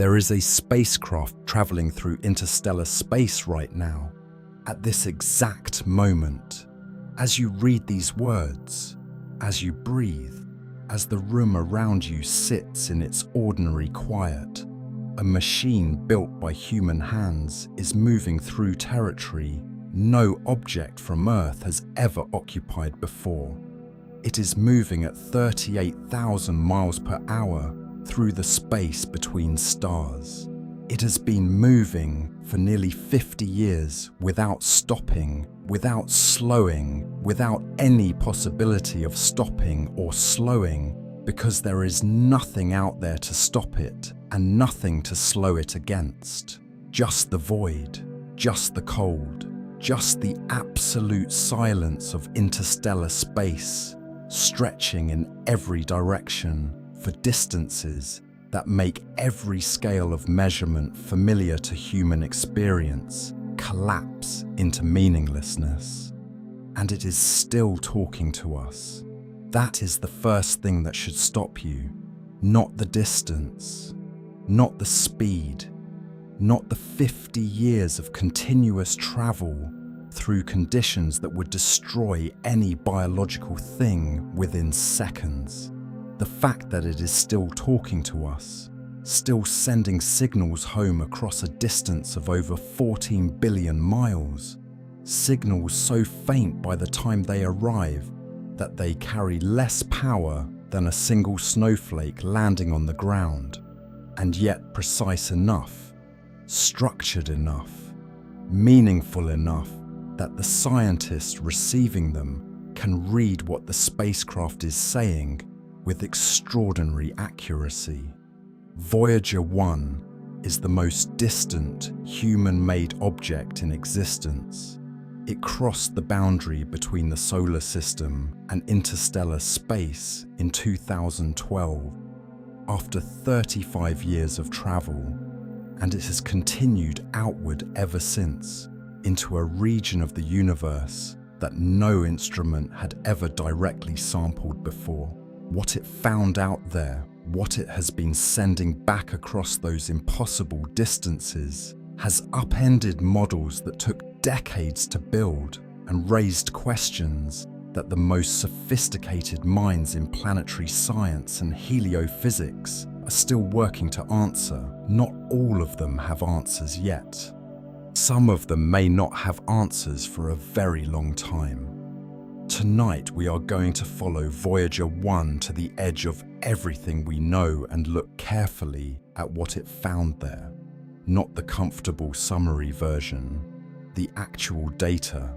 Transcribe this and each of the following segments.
There is a spacecraft traveling through interstellar space right now, at this exact moment. As you read these words, as you breathe, as the room around you sits in its ordinary quiet, a machine built by human hands is moving through territory no object from Earth has ever occupied before. It is moving at 38,000 miles per hour through the space between stars. It has been moving for nearly 50 years without stopping, without slowing, without any possibility of stopping or slowing, because there is nothing out there to stop it and nothing to slow it against. Just the void, just the cold, just the absolute silence of interstellar space, stretching in every direction for distances that make every scale of measurement familiar to human experience collapse into meaninglessness. And it is still talking to us. That is the first thing that should stop you. Not the distance, not the speed, not the 50 years of continuous travel through conditions that would destroy any biological thing within seconds. The fact that it is still talking to us, still sending signals home across a distance of over 14 billion miles, signals so faint by the time they arrive that they carry less power than a single snowflake landing on the ground, and yet precise enough, structured enough, meaningful enough that the scientists receiving them can read what the spacecraft is saying with extraordinary accuracy. Voyager 1 is the most distant human-made object in existence. It crossed the boundary between the solar system and interstellar space in 2012, after 35 years of travel, and it has continued outward ever since, into a region of the universe that no instrument had ever directly sampled before. What it found out there, what it has been sending back across those impossible distances, has upended models that took decades to build and raised questions that the most sophisticated minds in planetary science and heliophysics are still working to answer. Not all of them have answers yet. Some of them may not have answers for a very long time. Tonight we are going to follow Voyager 1 to the edge of everything we know and look carefully at what it found there. Not the comfortable summary version, the actual data,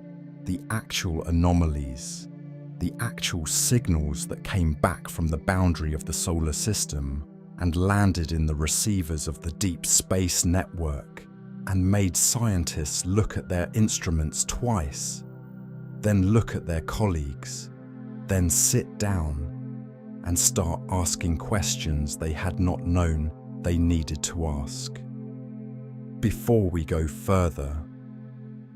the actual anomalies, the actual signals that came back from the boundary of the solar system and landed in the receivers of the Deep Space Network and made scientists look at their instruments twice, then look at their colleagues, then sit down and start asking questions they had not known they needed to ask. Before we go further,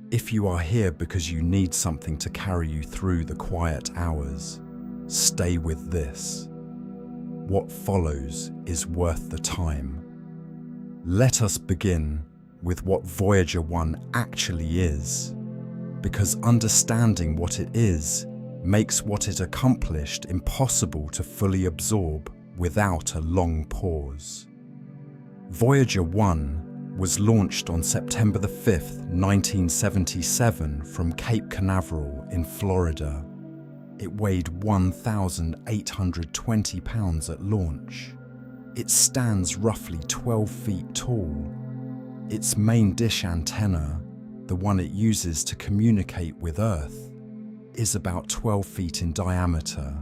if you are here because you need something to carry you through the quiet hours, stay with this. What follows is worth the time. Let us begin with what Voyager 1 actually is, because understanding what it is makes what it accomplished impossible to fully absorb without a long pause. Voyager 1 was launched on September 5th, 1977 from Cape Canaveral in Florida. It weighed 1,820 pounds at launch. It stands roughly 12 feet tall. Its main dish antenna, the one it uses to communicate with Earth, is about 12 feet in diameter,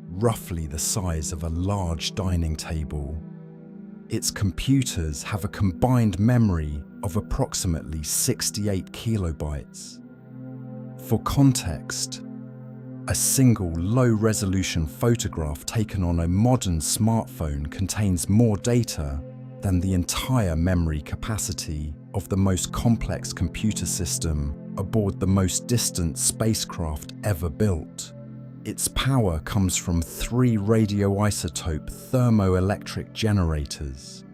roughly the size of a large dining table. Its computers have a combined memory of approximately 68 kilobytes. For context, a single low-resolution photograph taken on a modern smartphone contains more data than the entire memory capacity of the most complex computer system aboard the most distant spacecraft ever built. Its power comes from 3 radioisotope thermoelectric generators.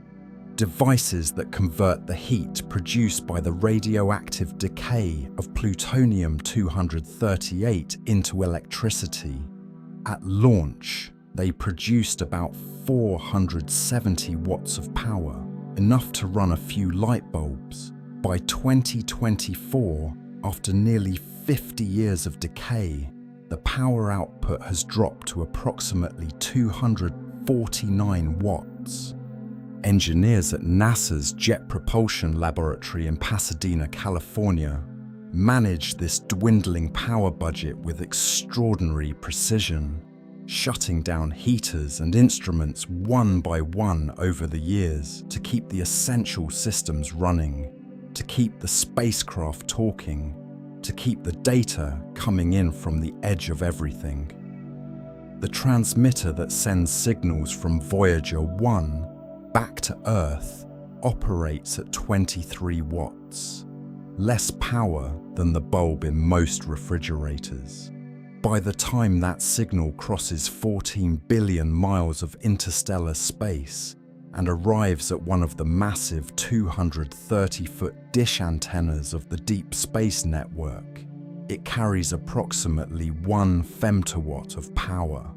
devices that convert the heat produced by the radioactive decay of plutonium-238 into electricity. At launch, they produced about 470 watts of power, enough to run a few light bulbs. By 2024, after nearly 50 years of decay, the power output has dropped to approximately 249 watts. Engineers at NASA's Jet Propulsion Laboratory in Pasadena, California, managed this dwindling power budget with extraordinary precision, shutting down heaters and instruments one by one over the years to keep the essential systems running, to keep the spacecraft talking, to keep the data coming in from the edge of everything. The transmitter that sends signals from Voyager 1 back to Earth operates at 23 watts, less power than the bulb in most refrigerators. By the time that signal crosses 14 billion miles of interstellar space and arrives at one of the massive 230-foot dish antennas of the Deep Space Network, it carries approximately 1 femtowatt of power.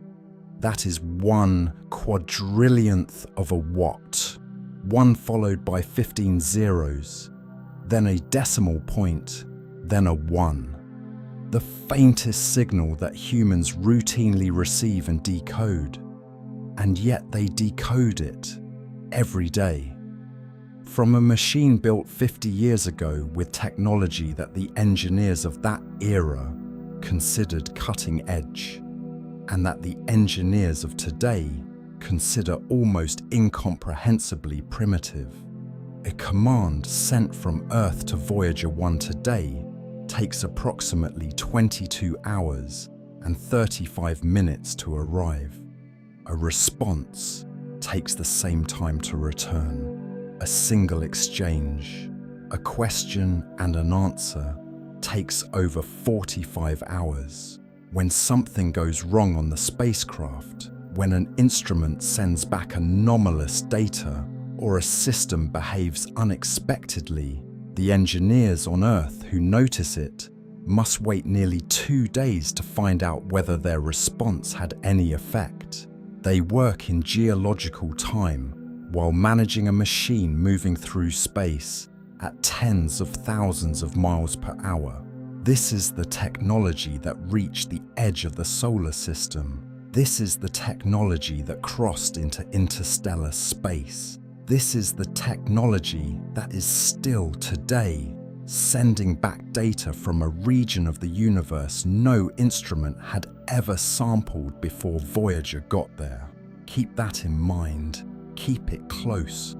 That is 1 quadrillionth of a watt, 1 followed by 15 zeros, then a decimal point, then a 1. The faintest signal that humans routinely receive and decode, and yet they decode it every day. From a machine built 50 years ago with technology that the engineers of that era considered cutting edge, and that the engineers of today consider almost incomprehensibly primitive. A command sent from Earth to Voyager 1 today takes approximately 22 hours and 35 minutes to arrive. A response takes the same time to return. A single exchange, a question and an answer, takes over 45 hours. When something goes wrong on the spacecraft, when an instrument sends back anomalous data or a system behaves unexpectedly, the engineers on Earth who notice it must wait nearly 2 days to find out whether their response had any effect. They work in geological time while managing a machine moving through space at tens of thousands of miles per hour. This is the technology that reached the edge of the solar system. This is the technology that crossed into interstellar space. This is the technology that is still today sending back data from a region of the universe no instrument had ever sampled before Voyager got there. Keep that in mind. Keep it close.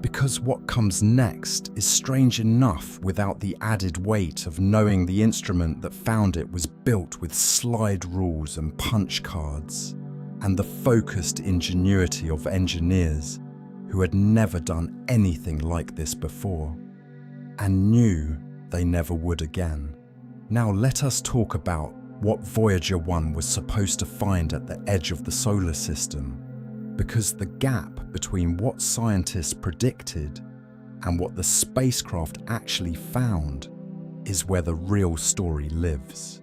Because what comes next is strange enough without the added weight of knowing the instrument that found it was built with slide rules and punch cards, and the focused ingenuity of engineers who had never done anything like this before, and knew they never would again. Now let us talk about what Voyager 1 was supposed to find at the edge of the solar system, because the gap between what scientists predicted and what the spacecraft actually found is where the real story lives.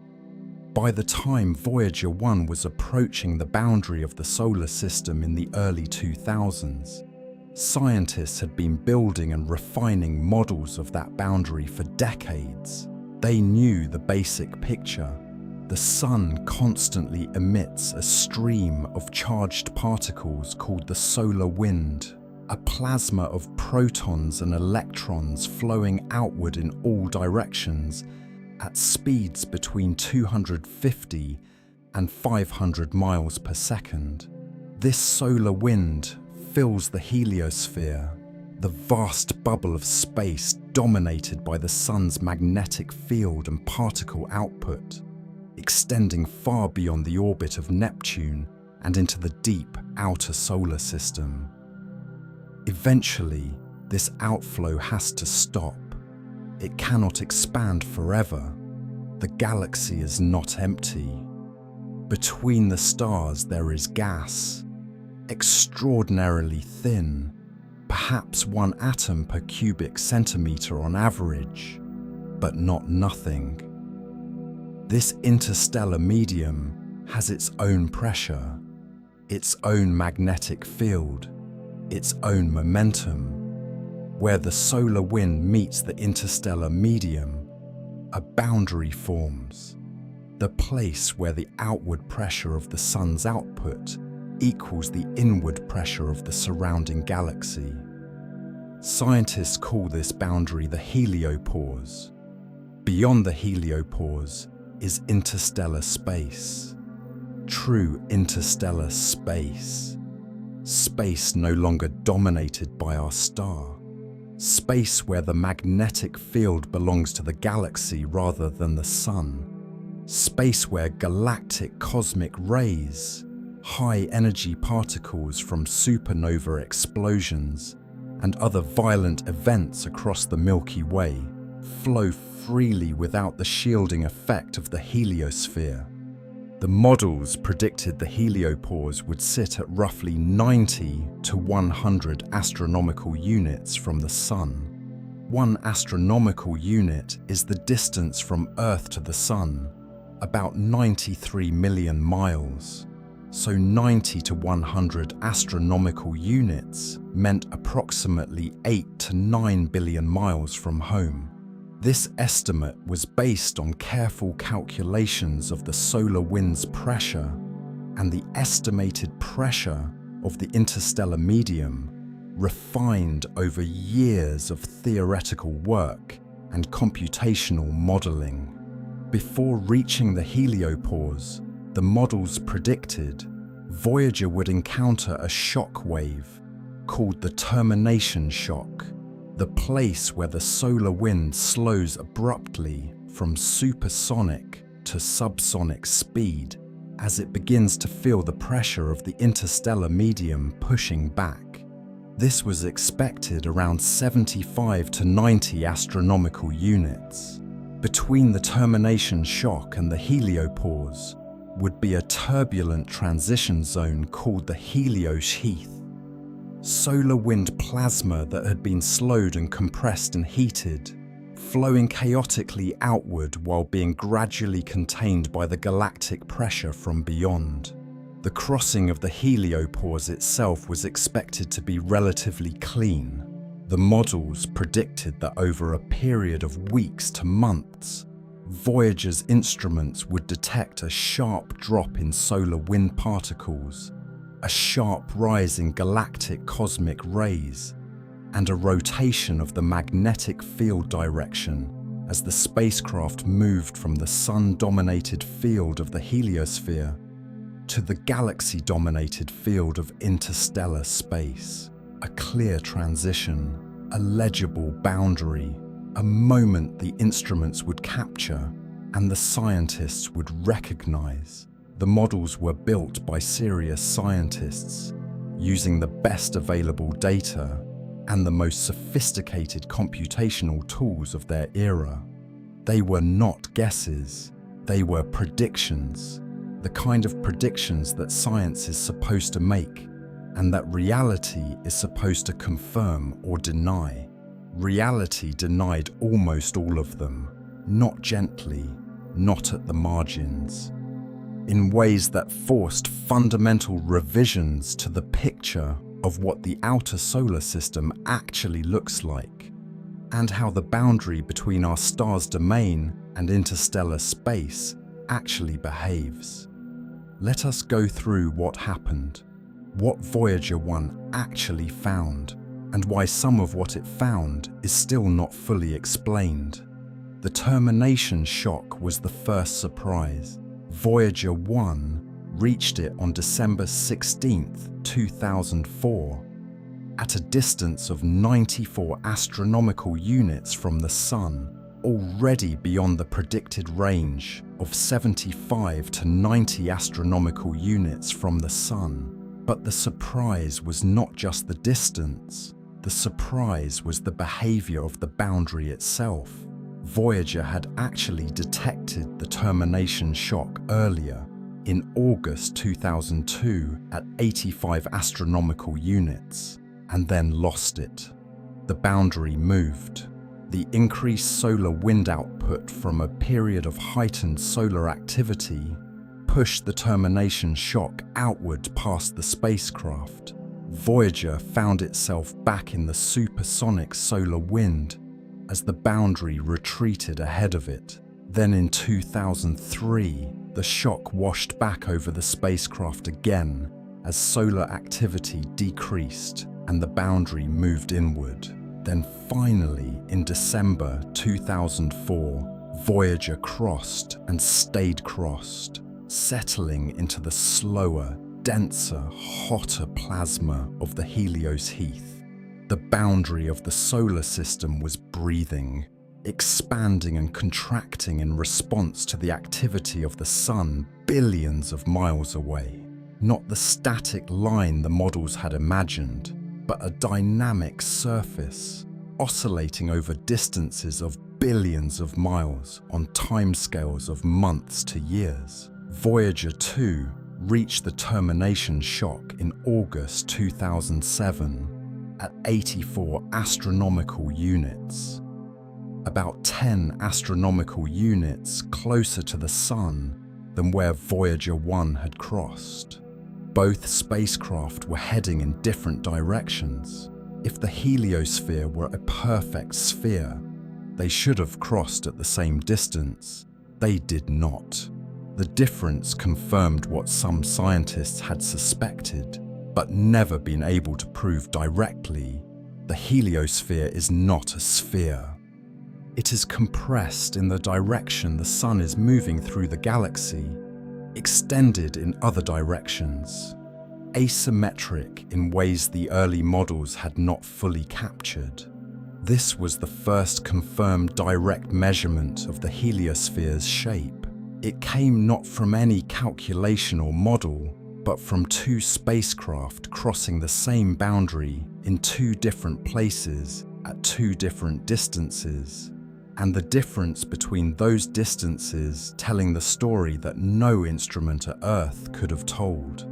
By the time Voyager 1 was approaching the boundary of the solar system in the early 2000s, scientists had been building and refining models of that boundary for decades. They knew the basic picture. The sun constantly emits a stream of charged particles called the solar wind, a plasma of protons and electrons flowing outward in all directions at speeds between 250 and 500 miles per second. This solar wind fills the heliosphere, the vast bubble of space dominated by the sun's magnetic field and particle output, extending far beyond the orbit of Neptune and into the deep outer solar system. Eventually, this outflow has to stop. It cannot expand forever. The galaxy is not empty. Between the stars there is gas, extraordinarily thin, perhaps 1 atom per cubic centimeter on average, but not nothing. This interstellar medium has its own pressure, its own magnetic field, its own momentum. Where the solar wind meets the interstellar medium, a boundary forms, the place where the outward pressure of the sun's output equals the inward pressure of the surrounding galaxy. Scientists call this boundary the heliopause. Beyond the heliopause is interstellar space. True interstellar space. Space no longer dominated by our star. Space where the magnetic field belongs to the galaxy rather than the sun. Space where galactic cosmic rays, high-energy particles from supernova explosions, and other violent events across the Milky Way flow freely without the shielding effect of the heliosphere. The models predicted the heliopause would sit at roughly 90 to 100 astronomical units from the Sun. 1 astronomical unit is the distance from Earth to the Sun, about 93 million miles. So 90 to 100 astronomical units meant approximately 8 to 9 billion miles from home. This estimate was based on careful calculations of the solar wind's pressure and the estimated pressure of the interstellar medium, refined over years of theoretical work and computational modeling. Before reaching the heliopause, the models predicted Voyager would encounter a shock wave called the termination shock, the place where the solar wind slows abruptly from supersonic to subsonic speed as it begins to feel the pressure of the interstellar medium pushing back. This was expected around 75 to 90 astronomical units. Between the termination shock and the heliopause would be a turbulent transition zone called the heliosheath. Solar wind plasma that had been slowed and compressed and heated, flowing chaotically outward while being gradually contained by the galactic pressure from beyond. The crossing of the heliopause itself was expected to be relatively clean. The models predicted that over a period of weeks to months, Voyager's instruments would detect a sharp drop in solar wind particles, a sharp rise in galactic cosmic rays, and a rotation of the magnetic field direction as the spacecraft moved from the sun-dominated field of the heliosphere to the galaxy-dominated field of interstellar space. A clear transition, a legible boundary, a moment the instruments would capture and the scientists would recognize. The models were built by serious scientists, using the best available data and the most sophisticated computational tools of their era. They were not guesses, they were predictions, the kind of predictions that science is supposed to make and that reality is supposed to confirm or deny. Reality denied almost all of them, not gently, not at the margins, in ways that forced fundamental revisions to the picture of what the outer solar system actually looks like, and how the boundary between our star's domain and interstellar space actually behaves. Let us go through what happened, what Voyager 1 actually found, and why some of what it found is still not fully explained. The termination shock was the first surprise. Voyager 1 reached it on December 16, 2004, at a distance of 94 astronomical units from the Sun, already beyond the predicted range of 75 to 90 astronomical units from the Sun. But the surprise was not just the distance. The surprise was the behavior of the boundary itself. Voyager had actually detected the termination shock earlier, in August 2002 at 85 astronomical units. and then lost it. The boundary moved. The increased solar wind output from a period of heightened solar activity pushed the termination shock outward past the spacecraft. Voyager found itself back in the supersonic solar wind as the boundary retreated ahead of it. Then in 2003, the shock washed back over the spacecraft again as solar activity decreased and the boundary moved inward. Then finally, in December 2004, Voyager crossed and stayed crossed, settling into the slower, denser, hotter plasma of the Helios Heath. The boundary of the solar system was breathing, expanding and contracting in response to the activity of the sun billions of miles away. Not the static line the models had imagined, but a dynamic surface, oscillating over distances of billions of miles on timescales of months to years. Voyager 2 reached the termination shock in August 2007 at 84 astronomical units, about 10 astronomical units closer to the Sun than where Voyager 1 had crossed. Both spacecraft were heading in different directions. If the heliosphere were a perfect sphere, they should have crossed at the same distance. They did not. The difference confirmed what some scientists had suspected, but never been able to prove directly. The heliosphere is not a sphere. It is compressed in the direction the Sun is moving through the galaxy, extended in other directions, asymmetric in ways the early models had not fully captured. This was the first confirmed direct measurement of the heliosphere's shape. It came not from any calculation or model, but from two spacecraft crossing the same boundary in two different places at two different distances, and the difference between those distances telling the story that no instrument at Earth could have told.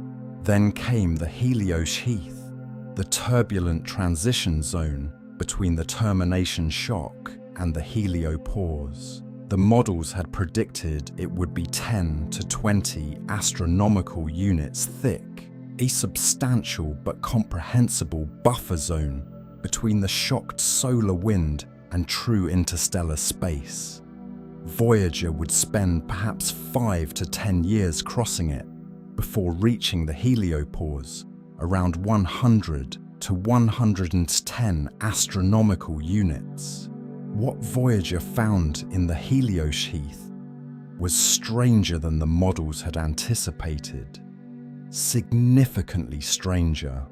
Then came the Helios Heath, the turbulent transition zone between the termination shock and the heliopause. The models had predicted it would be 10 to 20 astronomical units thick, a substantial but comprehensible buffer zone between the shocked solar wind and true interstellar space. Voyager would spend perhaps 5 to 10 years crossing it before reaching the heliopause, around 100 to 110 astronomical units. What Voyager found in the Helios Heath was stranger than the models had anticipated, significantly stranger.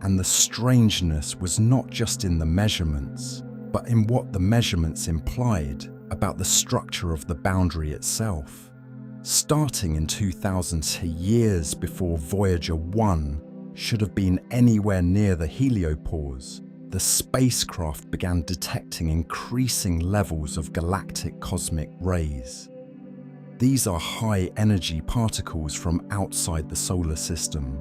And the strangeness was not just in the measurements, but in what the measurements implied about the structure of the boundary itself. Starting in 2000, years before Voyager 1 should have been anywhere near the heliopause, the spacecraft began detecting increasing levels of galactic cosmic rays. These are high-energy particles from outside the solar system,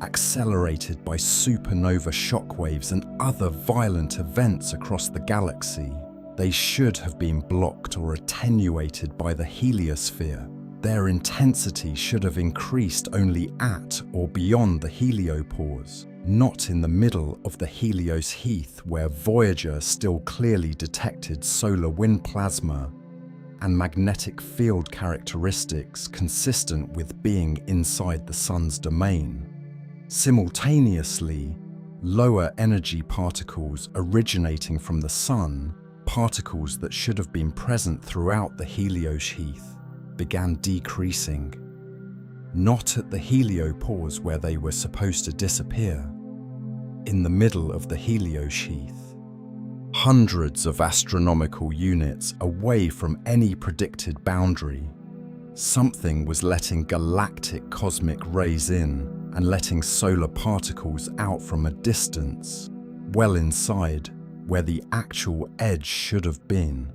accelerated by supernova shockwaves and other violent events across the galaxy. They should have been blocked or attenuated by the heliosphere. Their intensity should have increased only at or beyond the heliopause, not in the middle of the Helios Heath where Voyager still clearly detected solar wind plasma and magnetic field characteristics consistent with being inside the Sun's domain. Simultaneously, lower energy particles originating from the Sun, particles that should have been present throughout the Helios Heath, began decreasing. Not at the heliopause where they were supposed to disappear, in the middle of the Helios Heath, hundreds of astronomical units away from any predicted boundary. Something was letting galactic cosmic rays in and letting solar particles out from a distance, well inside where the actual edge should have been.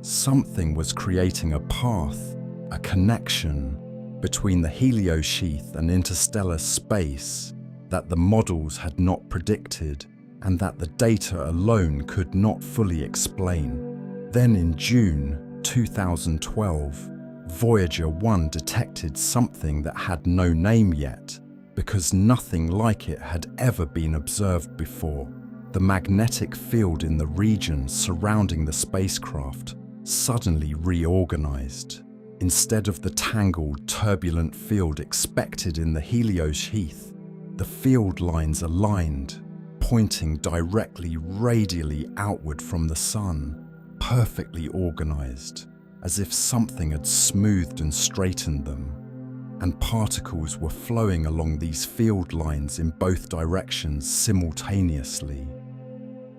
Something was creating a path, a connection between the Helios Heath and interstellar space that the models had not predicted and that the data alone could not fully explain. Then in June 2012, Voyager 1 detected something that had no name yet, because nothing like it had ever been observed before. The magnetic field in the region surrounding the spacecraft suddenly reorganized. Instead of the tangled, turbulent field expected in the helios heath, the field lines aligned, pointing directly radially outward from the Sun, perfectly organized, as if something had smoothed and straightened them, and particles were flowing along these field lines in both directions simultaneously.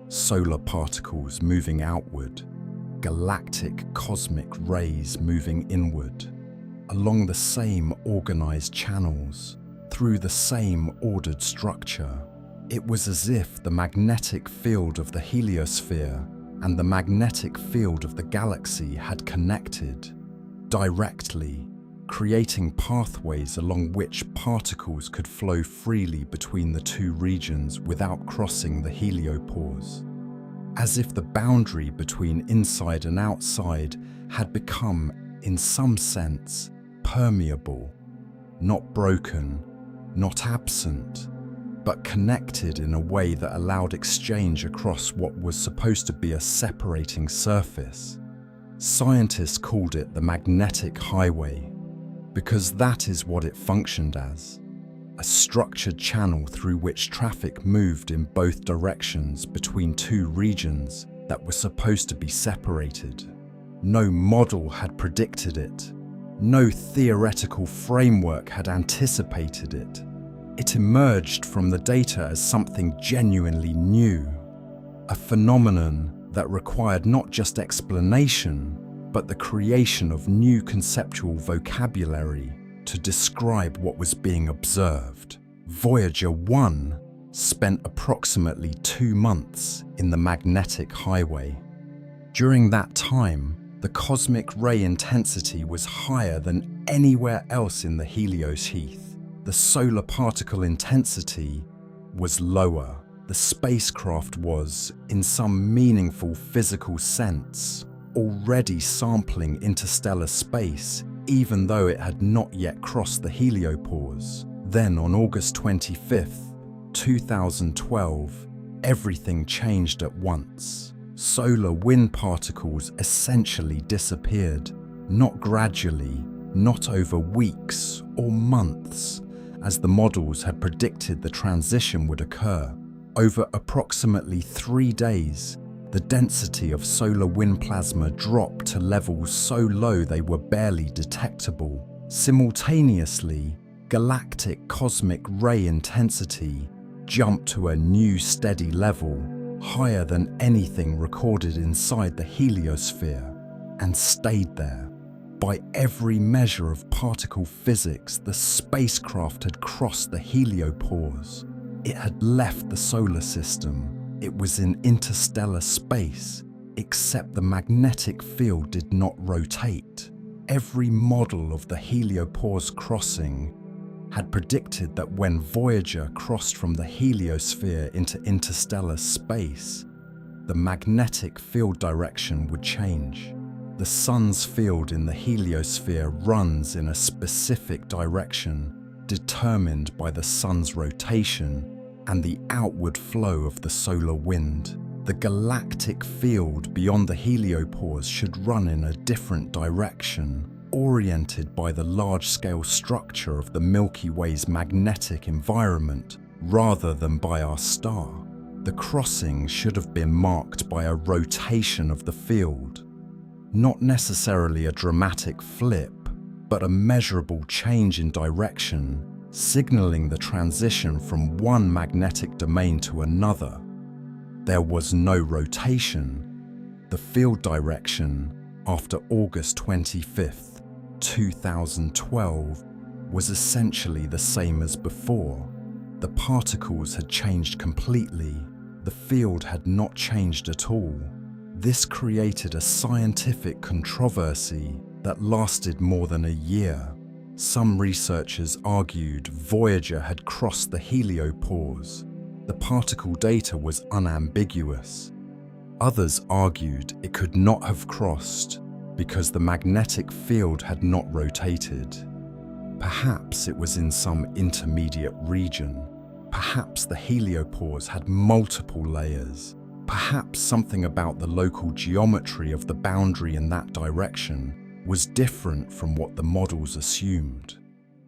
Solar particles moving outward, galactic cosmic rays moving inward, along the same organized channels, through the same ordered structure. It was as if the magnetic field of the heliosphere and the magnetic field of the galaxy had connected directly, creating pathways along which particles could flow freely between the two regions without crossing the heliopause. As if the boundary between inside and outside had become, in some sense, permeable, not broken, not absent, but connected in a way that allowed exchange across what was supposed to be a separating surface. Scientists called it the magnetic highway, because that is what it functioned as, a structured channel through which traffic moved in both directions between two regions that were supposed to be separated. No model had predicted it. No theoretical framework had anticipated it. It emerged from the data as something genuinely new, a phenomenon that required not just explanation, but the creation of new conceptual vocabulary to describe what was being observed. Voyager 1 spent approximately 2 months in the magnetic highway. During that time, the cosmic ray intensity was higher than anywhere else in the helios heath. The solar particle intensity was lower. The spacecraft was, in some meaningful physical sense, already sampling interstellar space, even though it had not yet crossed the heliopause. Then on August 25th, 2012, everything changed at once. Solar wind particles essentially disappeared, not gradually, not over weeks or months, as the models had predicted the transition would occur. Over approximately 3 days, the density of solar wind plasma dropped to levels so low they were barely detectable. Simultaneously, galactic cosmic ray intensity jumped to a new steady level, higher than anything recorded inside the heliosphere, and stayed there. By every measure of particle physics, the spacecraft had crossed the heliopause. It had left the solar system. It was in interstellar space, except the magnetic field did not rotate. Every model of the heliopause crossing had predicted that when Voyager crossed from the heliosphere into interstellar space, the magnetic field direction would change. The Sun's field in the heliosphere runs in a specific direction, determined by the Sun's rotation and the outward flow of the solar wind. The galactic field beyond the heliopause should run in a different direction, oriented by the large-scale structure of the Milky Way's magnetic environment rather than by our star. The crossing should have been marked by a rotation of the field, not necessarily a dramatic flip, but a measurable change in direction, signaling the transition from one magnetic domain to another. There was no rotation. The field direction, after August 25th, 2012, was essentially the same as before. The particles had changed completely. The field had not changed at all. This created a scientific controversy that lasted more than a year. Some researchers argued Voyager had crossed the heliopause. The particle data was unambiguous. Others argued it could not have crossed because the magnetic field had not rotated. Perhaps it was in some intermediate region. Perhaps the heliopause had multiple layers. Perhaps something about the local geometry of the boundary in that direction was different from what the models assumed.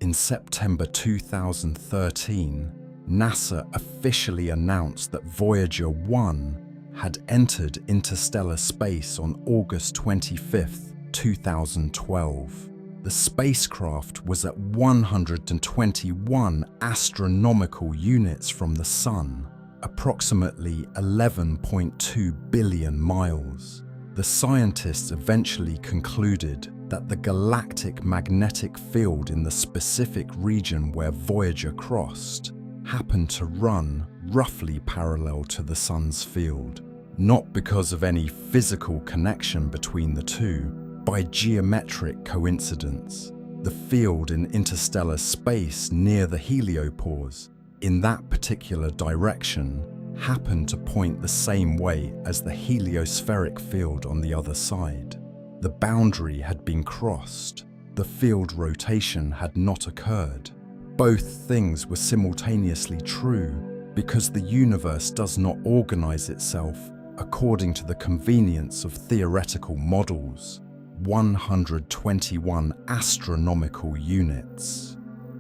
In September 2013, NASA officially announced that Voyager 1 had entered interstellar space on August 25, 2012. The spacecraft was at 121 astronomical units from the Sun, approximately 11.2 billion miles. The scientists eventually concluded that the galactic magnetic field in the specific region where Voyager crossed happened to run roughly parallel to the Sun's field, not because of any physical connection between the two, by geometric coincidence. The field in interstellar space near the heliopause, in that particular direction, happened to point the same way as the heliospheric field on the other side. The boundary had been crossed. The field rotation had not occurred. Both things were simultaneously true because the universe does not organize itself according to the convenience of theoretical models. 121 astronomical units.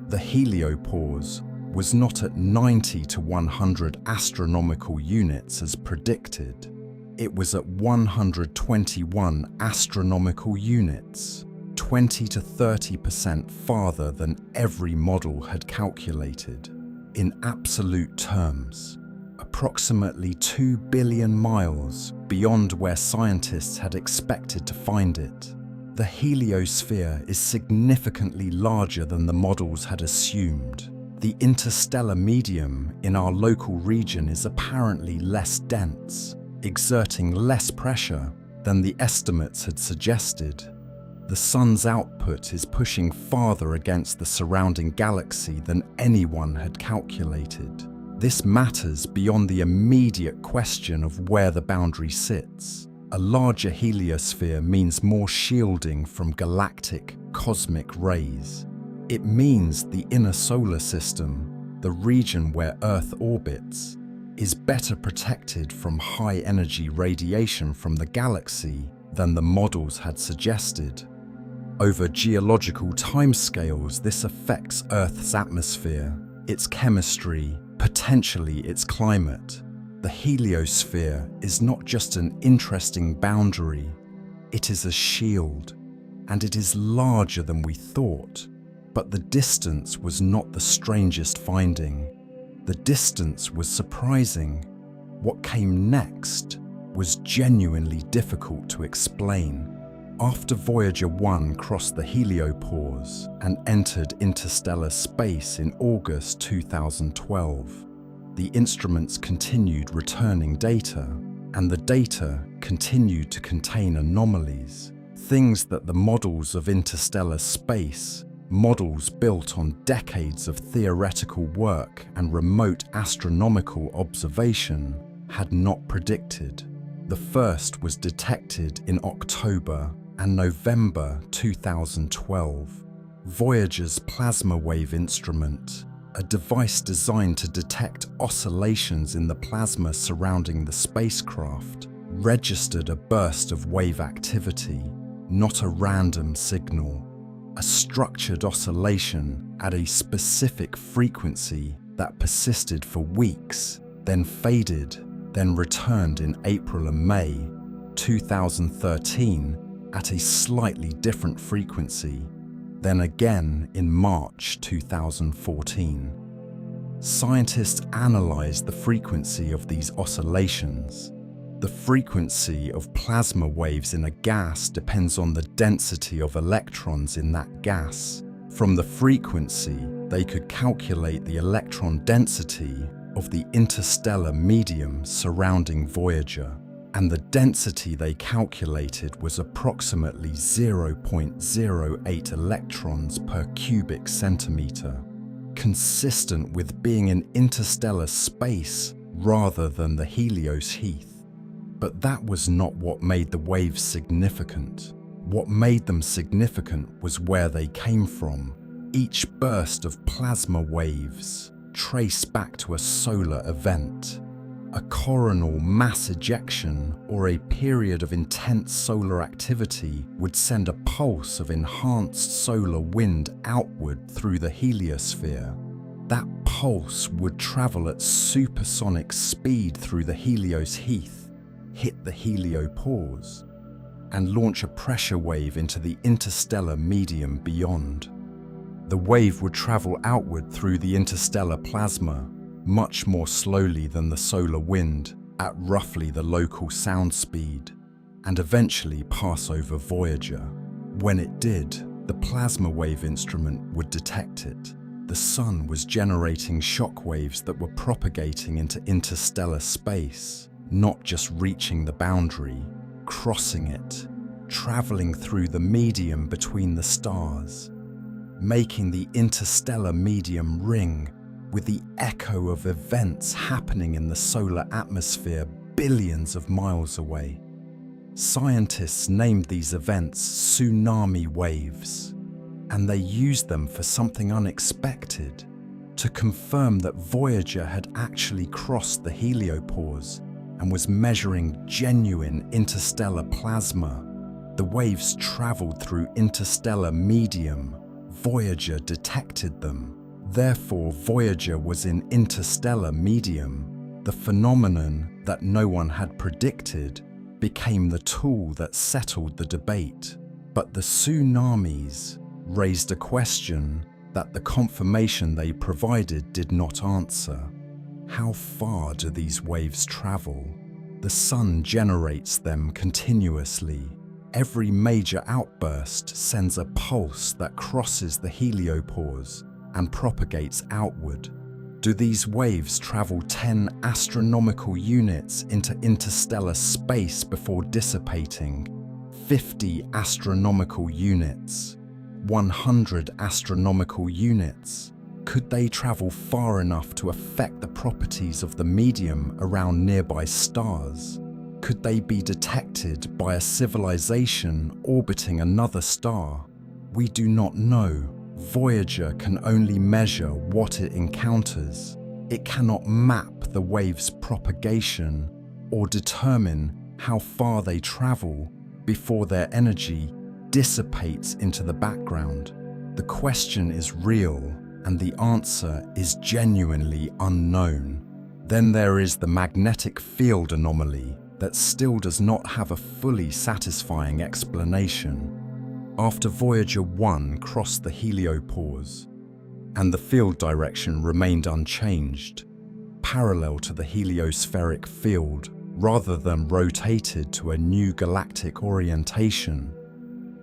The heliopause was not at 90 to 100 astronomical units as predicted. It was at 121 astronomical units, 20 to 30% farther than every model had calculated. In absolute terms, approximately 2 billion miles beyond where scientists had expected to find it. The heliosphere is significantly larger than the models had assumed. The interstellar medium in our local region is apparently less dense, exerting less pressure than the estimates had suggested. The Sun's output is pushing farther against the surrounding galaxy than anyone had calculated. This matters beyond the immediate question of where the boundary sits. A larger heliosphere means more shielding from galactic, cosmic rays. It means the inner solar system, the region where Earth orbits, is better protected from high-energy radiation from the galaxy than the models had suggested. Over geological timescales, this affects Earth's atmosphere, its chemistry, potentially its climate. The heliosphere is not just an interesting boundary, it is a shield, and it is larger than we thought. But the distance was not the strangest finding. The distance was surprising. What came next was genuinely difficult to explain. After Voyager 1 crossed the heliopause and entered interstellar space in August 2012, the instruments continued returning data, and the data continued to contain anomalies, things that the models of interstellar space, models built on decades of theoretical work and remote astronomical observation, had not predicted. The first was detected in October and November 2012. Voyager's plasma wave instrument, a device designed to detect oscillations in the plasma surrounding the spacecraft, registered a burst of wave activity, not a random signal. A structured oscillation at a specific frequency that persisted for weeks, then faded, then returned in April and May 2013 at a slightly different frequency, then again in March 2014. Scientists analyzed the frequency of these oscillations. The frequency of plasma waves in a gas depends on the density of electrons in that gas. From the frequency, they could calculate the electron density of the interstellar medium surrounding Voyager. and the density they calculated was approximately 0.08 electrons per cubic centimeter, consistent with being in interstellar space rather than the Helios heath. But that was not what made the waves significant. What made them significant was where they came from. Each burst of plasma waves traced back to a solar event, a coronal mass ejection or a period of intense solar activity would send a pulse of enhanced solar wind outward through the heliosphere. That pulse would travel at supersonic speed through the Helios heath, hit the heliopause, and launch a pressure wave into the interstellar medium beyond. The wave would travel outward through the interstellar plasma, much more slowly than the solar wind, at roughly the local sound speed, and eventually pass over Voyager. When it did, the plasma wave instrument would detect it. The sun was generating shock waves that were propagating into interstellar space, not just reaching the boundary, crossing it, traveling through the medium between the stars, making the interstellar medium ring with the echo of events happening in the solar atmosphere billions of miles away. Scientists named these events tsunami waves, and they used them for something unexpected, to confirm that Voyager had actually crossed the heliopause and was measuring genuine interstellar plasma. The waves traveled through interstellar medium. Voyager detected them. Therefore, Voyager was in interstellar medium. The phenomenon that no one had predicted became the tool that settled the debate. But the tsunamis raised a question that the confirmation they provided did not answer. How far do these waves travel? The sun generates them continuously. Every major outburst sends a pulse that crosses the heliopause and propagates outward. Do these waves travel 10 astronomical units into interstellar space before dissipating? 50 astronomical units? 100 astronomical units? Could they travel far enough to affect the properties of the medium around nearby stars? Could they be detected by a civilization orbiting another star? We do not know. Voyager can only measure what it encounters. It cannot map the wave's propagation or determine how far they travel before their energy dissipates into the background. The question is real, and the answer is genuinely unknown. Then there is the magnetic field anomaly that still does not have a fully satisfying explanation. After Voyager 1 crossed the heliopause, and the field direction remained unchanged, parallel to the heliospheric field rather than rotated to a new galactic orientation,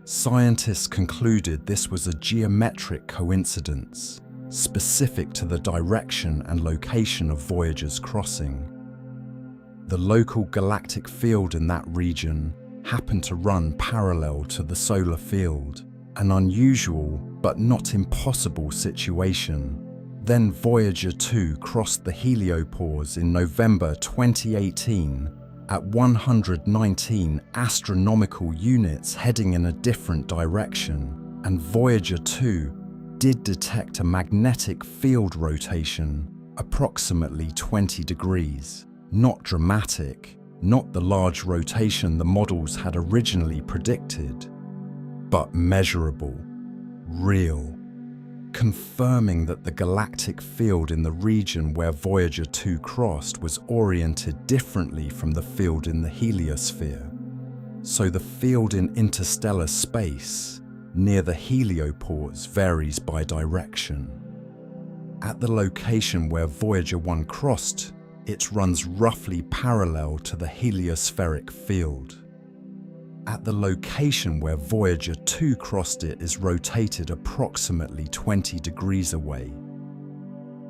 scientists concluded this was a geometric coincidence specific to the direction and location of Voyager's crossing. The local galactic field in that region happened to run parallel to the solar field, an unusual but not impossible situation. Then Voyager 2 crossed the heliopause in November 2018 at 119 astronomical units heading in a different direction, and Voyager 2 did detect a magnetic field rotation approximately 20 degrees. Not dramatic, not the large rotation the models had originally predicted, but measurable, real, confirming that the galactic field in the region where Voyager 2 crossed was oriented differently from the field in the heliosphere. So the field in interstellar space near the heliopause varies by direction. At the location where Voyager 1 crossed, it runs roughly parallel to the heliospheric field. At the location where Voyager 2 crossed, it is rotated approximately 20 degrees away.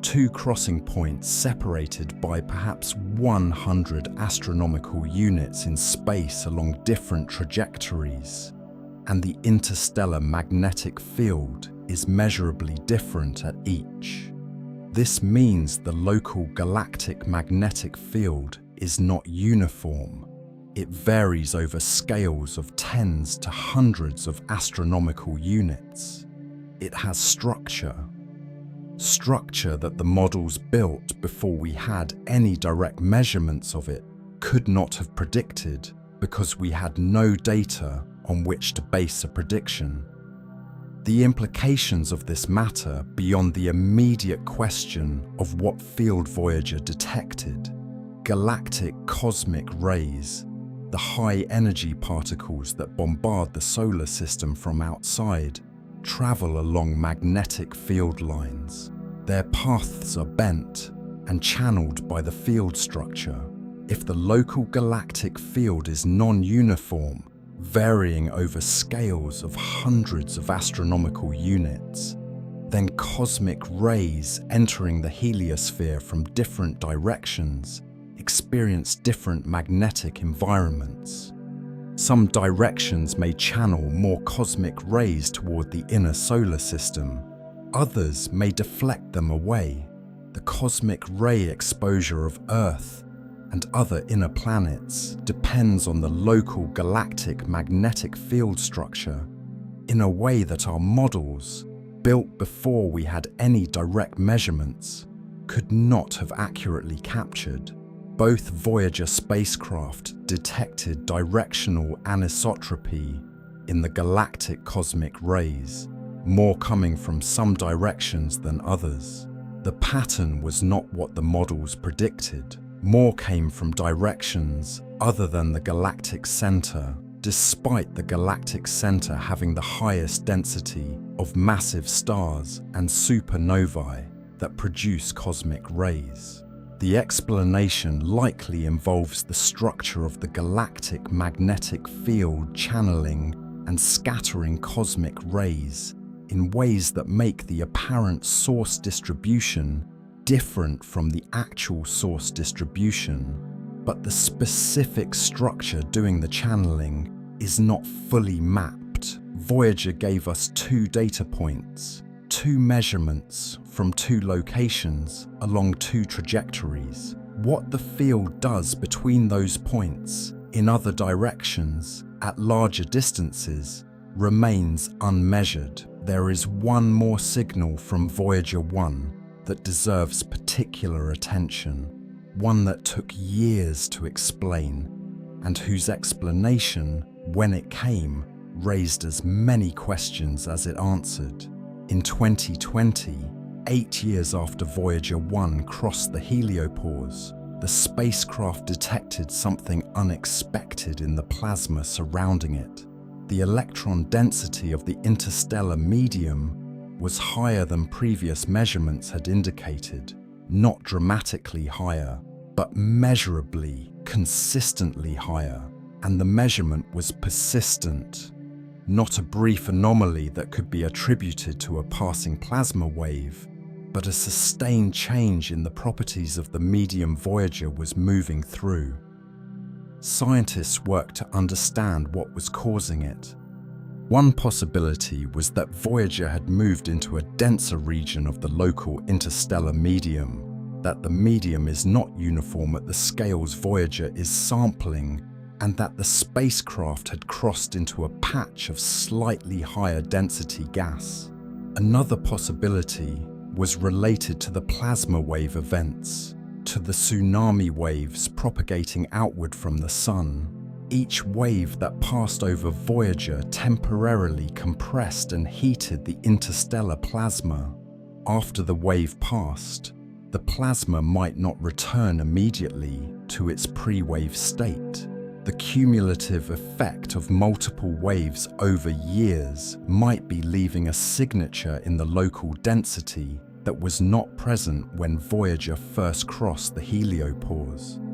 two crossing points separated by perhaps 100 astronomical units in space along different trajectories, and the interstellar magnetic field is measurably different at each. This means the local galactic magnetic field is not uniform. It varies over scales of tens to hundreds of astronomical units. It has structure that the models built before we had any direct measurements of it could not have predicted because we had no data on which to base a prediction. The implications of this matter beyond the immediate question of what field Voyager detected. Galactic cosmic rays, the high-energy particles that bombard the solar system from outside, travel along magnetic field lines. Their paths are bent and channeled by the field structure. If the local galactic field is non-uniform, varying over scales of hundreds of astronomical units, then cosmic rays entering the heliosphere from different directions experience different magnetic environments. Some directions may channel more cosmic rays toward the inner solar system. Others may deflect them away. The cosmic ray exposure of Earth and other inner planets depends on the local galactic magnetic field structure in a way that our models, built before we had any direct measurements, could not have accurately captured. Both Voyager spacecraft detected directional anisotropy in the galactic cosmic rays, more coming from some directions than others. The pattern was not what the models predicted. More came from directions other than the galactic center, despite the galactic center having the highest density of massive stars and supernovae that produce cosmic rays. The explanation likely involves the structure of the galactic magnetic field channeling and scattering cosmic rays in ways that make the apparent source distribution different from the actual source distribution, but the specific structure doing the channeling is not fully mapped. Voyager gave us two data points, two measurements from two locations along two trajectories. What the field does between those points in other directions at larger distances remains unmeasured. There is one more signal from Voyager 1 that deserves particular attention, one that took years to explain, and whose explanation, when it came, raised as many questions as it answered. In 2020, 8 years after Voyager 1 crossed the heliopause, the spacecraft detected something unexpected in the plasma surrounding it. The electron density of the interstellar medium was higher than previous measurements had indicated, not dramatically higher, but measurably, consistently higher, and the measurement was persistent, not a brief anomaly that could be attributed to a passing plasma wave, but a sustained change in the properties of the medium Voyager was moving through. Scientists worked to understand what was causing it. One possibility was that Voyager had moved into a denser region of the local interstellar medium, that the medium is not uniform at the scales Voyager is sampling, and that the spacecraft had crossed into a patch of slightly higher density gas. Another possibility was related to the plasma wave events, to the tsunami waves propagating outward from the Sun. Each wave that passed over Voyager temporarily compressed and heated the interstellar plasma. After the wave passed, the plasma might not return immediately to its pre-wave state. The cumulative effect of multiple waves over years might be leaving a signature in the local density that was not present when Voyager first crossed the heliopause.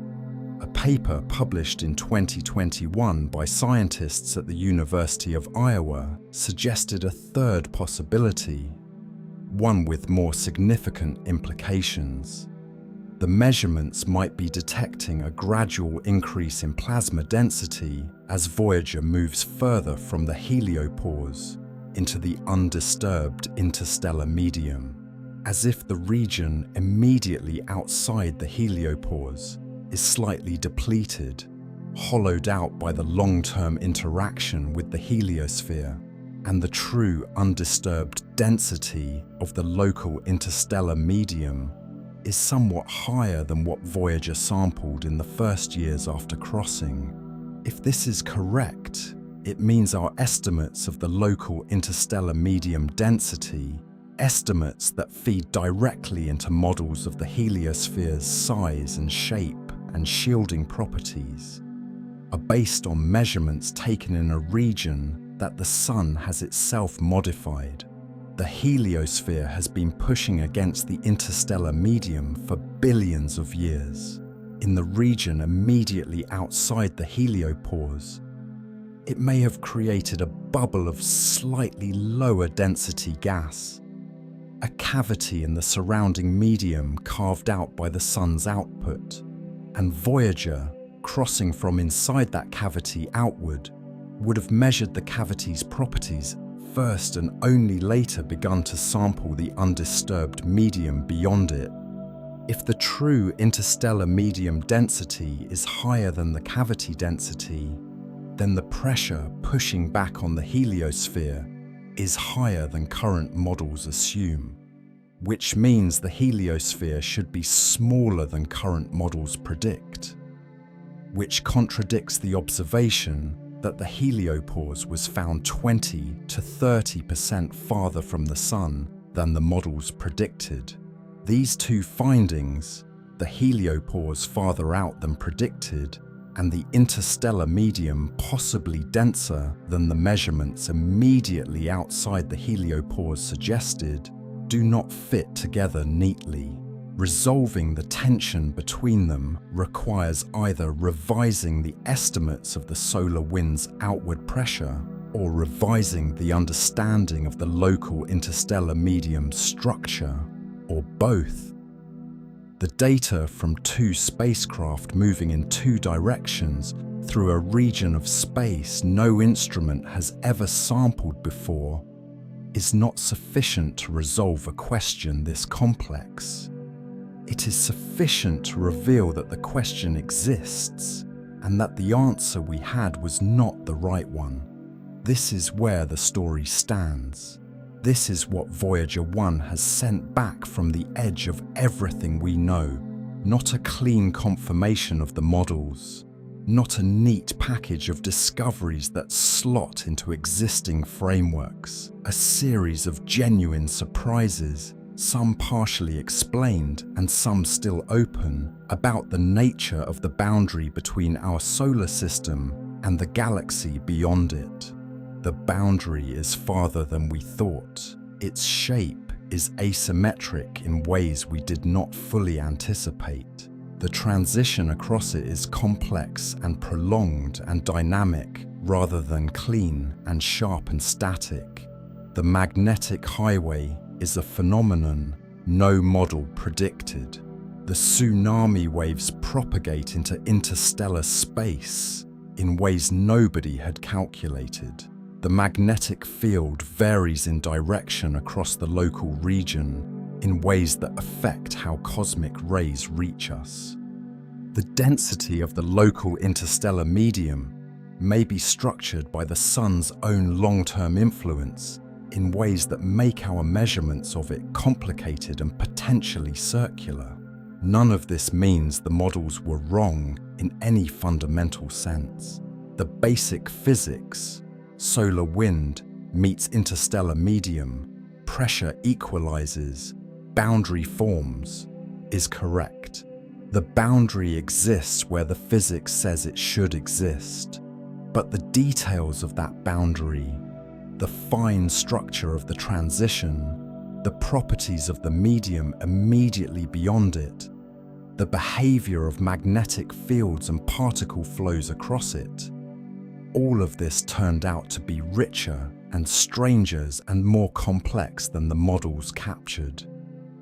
A paper published in 2021 by scientists at the University of Iowa suggested a third possibility. one with more significant implications. The measurements might be detecting a gradual increase in plasma density as Voyager moves further from the heliopause into the undisturbed interstellar medium, as if the region immediately outside the heliopause is slightly depleted, hollowed out by the long-term interaction with the heliosphere, and the true undisturbed density of the local interstellar medium is somewhat higher than what Voyager sampled in the first years after crossing. If this is correct, it means our estimates of the local interstellar medium density, estimates that feed directly into models of the heliosphere's size and shape and shielding properties, are based on measurements taken in a region that the Sun has itself modified. The heliosphere has been pushing against the interstellar medium for billions of years. In the region immediately outside the heliopause, it may have created a bubble of slightly lower density gas, a cavity in the surrounding medium carved out by the Sun's output, and Voyager, crossing from inside that cavity outward, would have measured the cavity's properties first and only later begun to sample the undisturbed medium beyond it. If the true interstellar medium density is higher than the cavity density, then the pressure pushing back on the heliosphere is higher than current models assume, which means the heliosphere should be smaller than current models predict, which contradicts the observation that the heliopause was found 20 to 30% farther from the Sun than the models predicted. These two findings, the heliopause farther out than predicted and the interstellar medium possibly denser than the measurements immediately outside the heliopause suggested, do not fit together neatly. Resolving the tension between them requires either revising the estimates of the solar wind's outward pressure or revising the understanding of the local interstellar medium structure, or both. The data from two spacecraft moving in two directions through a region of space no instrument has ever sampled before is not sufficient to resolve a question this complex. It is sufficient to reveal that the question exists and that the answer we had was not the right one. This is where the story stands. This is what Voyager 1 has sent back from the edge of everything we know, not a clean confirmation of the models, not a neat package of discoveries that slot into existing frameworks, a series of genuine surprises, some partially explained and some still open, about the nature of the boundary between our solar system and the galaxy beyond it. The boundary is farther than we thought. Its shape is asymmetric in ways we did not fully anticipate. The transition across it is complex and prolonged and dynamic rather than clean and sharp and static. The magnetic highway is a phenomenon no model predicted. The tsunami waves propagate into interstellar space in ways nobody had calculated. The magnetic field varies in direction across the local region in ways that affect how cosmic rays reach us. The density of the local interstellar medium may be structured by the Sun's own long-term influence in ways that make our measurements of it complicated and potentially circular. None of this means the models were wrong in any fundamental sense. The basic physics, solar wind meets interstellar medium, pressure equalizes, boundary forms, is correct. The boundary exists where the physics says it should exist, but the details of that boundary, the fine structure of the transition, the properties of the medium immediately beyond it, the behavior of magnetic fields and particle flows across it, all of this turned out to be richer and stranger and more complex than the models captured.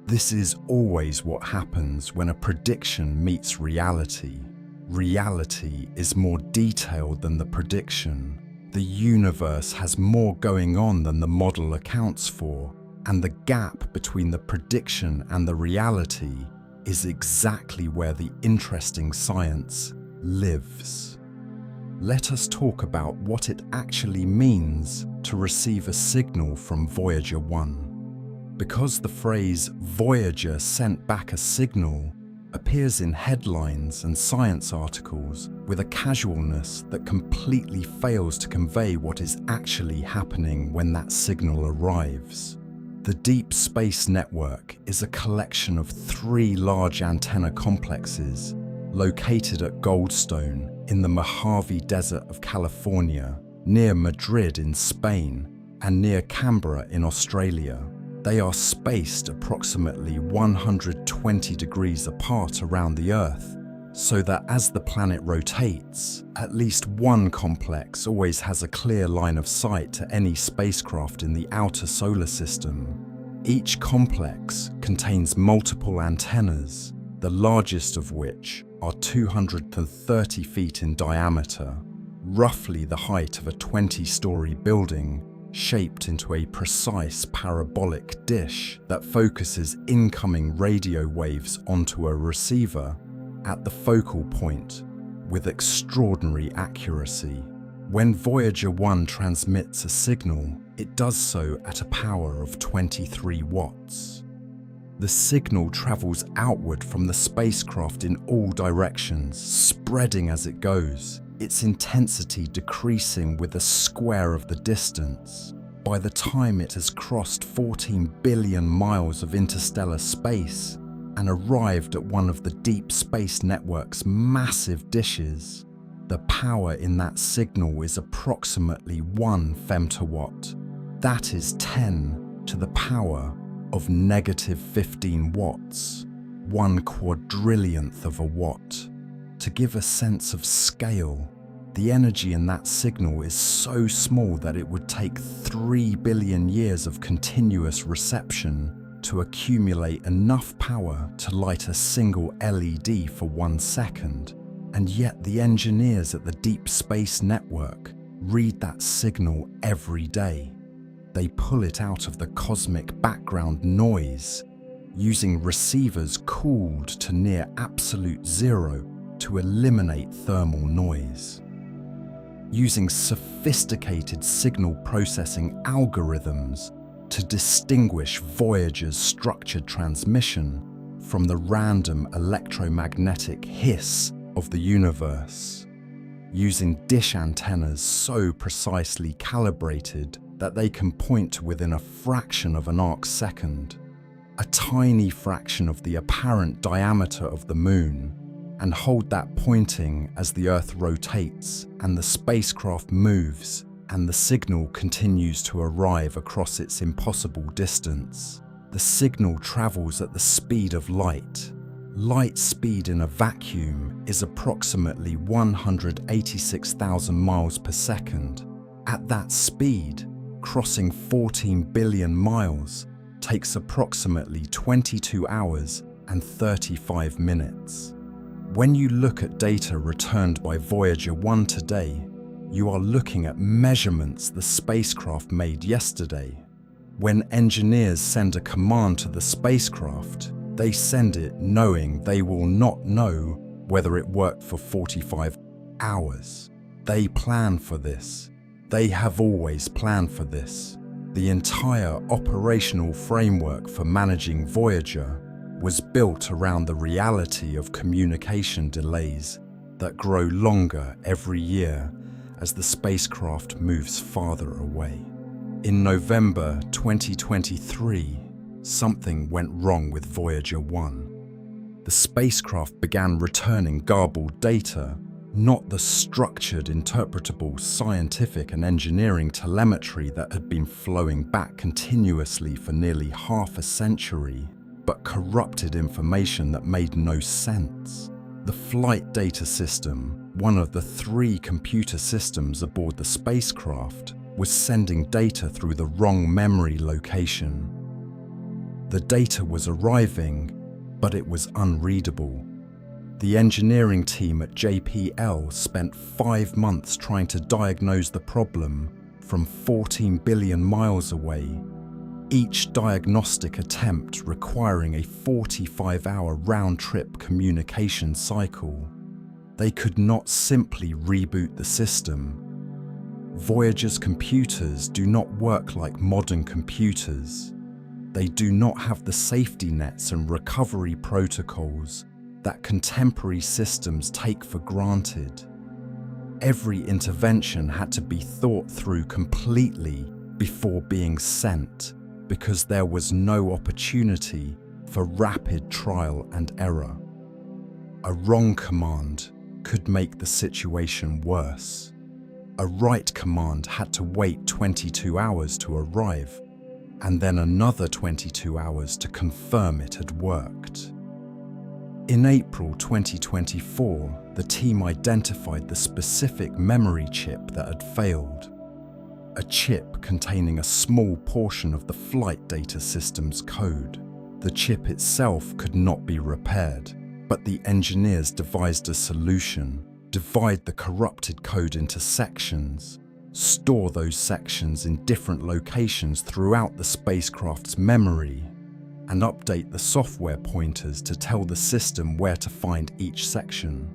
This is always what happens when a prediction meets reality. Reality is more detailed than the prediction. The universe has more going on than the model accounts for, and the gap between the prediction and the reality is exactly where the interesting science lives. Let us talk about what it actually means to receive a signal from Voyager 1. Because the phrase Voyager sent back a signal appears in headlines and science articles with a casualness that completely fails to convey what is actually happening when that signal arrives. The Deep Space Network is a collection of 3 large antenna complexes located at Goldstone in the Mojave Desert of California, near Madrid in Spain, and near Canberra in Australia. They are spaced approximately 120 degrees apart around the Earth, so that as the planet rotates, at least one complex always has a clear line of sight to any spacecraft in the outer solar system. Each complex contains multiple antennas, the largest of which are 230 feet in diameter, roughly the height of a 20-story building, shaped into a precise parabolic dish that focuses incoming radio waves onto a receiver at the focal point with extraordinary accuracy. When Voyager 1 transmits a signal, it does so at a power of 23 watts. The signal travels outward from the spacecraft in all directions, spreading as it goes, its intensity decreasing with a square of the distance. By the time it has crossed 14 billion miles of interstellar space and arrived at one of the Deep Space Network's massive dishes, the power in that signal is approximately 1 femtowatt. That is 10 to the power of -15 watts, 1 quadrillionth of a watt. To give a sense of scale, the energy in that signal is so small that it would take 3 billion years of continuous reception to accumulate enough power to light a single LED for 1 second. And yet the engineers at the Deep Space Network read that signal every day. They pull it out of the cosmic background noise, using receivers cooled to near absolute zero to eliminate thermal noise. Using sophisticated signal processing algorithms to distinguish Voyager's structured transmission from the random electromagnetic hiss of the universe. Using dish antennas so precisely calibrated that they can point to within a fraction of an arc second, a tiny fraction of the apparent diameter of the Moon, and hold that pointing as the Earth rotates and the spacecraft moves and the signal continues to arrive across its impossible distance. The signal travels at the speed of light. Light speed in a vacuum is approximately 186,000 miles per second. At that speed, crossing 14 billion miles takes approximately 22 hours and 35 minutes. When you look at data returned by Voyager 1 today, you are looking at measurements the spacecraft made yesterday. When engineers send a command to the spacecraft, they send it knowing they will not know whether it worked for 45 hours. They plan for this. They have always planned for this. The entire operational framework for managing Voyager was built around the reality of communication delays that grow longer every year as the spacecraft moves farther away. In November 2023, something went wrong with Voyager 1. The spacecraft began returning garbled data, not the structured, interpretable scientific and engineering telemetry that had been flowing back continuously for nearly half a century, but corrupted information that made no sense. The flight data system, One of the 3 computer systems aboard the spacecraft was sending data through the wrong memory location. The data was arriving, but it was unreadable. The engineering team at JPL spent 5 months trying to diagnose the problem from 14 billion miles away, each diagnostic attempt requiring a 45-hour round-trip communication cycle. They could not simply reboot the system. Voyager's computers do not work like modern computers. They do not have the safety nets and recovery protocols that contemporary systems take for granted. Every intervention had to be thought through completely before being sent, because there was no opportunity for rapid trial and error. A wrong command could make the situation worse. A right command had to wait 22 hours to arrive, and then another 22 hours to confirm it had worked. In April 2024, the team identified the specific memory chip that had failed. A chip containing a small portion of the flight data system's code. The chip itself could not be repaired, but the engineers devised a solution: divide the corrupted code into sections, store those sections in different locations throughout the spacecraft's memory, and update the software pointers to tell the system where to find each section,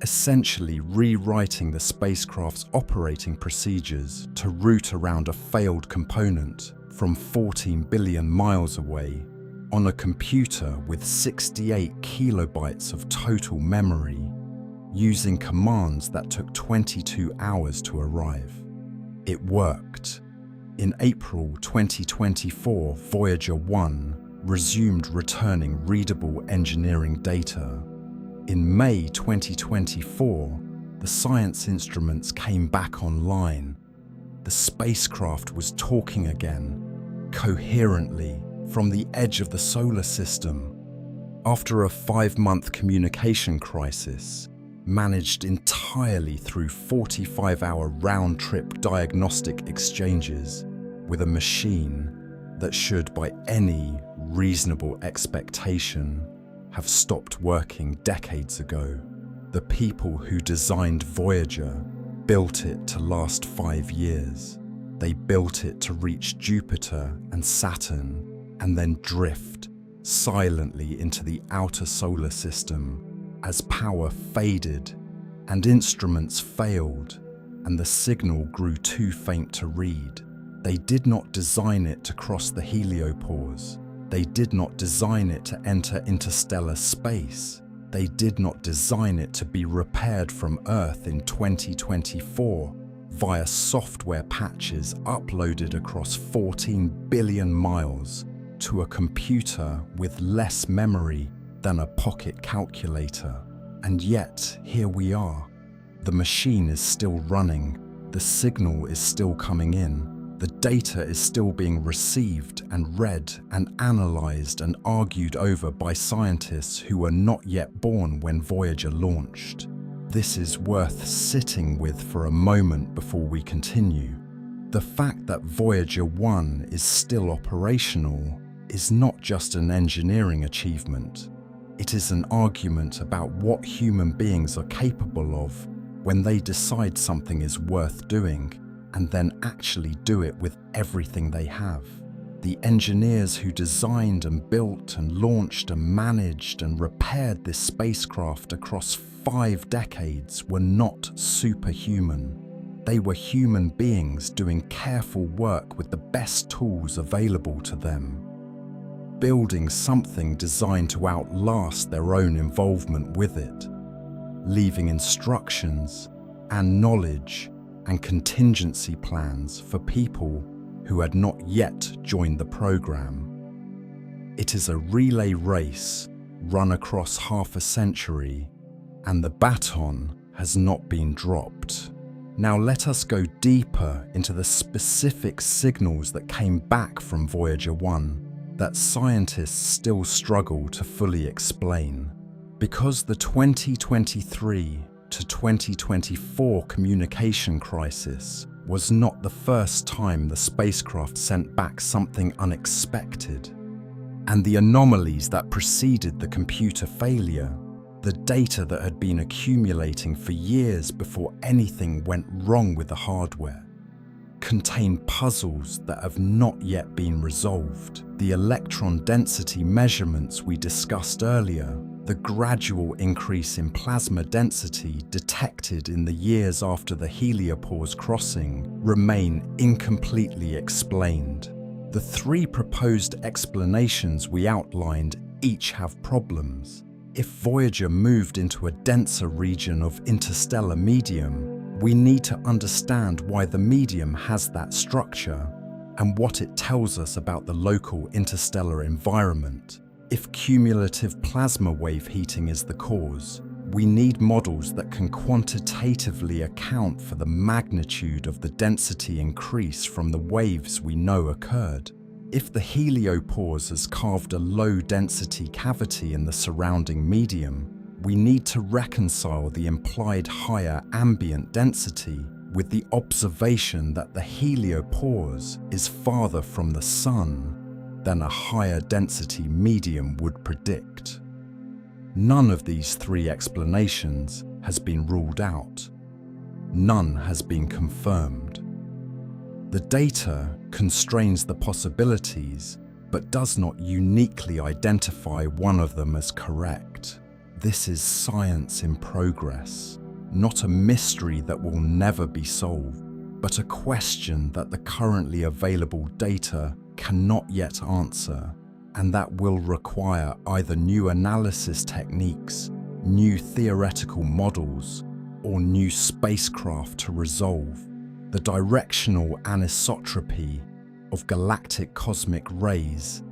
essentially rewriting the spacecraft's operating procedures to route around a failed component from 14 billion miles away on a computer with 68 kilobytes of total memory, using commands that took 22 hours to arrive. It worked. In April 2024, Voyager 1 resumed returning readable engineering data. In May 2024, the science instruments came back online. The spacecraft was talking again, coherently, from the edge of the solar system. After a 5-month communication crisis, managed entirely through 45-hour round-trip diagnostic exchanges with a machine that should, by any reasonable expectation, have stopped working decades ago. The people who designed Voyager built it to last 5 years. They built it to reach Jupiter and Saturn and then drift silently into the outer solar system as power faded and instruments failed and the signal grew too faint to read. They did not design it to cross the heliopause. They did not design it to enter interstellar space. They did not design it to be repaired from Earth in 2024 via software patches uploaded across 14 billion miles to a computer with less memory than a pocket calculator. And yet, here we are. The machine is still running. The signal is still coming in. The data is still being received and read and analyzed and argued over by scientists who were not yet born when Voyager launched. This is worth sitting with for a moment before we continue. The fact that Voyager 1 is still operational is not just an engineering achievement. It is an argument about what human beings are capable of when they decide something is worth doing and then actually do it with everything they have. The engineers who designed and built and launched and managed and repaired this spacecraft across 5 decades were not superhuman. They were human beings doing careful work with the best tools available to them, building something designed to outlast their own involvement with it, leaving instructions and knowledge and contingency plans for people who had not yet joined the program. It is a relay race run across half a century, and the baton has not been dropped. Now let us go deeper into the specific signals that came back from Voyager 1 that scientists still struggle to fully explain. Because the to 2024 communication crisis was not the first time the spacecraft sent back something unexpected. And the anomalies that preceded the computer failure, the data that had been accumulating for years before anything went wrong with the hardware, contain puzzles that have not yet been resolved. The electron density measurements we discussed earlier, the gradual increase in plasma density detected in the years after the heliopause crossing, remain incompletely explained. The three proposed explanations we outlined each have problems. If Voyager moved into a denser region of interstellar medium, we need to understand why the medium has that structure and what it tells us about the local interstellar environment. If cumulative plasma wave heating is the cause, we need models that can quantitatively account for the magnitude of the density increase from the waves we know occurred. If the heliopause has carved a low-density cavity in the surrounding medium, we need to reconcile the implied higher ambient density with the observation that the heliopause is farther from the Sun than a higher density medium would predict. None of these three explanations has been ruled out. None has been confirmed. The data constrains the possibilities, but does not uniquely identify one of them as correct. This is science in progress, not a mystery that will never be solved, but a question that the currently available data cannot yet answer, and that will require either new analysis techniques, new theoretical models, or new spacecraft to resolve. The directional anisotropy of galactic cosmic rays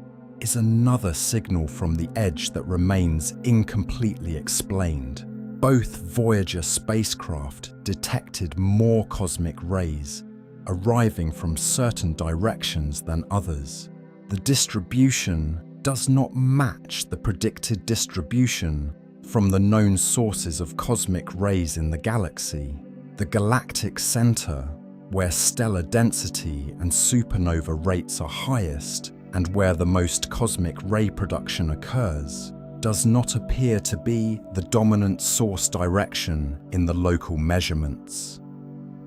is another signal from the edge that remains incompletely explained. Both Voyager spacecraft detected more cosmic rays arriving from certain directions than others. The distribution does not match the predicted distribution from the known sources of cosmic rays in the galaxy. The galactic center, where stellar density and supernova rates are highest, and where the most cosmic ray production occurs, does not appear to be the dominant source direction in the local measurements.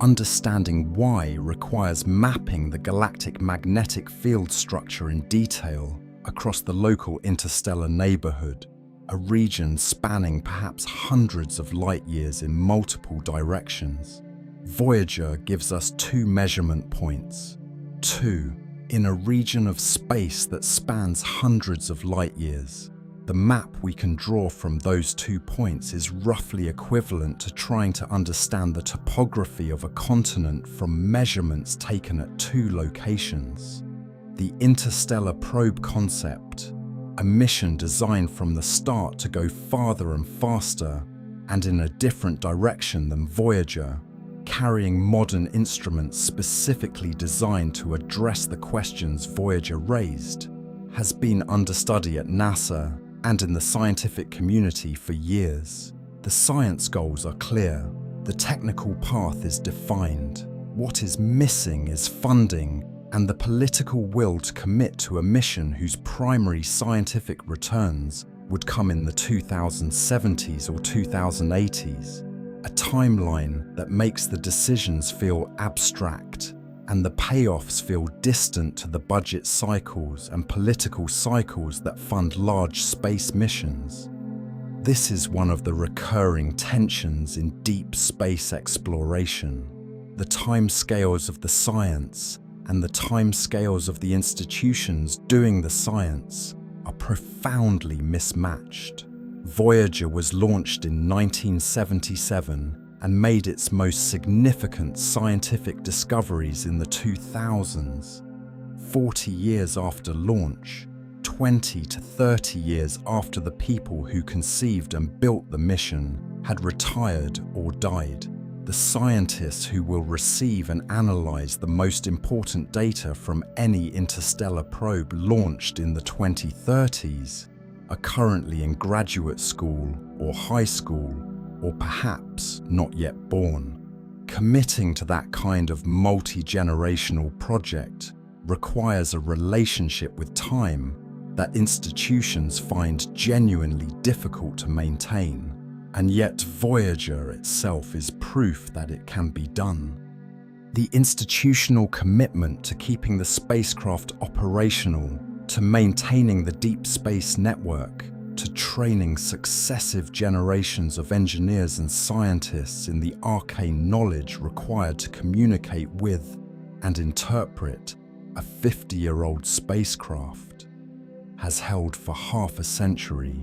Understanding why requires mapping the galactic magnetic field structure in detail across the local interstellar neighborhood, a region spanning perhaps hundreds of light years in multiple directions. Voyager gives us two measurement points. Two, in a region of space that spans hundreds of light years. The map we can draw from those 2 points is roughly equivalent to trying to understand the topography of a continent from measurements taken at 2 locations. The interstellar probe concept, a mission designed from the start to go farther and faster and in a different direction than Voyager, carrying modern instruments specifically designed to address the questions Voyager raised, has been under study at NASA and in the scientific community for years. The science goals are clear, the technical path is defined. What is missing is funding and the political will to commit to a mission whose primary scientific returns would come in the 2070s or 2080s. A timeline that makes the decisions feel abstract and the payoffs feel distant to the budget cycles and political cycles that fund large space missions. This is one of the recurring tensions in deep space exploration. The timescales of the science and the timescales of the institutions doing the science are profoundly mismatched. Voyager was launched in 1977 and made its most significant scientific discoveries in the 2000s. 40 years after launch, 20 to 30 years after the people who conceived and built the mission had retired or died, the scientists who will receive and analyze the most important data from any interstellar probe launched in the 2030s are currently in graduate school or high school or perhaps not yet born. Committing to that kind of multi-generational project requires a relationship with time that institutions find genuinely difficult to maintain, and yet Voyager itself is proof that it can be done. The institutional commitment to keeping the spacecraft operational, to maintaining the deep space network, to training successive generations of engineers and scientists in the arcane knowledge required to communicate with and interpret a 50-year-old spacecraft, has held for half a century.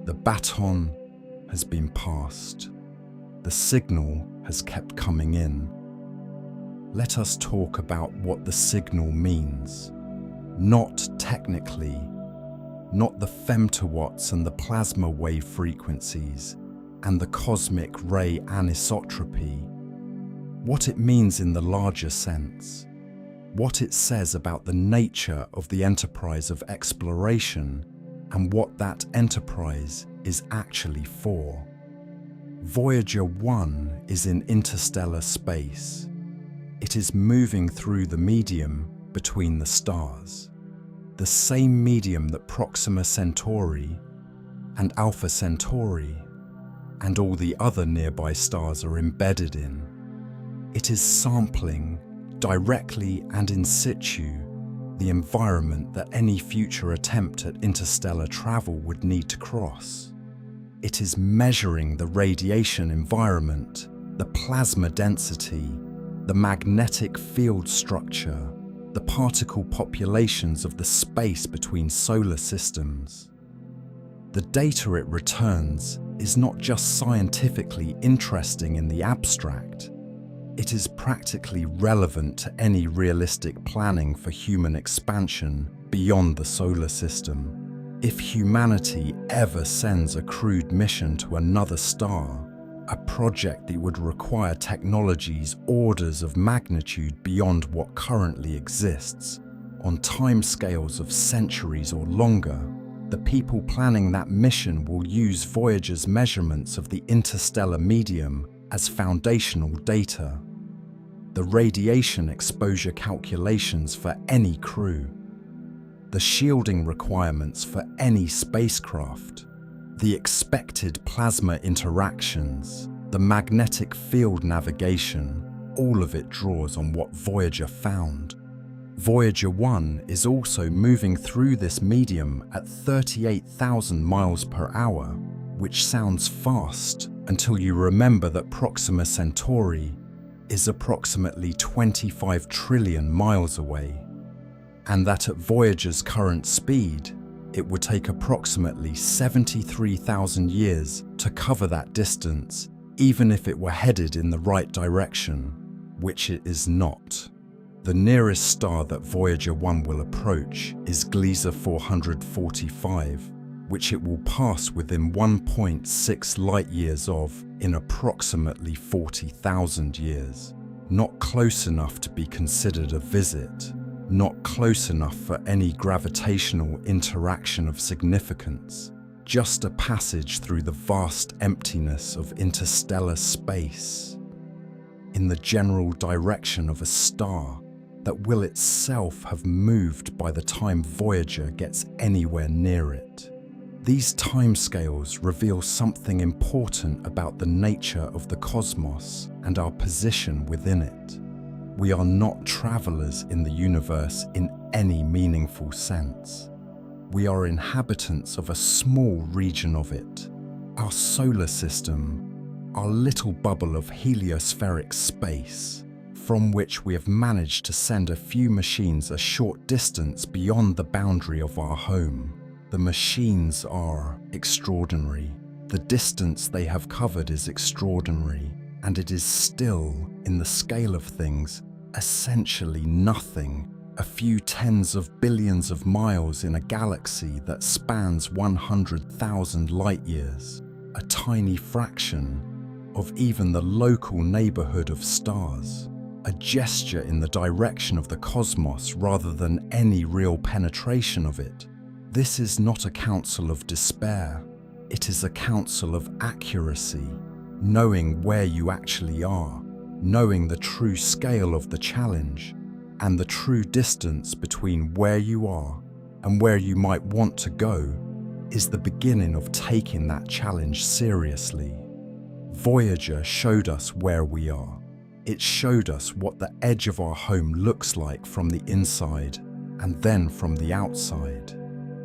The baton has been passed. The signal has kept coming in. Let us talk about what the signal means. Not technically, not the femtowatts and the plasma wave frequencies and the cosmic ray anisotropy. What it means in the larger sense. What it says about the nature of the enterprise of exploration and what that enterprise is actually for. Voyager 1 is in interstellar space. It is moving through the medium between the stars, the same medium that Proxima Centauri and Alpha Centauri and all the other nearby stars are embedded in. It is sampling, directly and in situ, the environment that any future attempt at interstellar travel would need to cross. It is measuring the radiation environment, the plasma density, the magnetic field structure, the particle populations of the space between solar systems. The data it returns is not just scientifically interesting in the abstract, it is practically relevant to any realistic planning for human expansion beyond the solar system. If humanity ever sends a crewed mission to another star, a project that would require technologies orders of magnitude beyond what currently exists, on timescales of centuries or longer, the people planning that mission will use Voyager's measurements of the interstellar medium as foundational data. The radiation exposure calculations for any crew, the shielding requirements for any spacecraft, the expected plasma interactions, the magnetic field navigation, all of it draws on what Voyager found. Voyager 1 is also moving through this medium at 38,000 miles per hour, which sounds fast until you remember that Proxima Centauri is approximately 25 trillion miles away, and that at Voyager's current speed, it would take approximately 73,000 years to cover that distance, even if it were headed in the right direction, which it is not. The nearest star that Voyager 1 will approach is Gliese 445, which it will pass within 1.6 light-years of in approximately 40,000 years. Not close enough to be considered a visit, not close enough for any gravitational interaction of significance, just a passage through the vast emptiness of interstellar space, in the general direction of a star that will itself have moved by the time Voyager gets anywhere near it. These timescales reveal something important about the nature of the cosmos and our position within it. We are not travelers in the universe in any meaningful sense. We are inhabitants of a small region of it, our solar system, our little bubble of heliospheric space, from which we have managed to send a few machines a short distance beyond the boundary of our home. The machines are extraordinary. The distance they have covered is extraordinary, and it is still, in the scale of things, essentially nothing. A few tens of billions of miles in a galaxy that spans 100,000 light-years, a tiny fraction of even the local neighborhood of stars, a gesture in the direction of the cosmos rather than any real penetration of it. This is not a counsel of despair, it is a counsel of accuracy. knowing where you actually are, knowing the true scale of the challenge, and the true distance between where you are and where you might want to go is the beginning of taking that challenge seriously. Voyager showed us where we are. It showed us what the edge of our home looks like from the inside and then from the outside.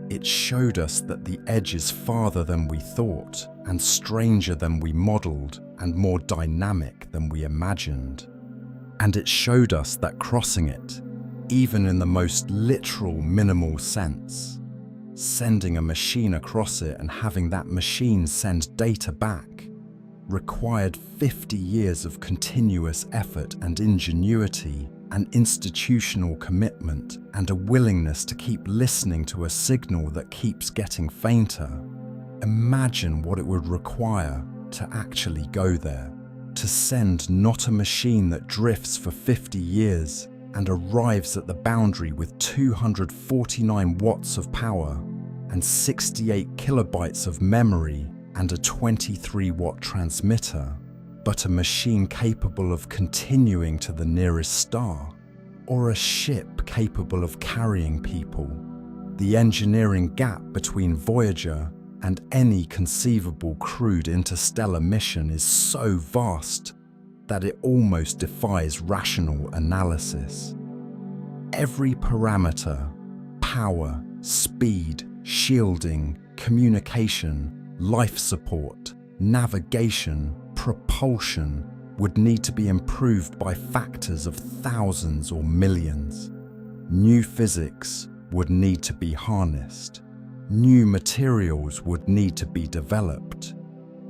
It showed us that the edge is farther than we thought and stranger than we modeled and more dynamic than we imagined. And it showed us that crossing it, even in the most literal minimal sense, sending a machine across it and having that machine send data back, required 50 years of continuous effort and ingenuity and institutional commitment and a willingness to keep listening to a signal that keeps getting fainter. Imagine what it would require to actually go there, to send not a machine that drifts for 50 years and arrives at the boundary with 249 watts of power and 68 kilobytes of memory and a 23-watt transmitter, but a machine capable of continuing to the nearest star, or a ship capable of carrying people. The engineering gap between Voyager and any conceivable crewed interstellar mission is so vast that it almost defies rational analysis. Every parameter, power, speed, shielding, communication, life support, navigation, propulsion would need to be improved by factors of thousands or millions. New physics would need to be harnessed. New materials would need to be developed.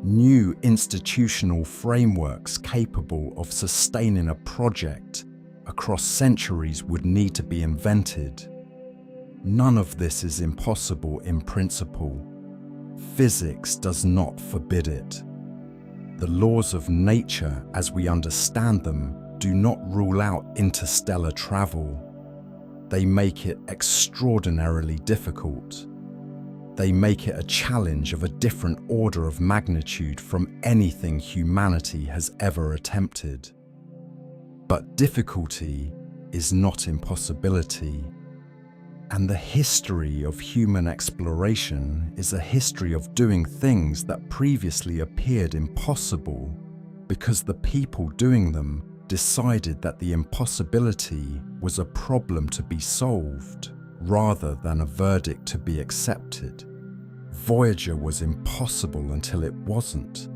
New institutional frameworks capable of sustaining a project across centuries would need to be invented. None of this is impossible in principle. Physics does not forbid it. The laws of nature as we understand them do not rule out interstellar travel. They make it extraordinarily difficult. They make it a challenge of a different order of magnitude from anything humanity has ever attempted. But difficulty is not impossibility. And the history of human exploration is a history of doing things that previously appeared impossible because the people doing them decided that the impossibility was a problem to be solved rather than a verdict to be accepted. Voyager was impossible until it wasn't.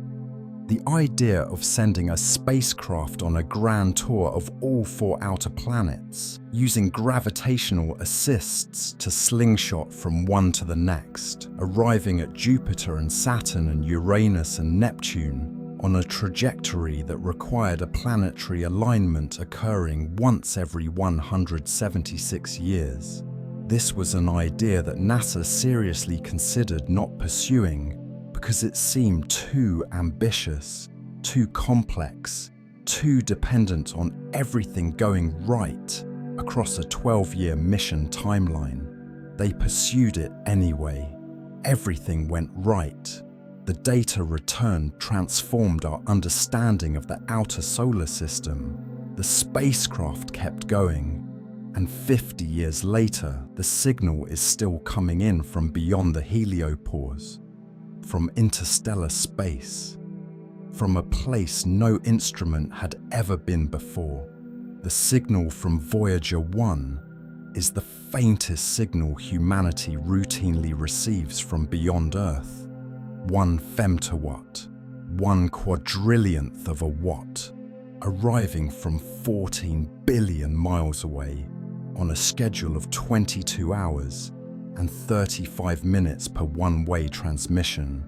The idea of sending a spacecraft on a grand tour of all 4 outer planets, using gravitational assists to slingshot from one to the next, arriving at Jupiter and Saturn and Uranus and Neptune on a trajectory that required a planetary alignment occurring once every 176 years. This was an idea that NASA seriously considered not pursuing because it seemed too ambitious, too complex, too dependent on everything going right across a 12-year mission timeline. They pursued it anyway. Everything went right. The data returned transformed our understanding of the outer solar system. The spacecraft kept going. And 50 years later, the signal is still coming in from beyond the heliopause. From interstellar space, from a place no instrument had ever been before. The signal from Voyager 1 is the faintest signal humanity routinely receives from beyond Earth. 1 femtowatt, 1 quadrillionth of a watt, arriving from 14 billion miles away on a schedule of 22 hours and 35 minutes per one-way transmission,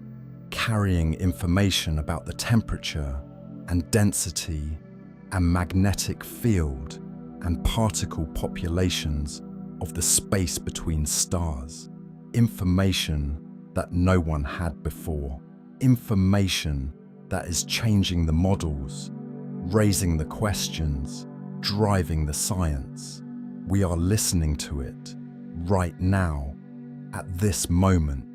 carrying information about the temperature and density and magnetic field and particle populations of the space between stars. Information that no one had before. Information that is changing the models, raising the questions, driving the science. We are listening to it right now, at this moment,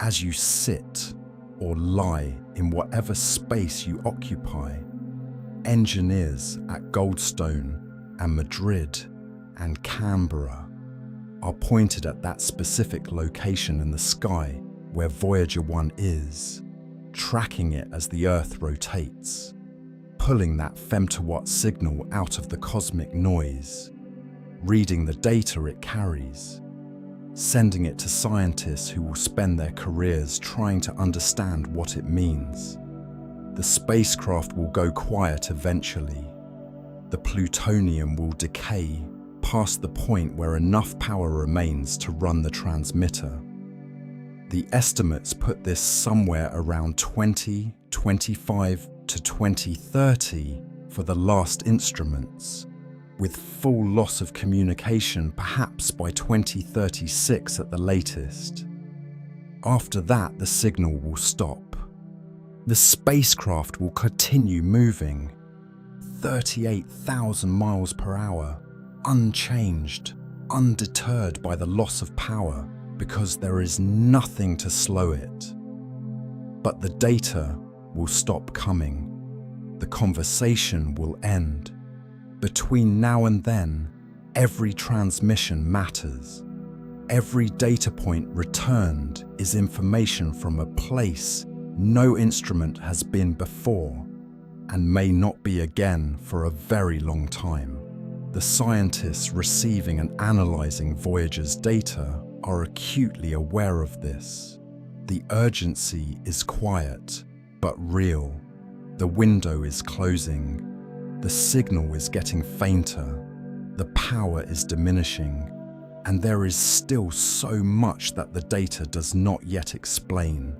as you sit or lie in whatever space you occupy, engineers at Goldstone and Madrid and Canberra are pointed at that specific location in the sky where Voyager 1 is, tracking it as the Earth rotates, pulling that femtowatt signal out of the cosmic noise, reading the data it carries, sending it to scientists who will spend their careers trying to understand what it means. The spacecraft will go quiet eventually. The plutonium will decay past the point where enough power remains to run the transmitter. The estimates put this somewhere around 2025 to 2030 for the last instruments, with full loss of communication perhaps by 2036 at the latest. After that, the signal will stop. The spacecraft will continue moving, 38,000 miles per hour, unchanged, undeterred by the loss of power, because there is nothing to slow it. But the data will stop coming. The conversation will end. Between now and then, every transmission matters. Every data point returned is information from a place no instrument has been before and may not be again for a very long time. The scientists receiving and analyzing Voyager's data are acutely aware of this. The urgency is quiet, but real. The window is closing. The signal is getting fainter. The power is diminishing. And there is still so much that the data does not yet explain.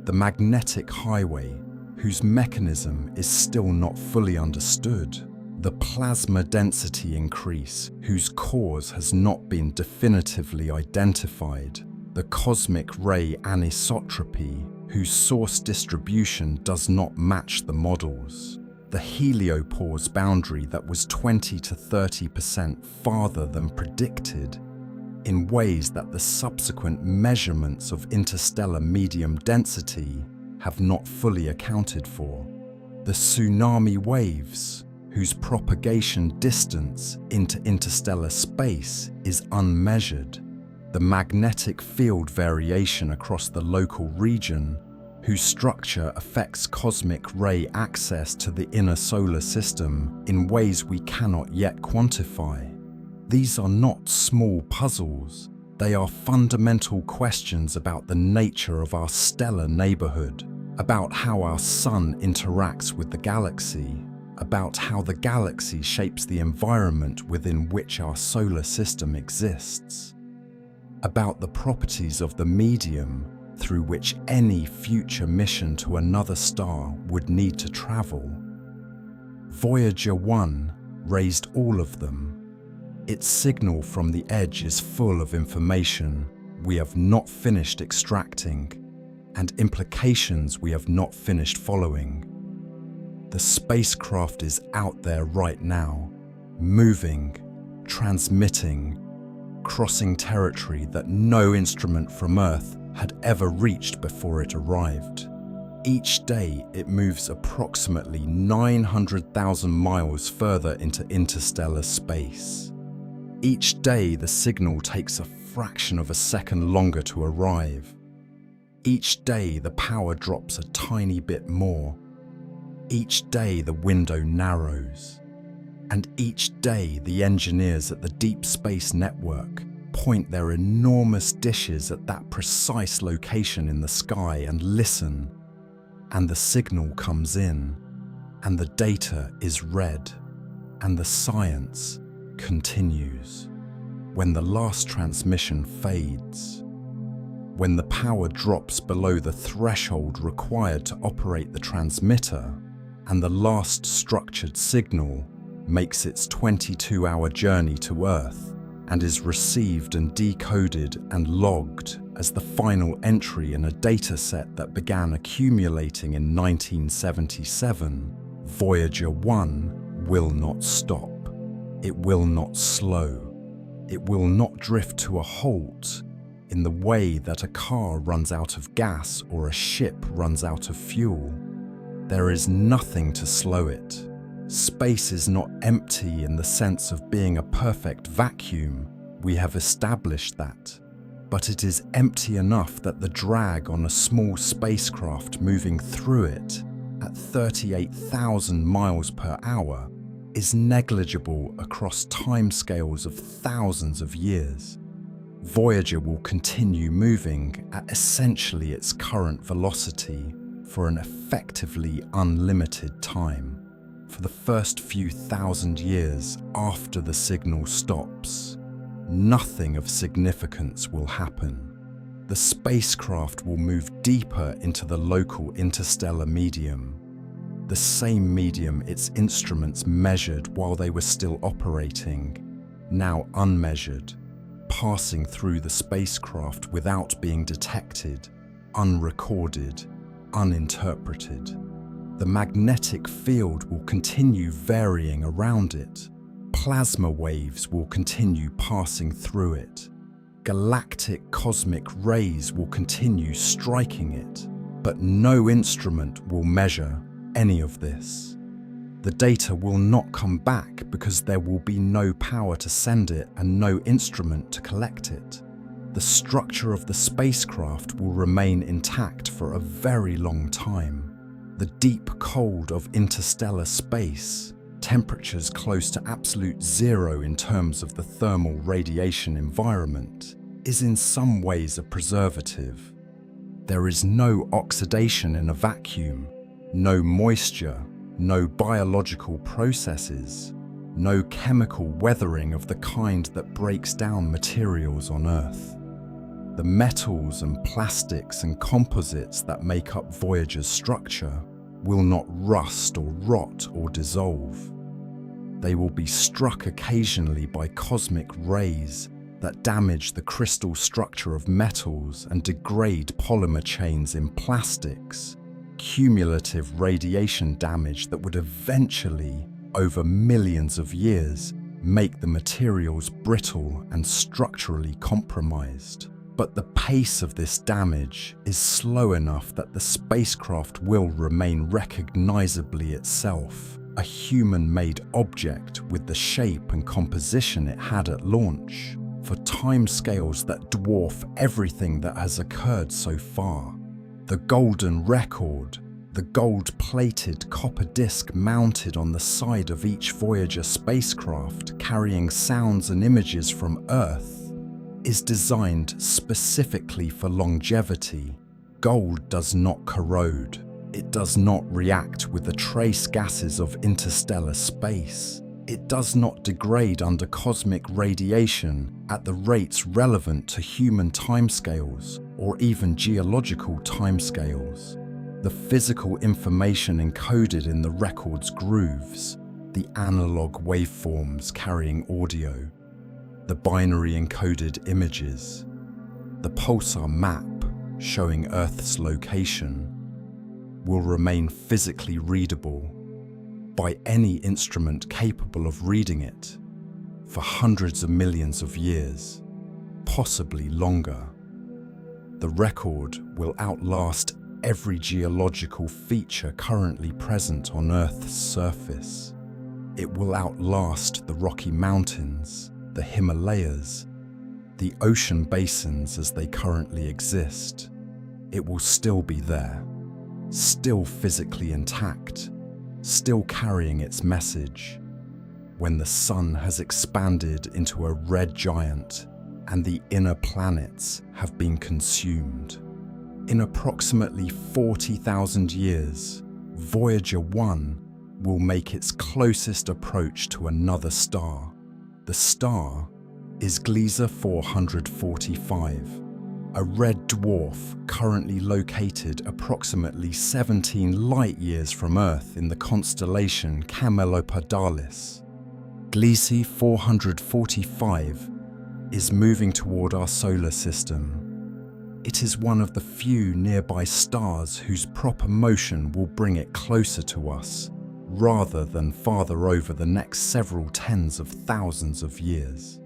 The magnetic highway, whose mechanism is still not fully understood. The plasma density increase, whose cause has not been definitively identified. The cosmic ray anisotropy, whose source distribution does not match the models. The heliopause boundary that was 20 to 30% farther than predicted, in ways that the subsequent measurements of interstellar medium density have not fully accounted for. The tsunami waves, whose propagation distance into interstellar space is unmeasured. The magnetic field variation across the local region, whose structure affects cosmic ray access to the inner solar system in ways we cannot yet quantify. These are not small puzzles. They are fundamental questions about the nature of our stellar neighborhood, about how our sun interacts with the galaxy, about how the galaxy shapes the environment within which our solar system exists, about the properties of the medium through which any future mission to another star would need to travel. Voyager 1 raised all of them. Its signal from the edge is full of information we have not finished extracting and implications we have not finished following. The spacecraft is out there right now, moving, transmitting, crossing territory that no instrument from Earth had ever reached before it arrived. Each day it moves approximately 900,000 miles further into interstellar space. Each day the signal takes a fraction of a second longer to arrive. Each day the power drops a tiny bit more. Each day the window narrows. And each day the engineers at the Deep Space Network point their enormous dishes at that precise location in the sky and listen. And the signal comes in, and the data is read, and the science continues. When the last transmission fades, when the power drops below the threshold required to operate the transmitter, and the last structured signal makes its 22-hour journey to Earth and is received and decoded and logged as the final entry in a dataset that began accumulating in 1977, Voyager 1 will not stop. It will not slow. It will not drift to a halt. in the way that a car runs out of gas or a ship runs out of fuel. There is nothing to slow it. Space is not empty in the sense of being a perfect vacuum. We have established that. But it is empty enough that the drag on a small spacecraft moving through it at 38,000 miles per hour is negligible across timescales of thousands of years. Voyager will continue moving at essentially its current velocity for an effectively unlimited time. For the first few thousand years after the signal stops, nothing of significance will happen. The spacecraft will move deeper into the local interstellar medium, the same medium its instruments measured while they were still operating, now unmeasured, passing through the spacecraft without being detected, unrecorded, uninterpreted. The magnetic field will continue varying around it. Plasma waves will continue passing through it. Galactic cosmic rays will continue striking it, but no instrument will measure any of this. The data will not come back because there will be no power to send it and no instrument to collect it. The structure of the spacecraft will remain intact for a very long time. The deep cold of interstellar space, temperatures close to absolute zero in terms of the thermal radiation environment, is in some ways a preservative. There is no oxidation in a vacuum, no moisture, no biological processes, no chemical weathering of the kind that breaks down materials on Earth. The metals and plastics and composites that make up Voyager's structure will not rust or rot or dissolve. They will be struck occasionally by cosmic rays that damage the crystal structure of metals and degrade polymer chains in plastics, cumulative radiation damage that would eventually, over millions of years, make the materials brittle and structurally compromised. But the pace of this damage is slow enough that the spacecraft will remain recognizably itself, a human-made object with the shape and composition it had at launch, for timescales that dwarf everything that has occurred so far. The golden record, the gold-plated copper disc mounted on the side of each Voyager spacecraft carrying sounds and images from Earth, is designed specifically for longevity. Gold does not corrode. It does not react with the trace gases of interstellar space. It does not degrade under cosmic radiation at the rates relevant to human timescales or even geological timescales. The physical information encoded in the record's grooves, the analog waveforms carrying audio, the binary encoded images, the pulsar map showing Earth's location, will remain physically readable by any instrument capable of reading it for hundreds of millions of years, possibly longer. The record will outlast every geological feature currently present on Earth's surface. It will outlast the Rocky Mountains, the Himalayas, the ocean basins as they currently exist. It will still be there, still physically intact, still carrying its message, when the sun has expanded into a red giant and the inner planets have been consumed. In approximately 40,000 years, Voyager 1 will make its closest approach to another star. The star is Gliese 445, a red dwarf currently located approximately 17 light-years from Earth in the constellation Camelopardalis. Gliese 445 is moving toward our solar system. It is one of the few nearby stars whose proper motion will bring it closer to us, rather than farther over the next several tens of thousands of years.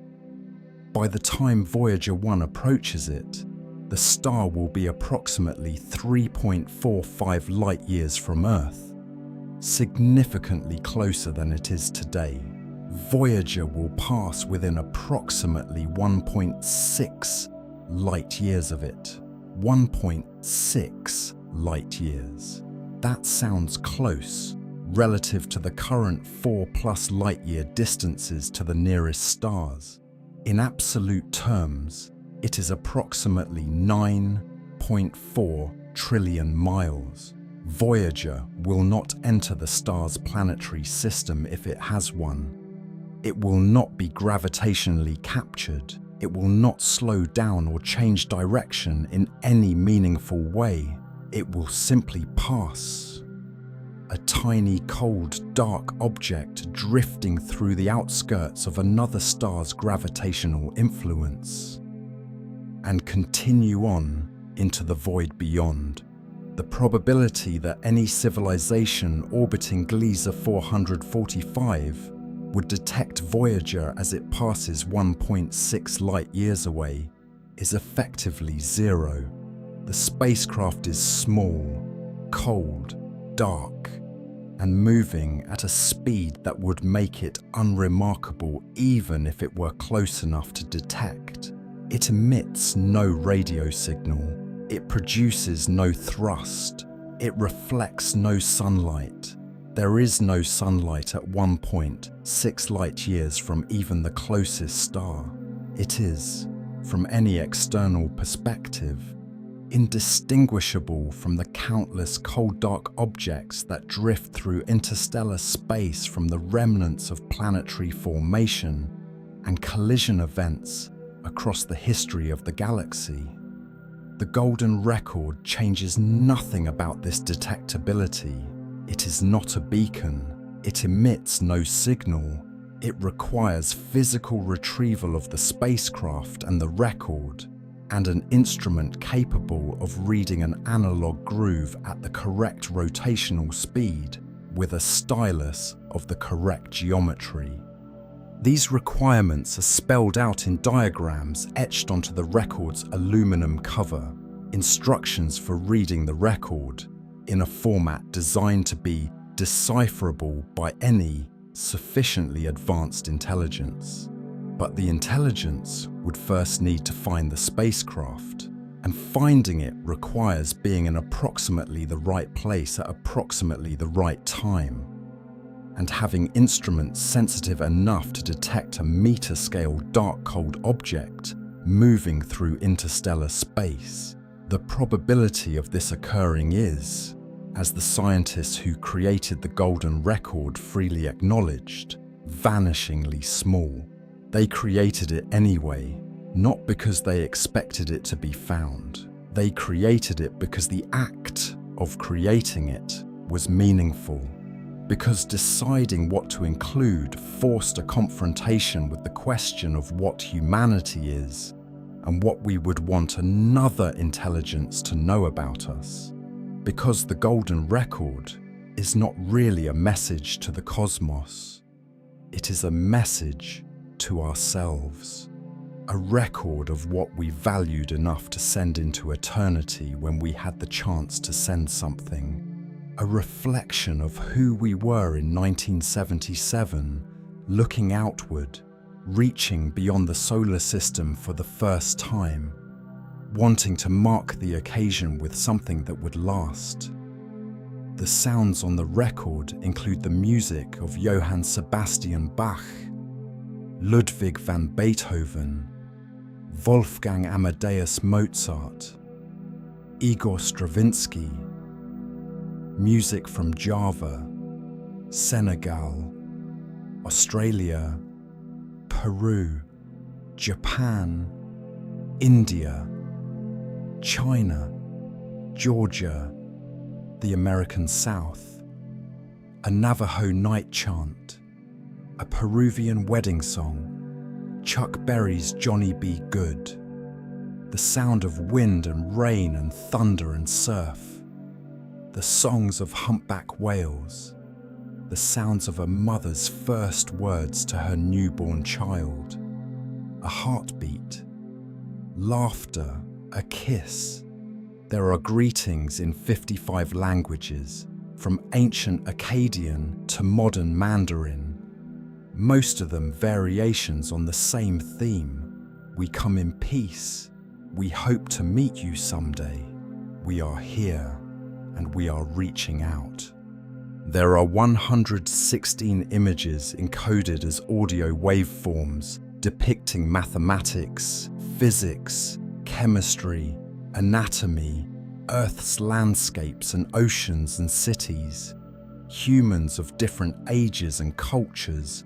By the time Voyager 1 approaches it, the star will be approximately 3.45 light-years from Earth, significantly closer than it is today. Voyager will pass within approximately 1.6 light-years of it. 1.6 light-years. That sounds close relative to the current 4+ light-year distances to the nearest stars. In absolute terms, it is approximately 9.4 trillion miles. Voyager will not enter the star's planetary system if it has one. It will not be gravitationally captured. It will not slow down or change direction in any meaningful way. It will simply pass. A tiny, cold, dark object drifting through the outskirts of another star's gravitational influence, and continue on into the void beyond. The probability that any civilization orbiting Gliese 445 would detect Voyager as it passes 1.6 light-years away is effectively zero. The spacecraft is small, cold, dark, and moving at a speed that would make it unremarkable even if it were close enough to detect. It emits no radio signal. It produces no thrust. It reflects no sunlight. There is no sunlight at 1.6 light-years from even the closest star. It is, from any external perspective, indistinguishable from the countless cold dark objects that drift through interstellar space from the remnants of planetary formation and collision events across the history of the galaxy. The golden record changes nothing about this detectability. It is not a beacon. It emits no signal. It requires physical retrieval of the spacecraft and the record, and an instrument capable of reading an analog groove at the correct rotational speed with a stylus of the correct geometry. These requirements are spelled out in diagrams etched onto the record's aluminum cover, instructions for reading the record in a format designed to be decipherable by any sufficiently advanced intelligence. But the intelligence would first need to find the spacecraft, and finding it requires being in approximately the right place at approximately the right time, and having instruments sensitive enough to detect a meter-scale dark cold object moving through interstellar space. The probability of this occurring is, as the scientists who created the golden record freely acknowledged, vanishingly small. They created it anyway, not because they expected it to be found. They created it because the act of creating it was meaningful, because deciding what to include forced a confrontation with the question of what humanity is and what we would want another intelligence to know about us. Because the golden record is not really a message to the cosmos. It is a message to ourselves, a record of what we valued enough to send into eternity when we had the chance to send something, a reflection of who we were in 1977, looking outward, reaching beyond the solar system for the first time, wanting to mark the occasion with something that would last. The sounds on the record include the music of Johann Sebastian Bach, Ludwig van Beethoven, Wolfgang Amadeus Mozart, Igor Stravinsky, music from Java, Senegal, Australia, Peru, Japan, India, China, Georgia, the American South, a Navajo night chant, a Peruvian wedding song, Chuck Berry's Johnny B. Good, the sound of wind and rain and thunder and surf, the songs of humpback whales, the sounds of a mother's first words to her newborn child, a heartbeat, laughter, a kiss. There are greetings in 55 languages, from ancient Akkadian to modern Mandarin. Most of them variations on the same theme. We come in peace. We hope to meet you someday. We are here, and we are reaching out. There are 116 images encoded as audio waveforms depicting mathematics, physics, chemistry, anatomy, Earth's landscapes and oceans and cities, humans of different ages and cultures,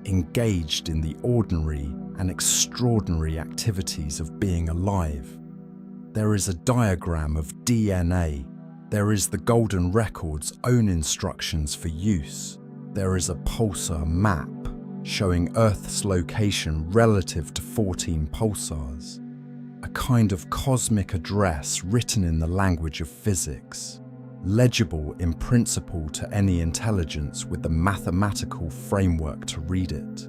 engaged in the ordinary and extraordinary activities of being alive. There is a diagram of DNA. There is the Golden Record's own instructions for use. There is a pulsar map showing Earth's location relative to 14 pulsars. A kind of cosmic address written in the language of physics, legible in principle to any intelligence with the mathematical framework to read it.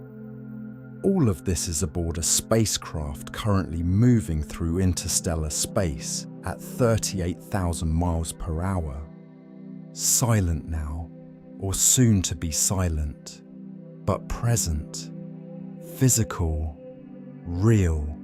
All of this is aboard a spacecraft currently moving through interstellar space at 38,000 miles per hour. Silent now, or soon to be silent, but present, physical, real,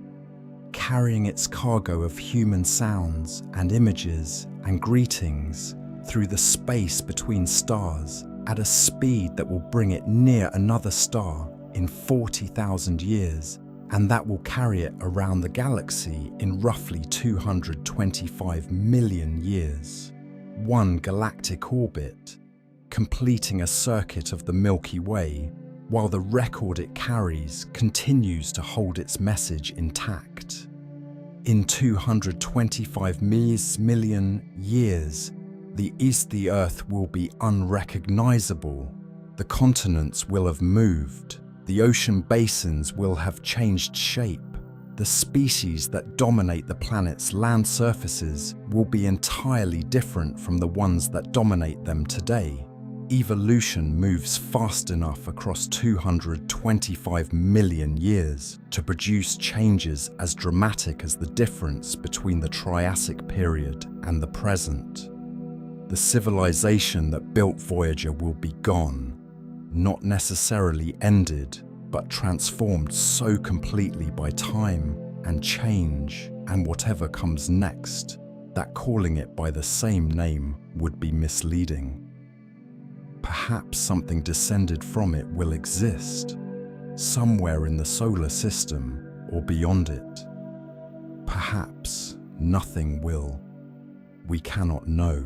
carrying its cargo of human sounds and images and greetings through the space between stars at a speed that will bring it near another star in 40,000 years, and that will carry it around the galaxy in roughly 225 million years. One galactic orbit, completing a circuit of the Milky Way, while the record it carries continues to hold its message intact. In 225 million years, the Earth will be unrecognizable. The continents will have moved. The ocean basins will have changed shape. The species that dominate the planet's land surfaces will be entirely different from the ones that dominate them today. Evolution moves fast enough across 225 million years to produce changes as dramatic as the difference between the Triassic period and the present. The civilization that built Voyager will be gone. Not necessarily ended, but transformed so completely by time and change and whatever comes next that calling it by the same name would be misleading. Perhaps something descended from it will exist, somewhere in the solar system or beyond it. Perhaps nothing will. We cannot know.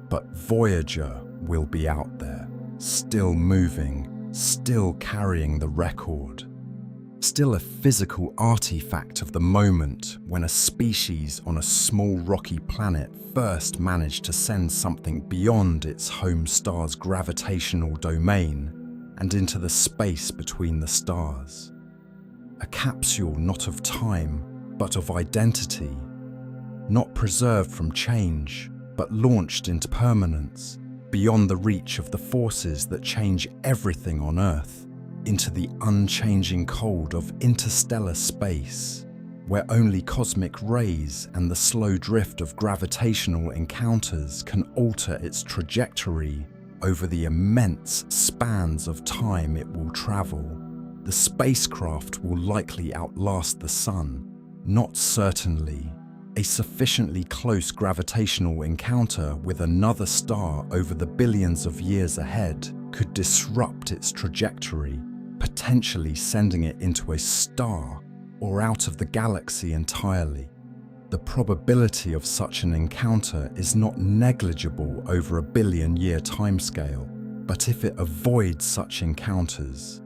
But Voyager will be out there, still moving, still carrying the record. Still a physical artifact of the moment when a species on a small rocky planet first managed to send something beyond its home star's gravitational domain and into the space between the stars. A capsule not of time, but of identity, not preserved from change, but launched into permanence, beyond the reach of the forces that change everything on Earth, into the unchanging cold of interstellar space, where only cosmic rays and the slow drift of gravitational encounters can alter its trajectory over the immense spans of time it will travel. The spacecraft will likely outlast the Sun, not certainly. A sufficiently close gravitational encounter with another star over the billions of years ahead could disrupt its trajectory, potentially sending it into a star or out of the galaxy entirely. The probability of such an encounter is not negligible over a billion-year timescale, but if it avoids such encounters,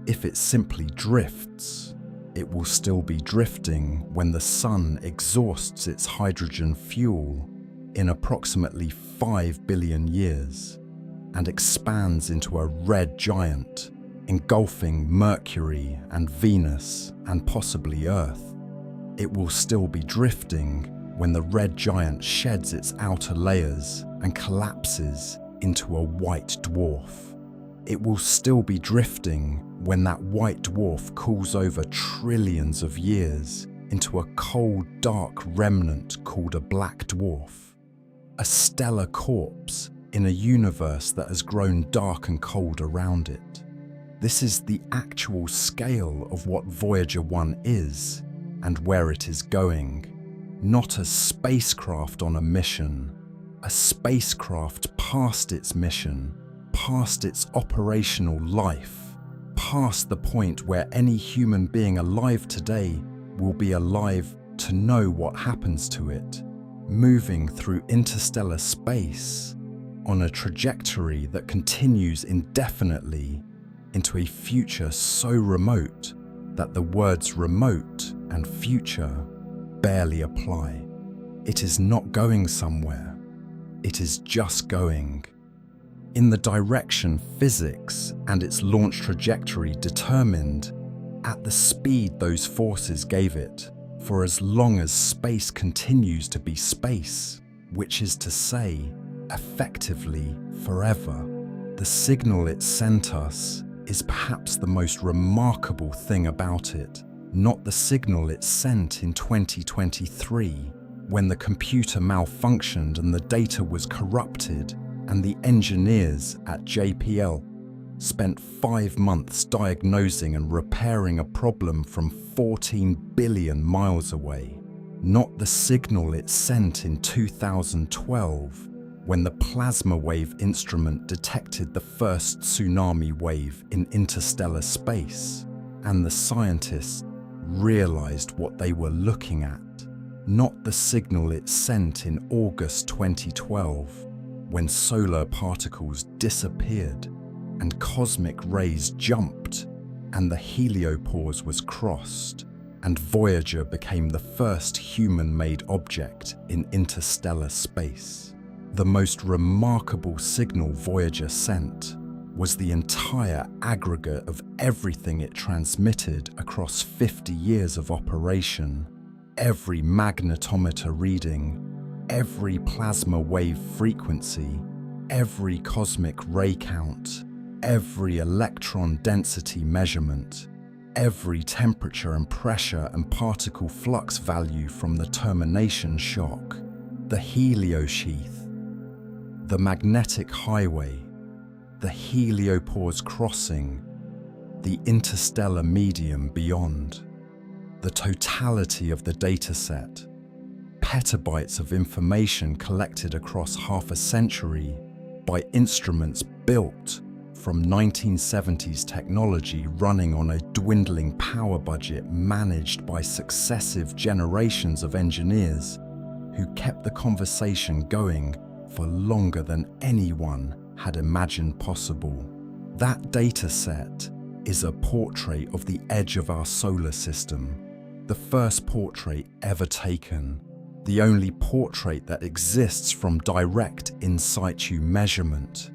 if it simply drifts, it will still be drifting when the Sun exhausts its hydrogen fuel in approximately 5 billion years and expands into a red giant, engulfing Mercury and Venus and possibly Earth. It will still be drifting when the red giant sheds its outer layers and collapses into a white dwarf. It will still be drifting when that white dwarf cools over trillions of years into a cold, dark remnant called a black dwarf, a stellar corpse in a universe that has grown dark and cold around it. This is the actual scale of what Voyager 1 is and where it is going. Not a spacecraft on a mission, a spacecraft past its mission, past its operational life, past the point where any human being alive today will be alive to know what happens to it, moving through interstellar space on a trajectory that continues indefinitely into a future so remote that the words remote and future barely apply. It is not going somewhere, it is just going in the direction physics and its launch trajectory determined at the speed those forces gave it for as long as space continues to be space, which is to say, effectively forever. The signal it sent us is perhaps the most remarkable thing about it, not the signal it sent in 2023, when the computer malfunctioned and the data was corrupted and the engineers at JPL spent 5 months diagnosing and repairing a problem from 14 billion miles away, not the signal it sent in 2012 when the plasma wave instrument detected the first tsunami wave in interstellar space and the scientists realized what they were looking at, not the signal it sent in August 2012 when solar particles disappeared and cosmic rays jumped and the heliopause was crossed and Voyager became the first human-made object in interstellar space. The most remarkable signal Voyager sent was the entire aggregate of everything it transmitted across 50 years of operation, every magnetometer reading, every plasma wave frequency, every cosmic ray count, every electron density measurement, every temperature and pressure and particle flux value from the termination shock, the heliosheath, the magnetic highway, the heliopause crossing, the interstellar medium beyond, the totality of the dataset, petabytes of information collected across half a century by instruments built from 1970s technology running on a dwindling power budget managed by successive generations of engineers who kept the conversation going for longer than anyone had imagined possible. That data set is a portrait of the edge of our solar system, the first portrait ever taken, the only portrait that exists from direct in situ measurement.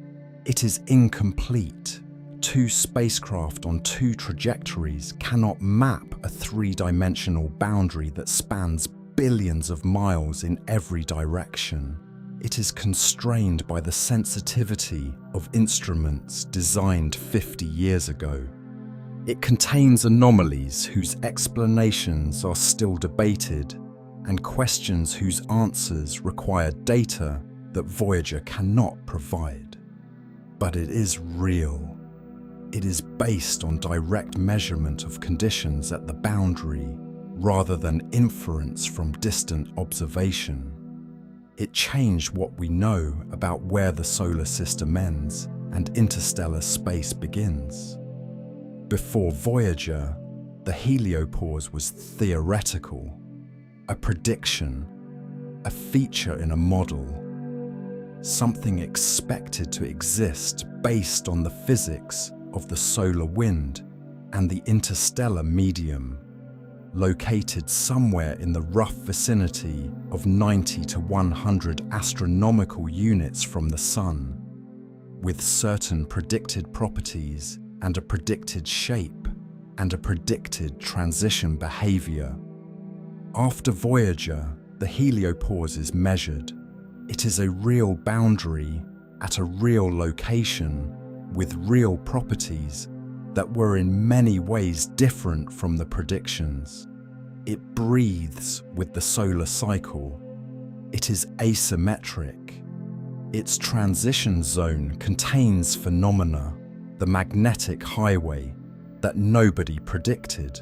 It is incomplete. 2 spacecraft on 2 trajectories cannot map a 3-dimensional boundary that spans billions of miles in every direction. It is constrained by the sensitivity of instruments designed 50 years ago. It contains anomalies whose explanations are still debated and questions whose answers require data that Voyager cannot provide. But it is real. It is based on direct measurement of conditions at the boundary rather than inference from distant observation. It changed what we know about where the solar system ends and interstellar space begins. Before Voyager, the heliopause was theoretical, a prediction, a feature in a model, something expected to exist based on the physics of the solar wind and the interstellar medium, located somewhere in the rough vicinity of 90 to 100 astronomical units from the Sun, with certain predicted properties and a predicted shape and a predicted transition behavior. After Voyager, the heliopause is measured. It is a real boundary at a real location with real properties that were in many ways different from the predictions. It breathes with the solar cycle. It is asymmetric. Its transition zone contains phenomena, the magnetic highway, that nobody predicted.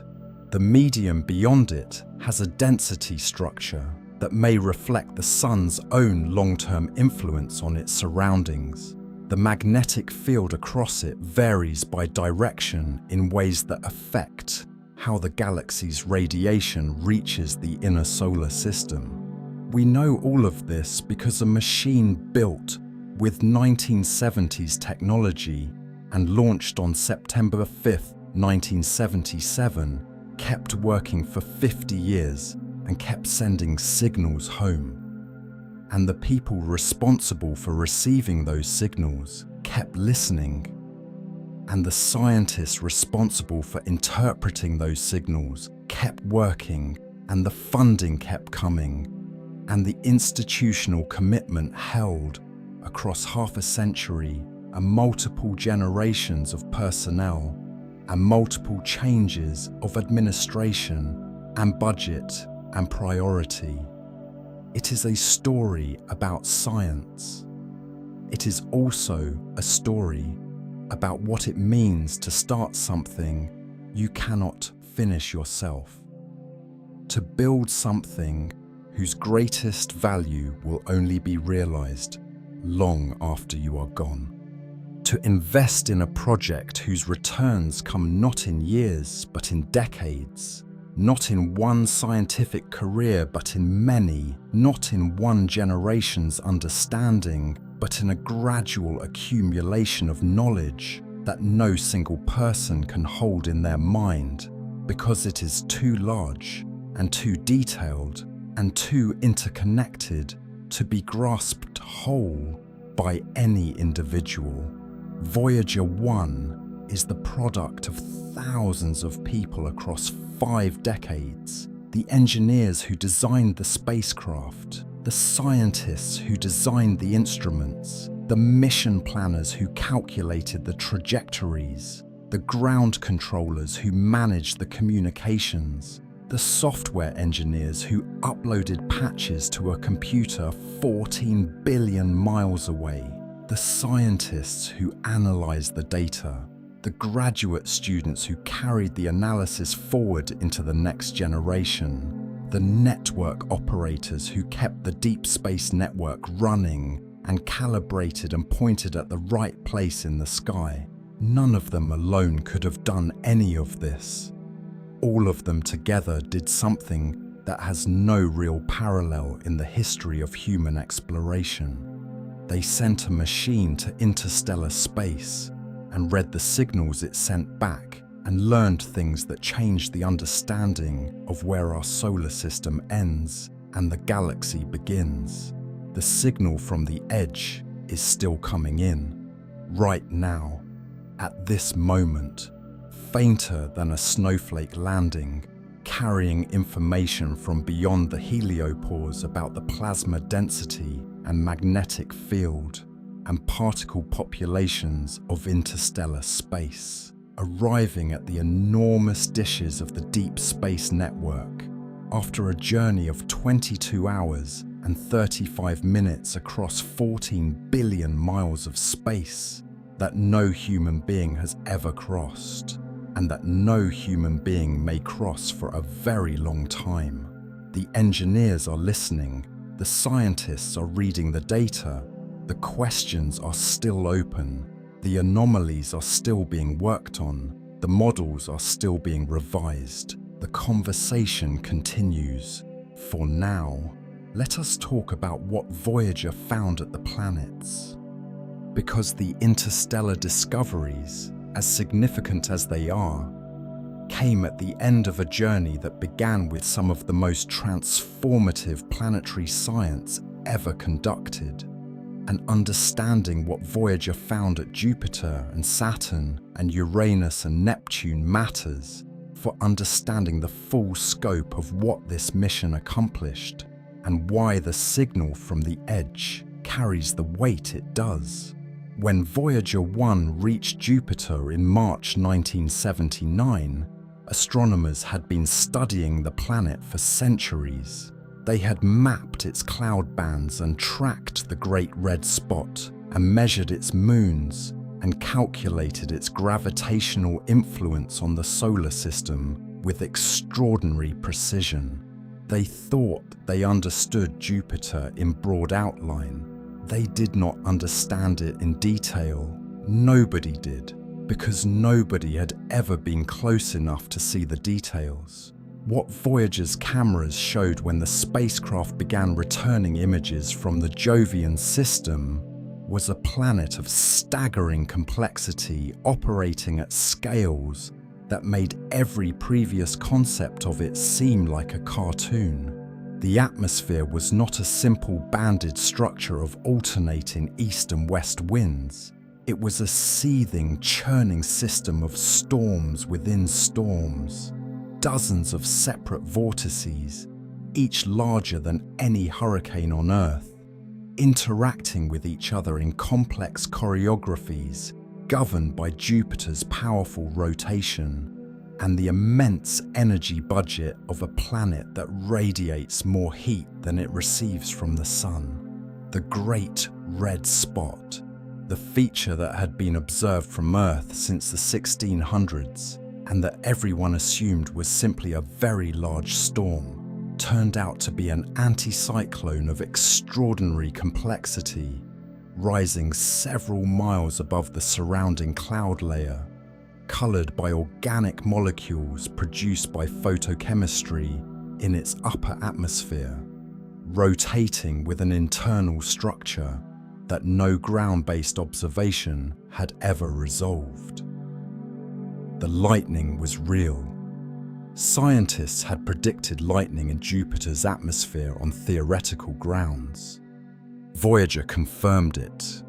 The medium beyond it has a density structure that may reflect the sun's own long-term influence on its surroundings. The magnetic field across it varies by direction in ways that affect how the galaxy's radiation reaches the inner solar system. We know all of this because a machine built with 1970s technology and launched on September 5, 1977, kept working for 50 years and kept sending signals home. And the people responsible for receiving those signals kept listening. And the scientists responsible for interpreting those signals kept working, and the funding kept coming, and the institutional commitment held across half a century and multiple generations of personnel and multiple changes of administration and budget and priority. It is a story about science. It is also a story about what it means to start something you cannot finish yourself. To build something whose greatest value will only be realized long after you are gone. To invest in a project whose returns come not in years but in decades. Not in one scientific career, but in many. Not in one generation's understanding, but in a gradual accumulation of knowledge that no single person can hold in their mind, because it is too large and too detailed and too interconnected to be grasped whole by any individual. Voyager 1 is the product of thousands of people across 5 decades. The engineers who designed the spacecraft, the scientists who designed the instruments, the mission planners who calculated the trajectories, the ground controllers who managed the communications, the software engineers who uploaded patches to a computer 14 billion miles away, the scientists who analyzed the data, the graduate students who carried the analysis forward into the next generation, the network operators who kept the deep space network running and calibrated and pointed at the right place in the sky. None of them alone could have done any of this. All of them together did something that has no real parallel in the history of human exploration. They sent a machine to interstellar space and read the signals it sent back and learned things that changed the understanding of where our solar system ends and the galaxy begins. The signal from the edge is still coming in, right now, at this moment, fainter than a snowflake landing, carrying information from beyond the heliopause about the plasma density and magnetic field and particle populations of interstellar space, arriving at the enormous dishes of the deep space network after a journey of 22 hours and 35 minutes across 14 billion miles of space that no human being has ever crossed, and that no human being may cross for a very long time. The engineers are listening, the scientists are reading the data, the questions are still open, the anomalies are still being worked on, the models are still being revised, the conversation continues. For now, let us talk about what Voyager found at the planets. Because the interstellar discoveries, as significant as they are, came at the end of a journey that began with some of the most transformative planetary science ever conducted. And understanding what Voyager found at Jupiter and Saturn and Uranus and Neptune matters for understanding the full scope of what this mission accomplished and why the signal from the edge carries the weight it does. When Voyager 1 reached Jupiter in March 1979, astronomers had been studying the planet for centuries. They had mapped its cloud bands and tracked the Great Red Spot and measured its moons and calculated its gravitational influence on the solar system with extraordinary precision. They thought they understood Jupiter in broad outline. They did not understand it in detail. Nobody did, because nobody had ever been close enough to see the details. What Voyager's cameras showed when the spacecraft began returning images from the Jovian system was a planet of staggering complexity operating at scales that made every previous concept of it seem like a cartoon. The atmosphere was not a simple banded structure of alternating east and west winds. It was a seething, churning system of storms within storms, dozens of separate vortices, each larger than any hurricane on Earth, interacting with each other in complex choreographies governed by Jupiter's powerful rotation and the immense energy budget of a planet that radiates more heat than it receives from the sun. The Great Red Spot, the feature that had been observed from Earth since the 1600s and that everyone assumed was simply a very large storm, turned out to be an anticyclone of extraordinary complexity, rising several miles above the surrounding cloud layer, coloured by organic molecules produced by photochemistry in its upper atmosphere, rotating with an internal structure that no ground-based observation had ever resolved. The lightning was real. Scientists had predicted lightning in Jupiter's atmosphere on theoretical grounds. Voyager confirmed it.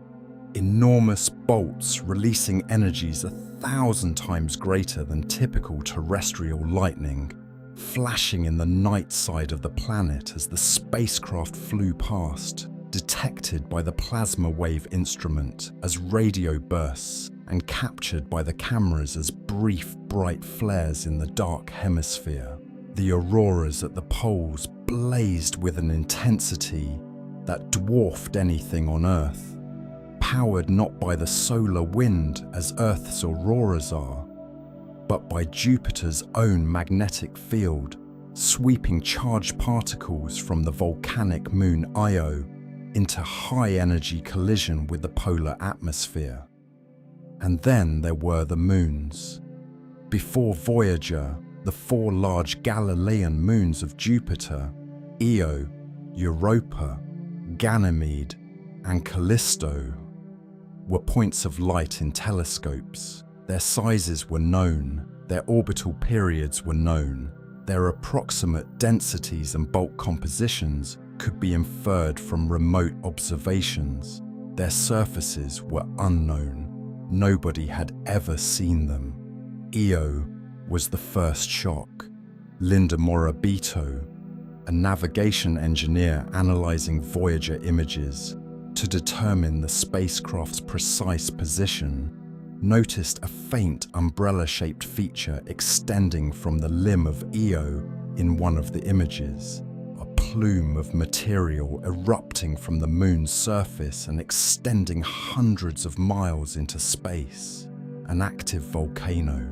Enormous bolts releasing energies 1,000 times greater than typical terrestrial lightning, flashing in the night side of the planet as the spacecraft flew past, detected by the plasma wave instrument as radio bursts and captured by the cameras as brief, bright flares in the dark hemisphere. The auroras at the poles blazed with an intensity that dwarfed anything on Earth, powered not by the solar wind as Earth's auroras are, but by Jupiter's own magnetic field, sweeping charged particles from the volcanic moon Io into high-energy collision with the polar atmosphere. And then there were the moons. Before Voyager, the 4 large Galilean moons of Jupiter, Io, Europa, Ganymede, and Callisto, were points of light in telescopes. Their sizes were known, their orbital periods were known, their approximate densities and bulk compositions could be inferred from remote observations. Their surfaces were unknown. Nobody had ever seen them. Io was the first shock. Linda Morabito, a navigation engineer analyzing Voyager images to determine the spacecraft's precise position, noticed a faint umbrella-shaped feature extending from the limb of Io in one of the images, a plume of material erupting from the moon's surface and extending hundreds of miles into space, an active volcano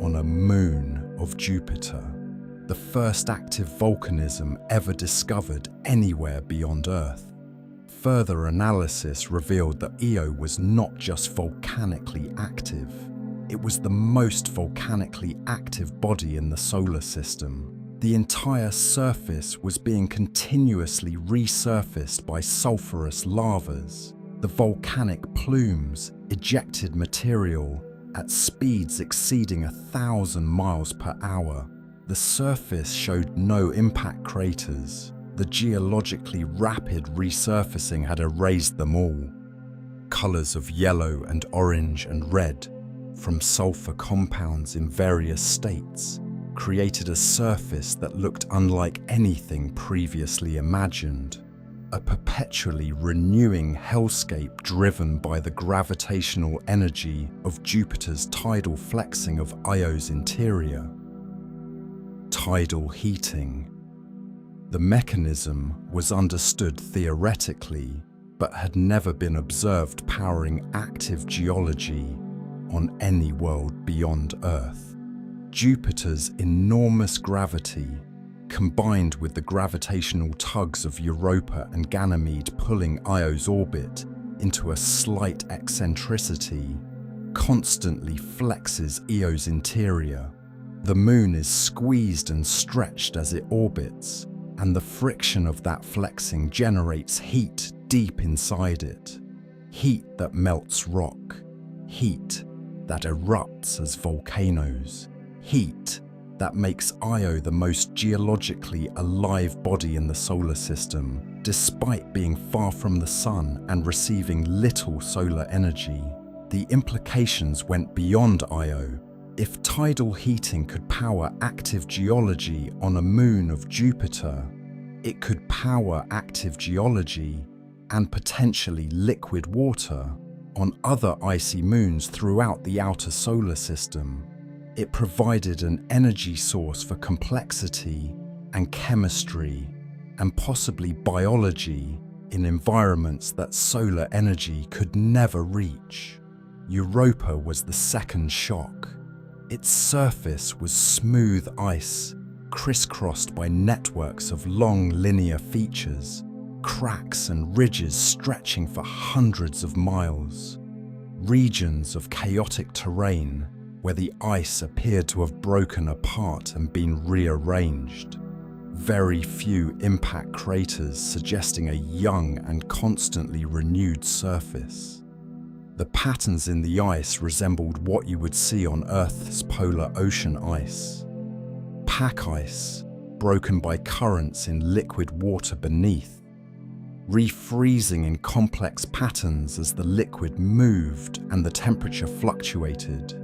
on a moon of Jupiter, the first active volcanism ever discovered anywhere beyond Earth. Further analysis revealed that Io was not just volcanically active, it was the most volcanically active body in the solar system. The entire surface was being continuously resurfaced by sulfurous lavas. The volcanic plumes ejected material at speeds exceeding 1,000 miles per hour. The surface showed no impact craters. The geologically rapid resurfacing had erased them all. Colours of yellow and orange and red, from sulfur compounds in various states, created a surface that looked unlike anything previously imagined. a perpetually renewing hellscape driven by the gravitational energy of Jupiter's tidal flexing of Io's interior. Tidal heating. The mechanism was understood theoretically, but had never been observed powering active geology on any world beyond Earth. Jupiter's enormous gravity, combined with the gravitational tugs of Europa and Ganymede pulling Io's orbit into a slight eccentricity, constantly flexes Io's interior. The Moon is squeezed and stretched as it orbits, and the friction of that flexing generates heat deep inside it. Heat that melts rock. Heat that erupts as volcanoes. Heat that makes Io the most geologically alive body in the solar system, despite being far from the Sun and receiving little solar energy. The implications went beyond Io. If tidal heating could power active geology on a moon of Jupiter, it could power active geology and potentially liquid water on other icy moons throughout the outer solar system. It provided an energy source for complexity and chemistry and possibly biology in environments that solar energy could never reach. Europa was the second shock. Its surface was smooth ice, crisscrossed by networks of long linear features, cracks and ridges stretching for hundreds of miles. Regions of chaotic terrain where the ice appeared to have broken apart and been rearranged. Very few impact craters suggesting a young and constantly renewed surface. The patterns in the ice resembled what you would see on Earth's polar ocean ice. Pack ice, broken by currents in liquid water beneath, refreezing in complex patterns as the liquid moved and the temperature fluctuated.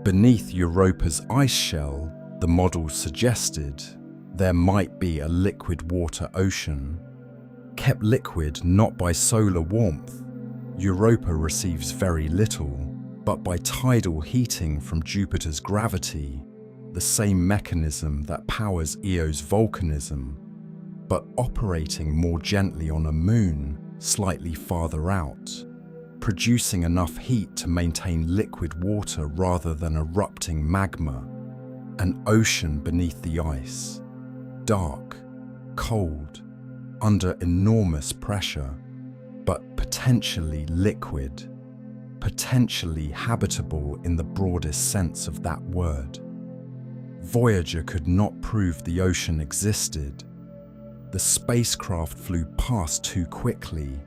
Beneath Europa's ice shell, the models suggested there might be a liquid water ocean. Kept liquid not by solar warmth, Europa receives very little, but by tidal heating from Jupiter's gravity, the same mechanism that powers Io's volcanism, but operating more gently on a moon slightly farther out, producing enough heat to maintain liquid water rather than erupting magma, an ocean beneath the ice, dark, cold, under enormous pressure, but potentially liquid, potentially habitable in the broadest sense of that word. Voyager could not prove the ocean existed. The spacecraft flew past too quickly,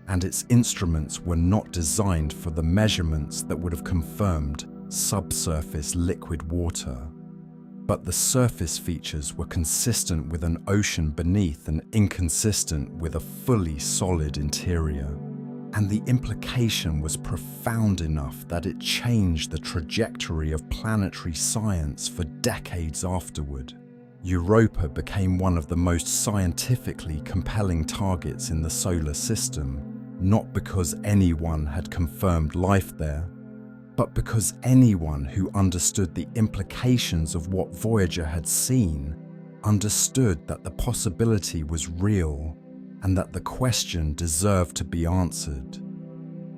and its instruments were not designed for the measurements that would have confirmed subsurface liquid water. But the surface features were consistent with an ocean beneath and inconsistent with a fully solid interior. And the implication was profound enough that it changed the trajectory of planetary science for decades afterward. Europa became one of the most scientifically compelling targets in the solar system, not because anyone had confirmed life there, but because anyone who understood the implications of what Voyager had seen understood that the possibility was real and that the question deserved to be answered.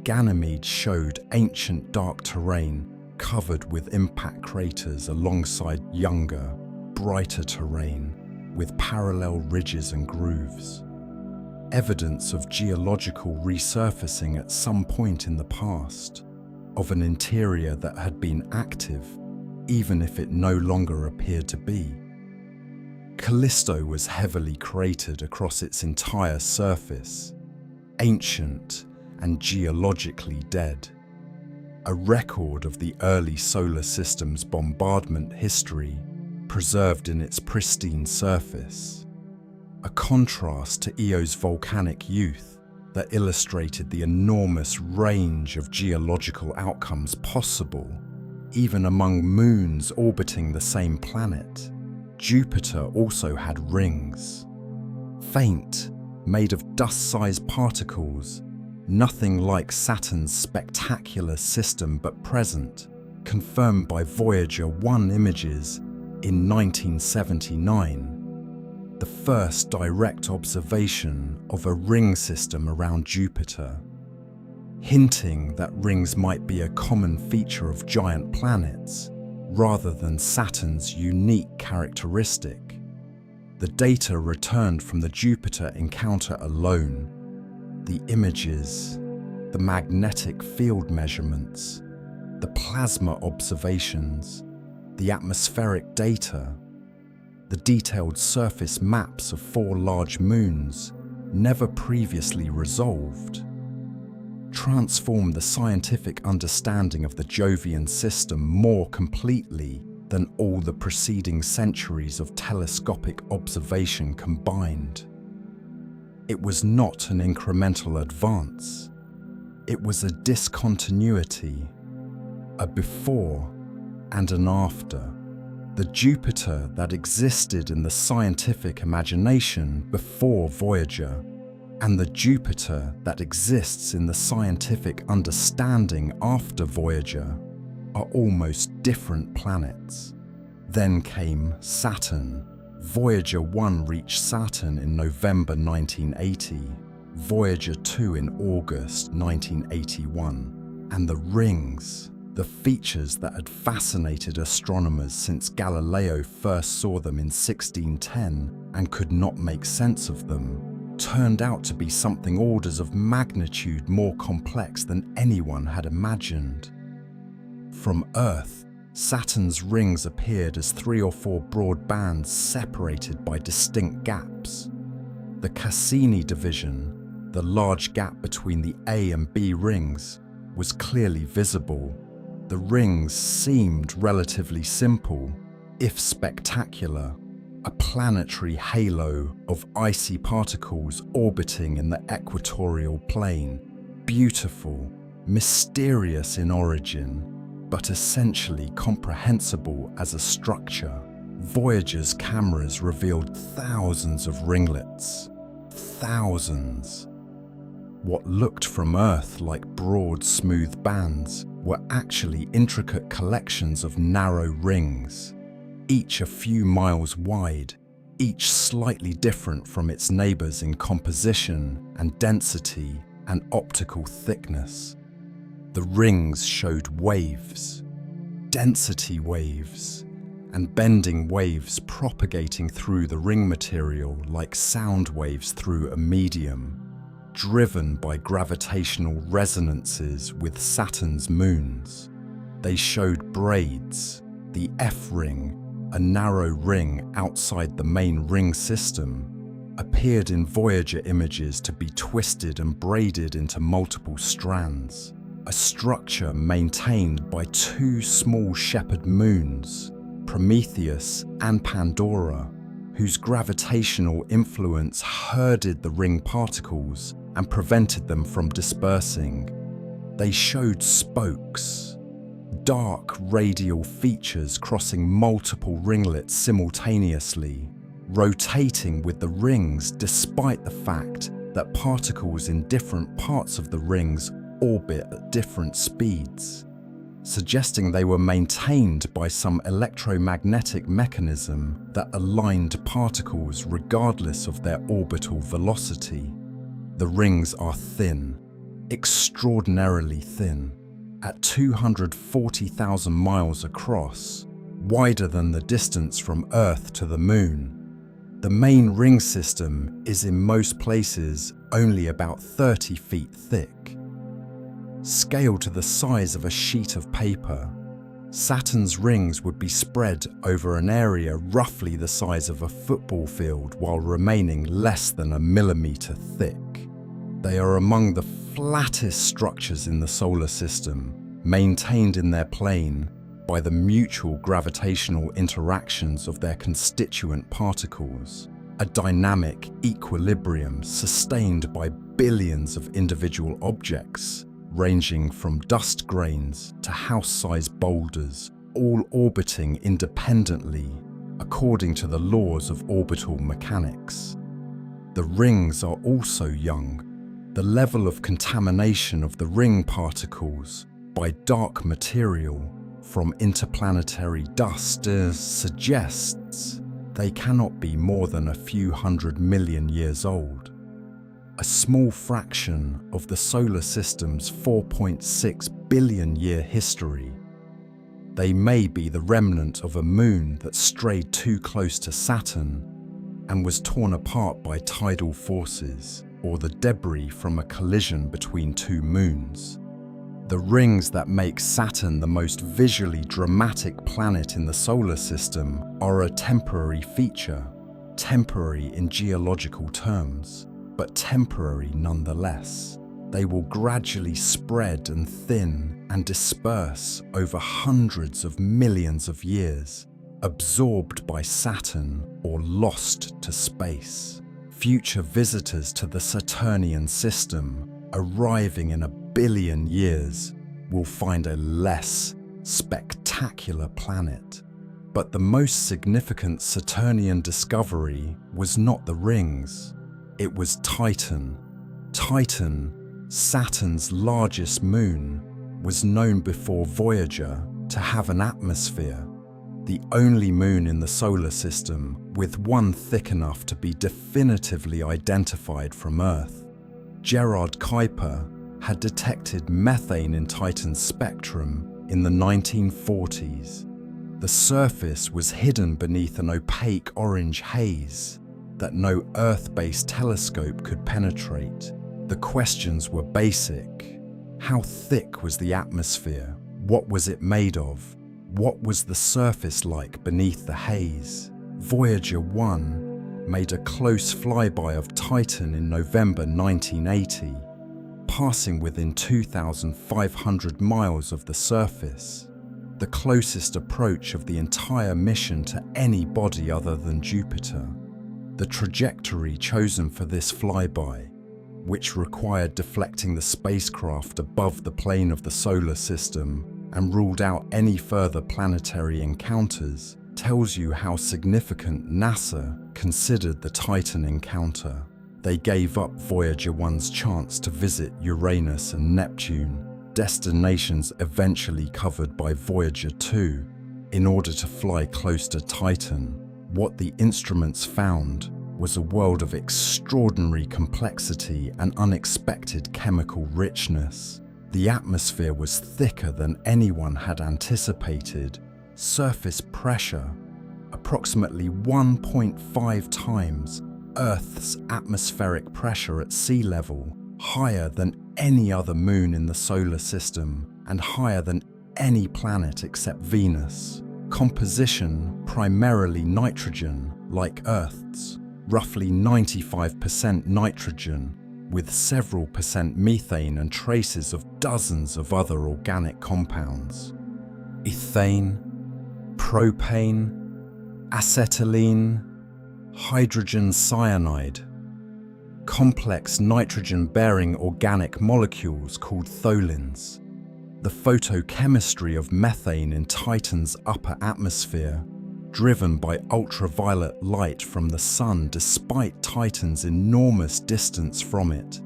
Ganymede showed ancient dark terrain covered with impact craters alongside younger, brighter terrain with parallel ridges and grooves. Evidence of geological resurfacing at some point in the past, of an interior that had been active, even if it no longer appeared to be. Callisto was heavily cratered across its entire surface, ancient and geologically dead. A record of the early solar system's bombardment history, preserved in its pristine surface. A contrast to Io's volcanic youth that illustrated the enormous range of geological outcomes possible, even among moons orbiting the same planet. Jupiter also had rings. Faint, made of dust-sized particles, nothing like Saturn's spectacular system but present, confirmed by Voyager 1 images in 1979, the first direct observation of a ring system around Jupiter, hinting that rings might be a common feature of giant planets rather than Saturn's unique characteristic. The data returned from the Jupiter encounter alone, the images, the magnetic field measurements, the plasma observations, the atmospheric data, the detailed surface maps of 4 large moons, never previously resolved, transformed the scientific understanding of the Jovian system more completely than all the preceding centuries of telescopic observation combined. It was not an incremental advance. It was a discontinuity, a before and an after. The Jupiter that existed in the scientific imagination before Voyager, and the Jupiter that exists in the scientific understanding after Voyager, are almost different planets. Then came Saturn. Voyager 1 reached Saturn in November 1980, Voyager 2 in August 1981, and the rings, the features that had fascinated astronomers since Galileo first saw them in 1610 and could not make sense of them, turned out to be something orders of magnitude more complex than anyone had imagined. From Earth, Saturn's rings appeared as 3 or 4 broad bands separated by distinct gaps. The Cassini division, the large gap between the A and B rings, was clearly visible. The rings seemed relatively simple, if spectacular, a planetary halo of icy particles orbiting in the equatorial plane, beautiful, mysterious in origin, but essentially comprehensible as a structure. Voyager's cameras revealed thousands of ringlets. Thousands. What looked from Earth like broad, smooth bands were actually intricate collections of narrow rings, each a few miles wide, each slightly different from its neighbors in composition and density and optical thickness. The rings showed waves, density waves, and bending waves propagating through the ring material like sound waves through a medium, driven by gravitational resonances with Saturn's moons. They showed braids, the F-ring, a narrow ring outside the main ring system, appeared in Voyager images to be twisted and braided into multiple strands. A structure maintained by 2 small shepherd moons, Prometheus and Pandora, whose gravitational influence herded the ring particles and prevented them from dispersing. They showed spokes, dark radial features crossing multiple ringlets simultaneously, rotating with the rings despite the fact that particles in different parts of the rings orbit at different speeds, suggesting they were maintained by some electromagnetic mechanism that aligned particles regardless of their orbital velocity. The rings are thin, extraordinarily thin, at 240,000 miles across, wider than the distance from Earth to the Moon. The main ring system is in most places only about 30 feet thick. Scaled to the size of a sheet of paper, Saturn's rings would be spread over an area roughly the size of a football field while remaining less than a millimeter thick. They are among the flattest structures in the solar system, maintained in their plane by the mutual gravitational interactions of their constituent particles, a dynamic equilibrium sustained by billions of individual objects, ranging from dust grains to house-sized boulders, all orbiting independently according to the laws of orbital mechanics. The rings are also young. The level of contamination of the ring particles by dark material from interplanetary dust suggests they cannot be more than a few 100 million years old. A small fraction of the solar system's 4.6 billion year history. They may be the remnant of a moon that strayed too close to Saturn and was torn apart by tidal forces, or the debris from a collision between two moons. The rings that make Saturn the most visually dramatic planet in the solar system are a temporary feature, temporary in geological terms, but temporary nonetheless. They will gradually spread and thin and disperse over hundreds of millions of years, absorbed by Saturn or lost to space. Future visitors to the Saturnian system, arriving in 1 billion years, will find a less spectacular planet. But the most significant Saturnian discovery was not the rings. It was Titan. Titan, Saturn's largest moon, was known before Voyager to have an atmosphere, the only moon in the solar system with one thick enough to be definitively identified from Earth. Gerard Kuiper had detected methane in Titan's spectrum in the 1940s. The surface was hidden beneath an opaque orange haze that no Earth-based telescope could penetrate. The questions were basic. How thick was the atmosphere? What was it made of? What was the surface like beneath the haze? Voyager 1 made a close flyby of Titan in November 1980, passing within 2,500 miles of the surface, the closest approach of the entire mission to any body other than Jupiter. The trajectory chosen for this flyby, which required deflecting the spacecraft above the plane of the solar system and ruled out any further planetary encounters, tells you how significant NASA considered the Titan encounter. They gave up Voyager 1's chance to visit Uranus and Neptune, destinations eventually covered by Voyager 2, in order to fly close to Titan. What the instruments found was a world of extraordinary complexity and unexpected chemical richness. The atmosphere was thicker than anyone had anticipated. Surface pressure, approximately 1.5 times Earth's atmospheric pressure at sea level, higher than any other moon in the solar system and higher than any planet except Venus. Composition primarily nitrogen, like Earth's, roughly 95% nitrogen, with several percent methane and traces of dozens of other organic compounds. Ethane, propane, acetylene, hydrogen cyanide, complex nitrogen-bearing organic molecules called tholins. The photochemistry of methane in Titan's upper atmosphere, driven by ultraviolet light from the sun despite Titan's enormous distance from it,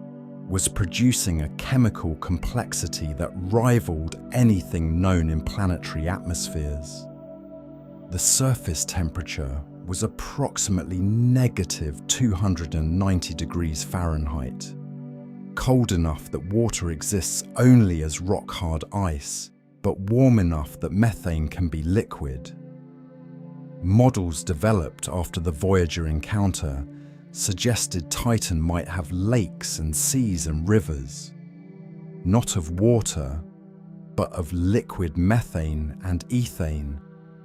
was producing a chemical complexity that rivaled anything known in planetary atmospheres. The surface temperature was approximately negative 290 degrees Fahrenheit, cold enough that water exists only as rock-hard ice, but warm enough that methane can be liquid. Models developed after the Voyager encounter suggested Titan might have lakes and seas and rivers, not of water, but of liquid methane and ethane,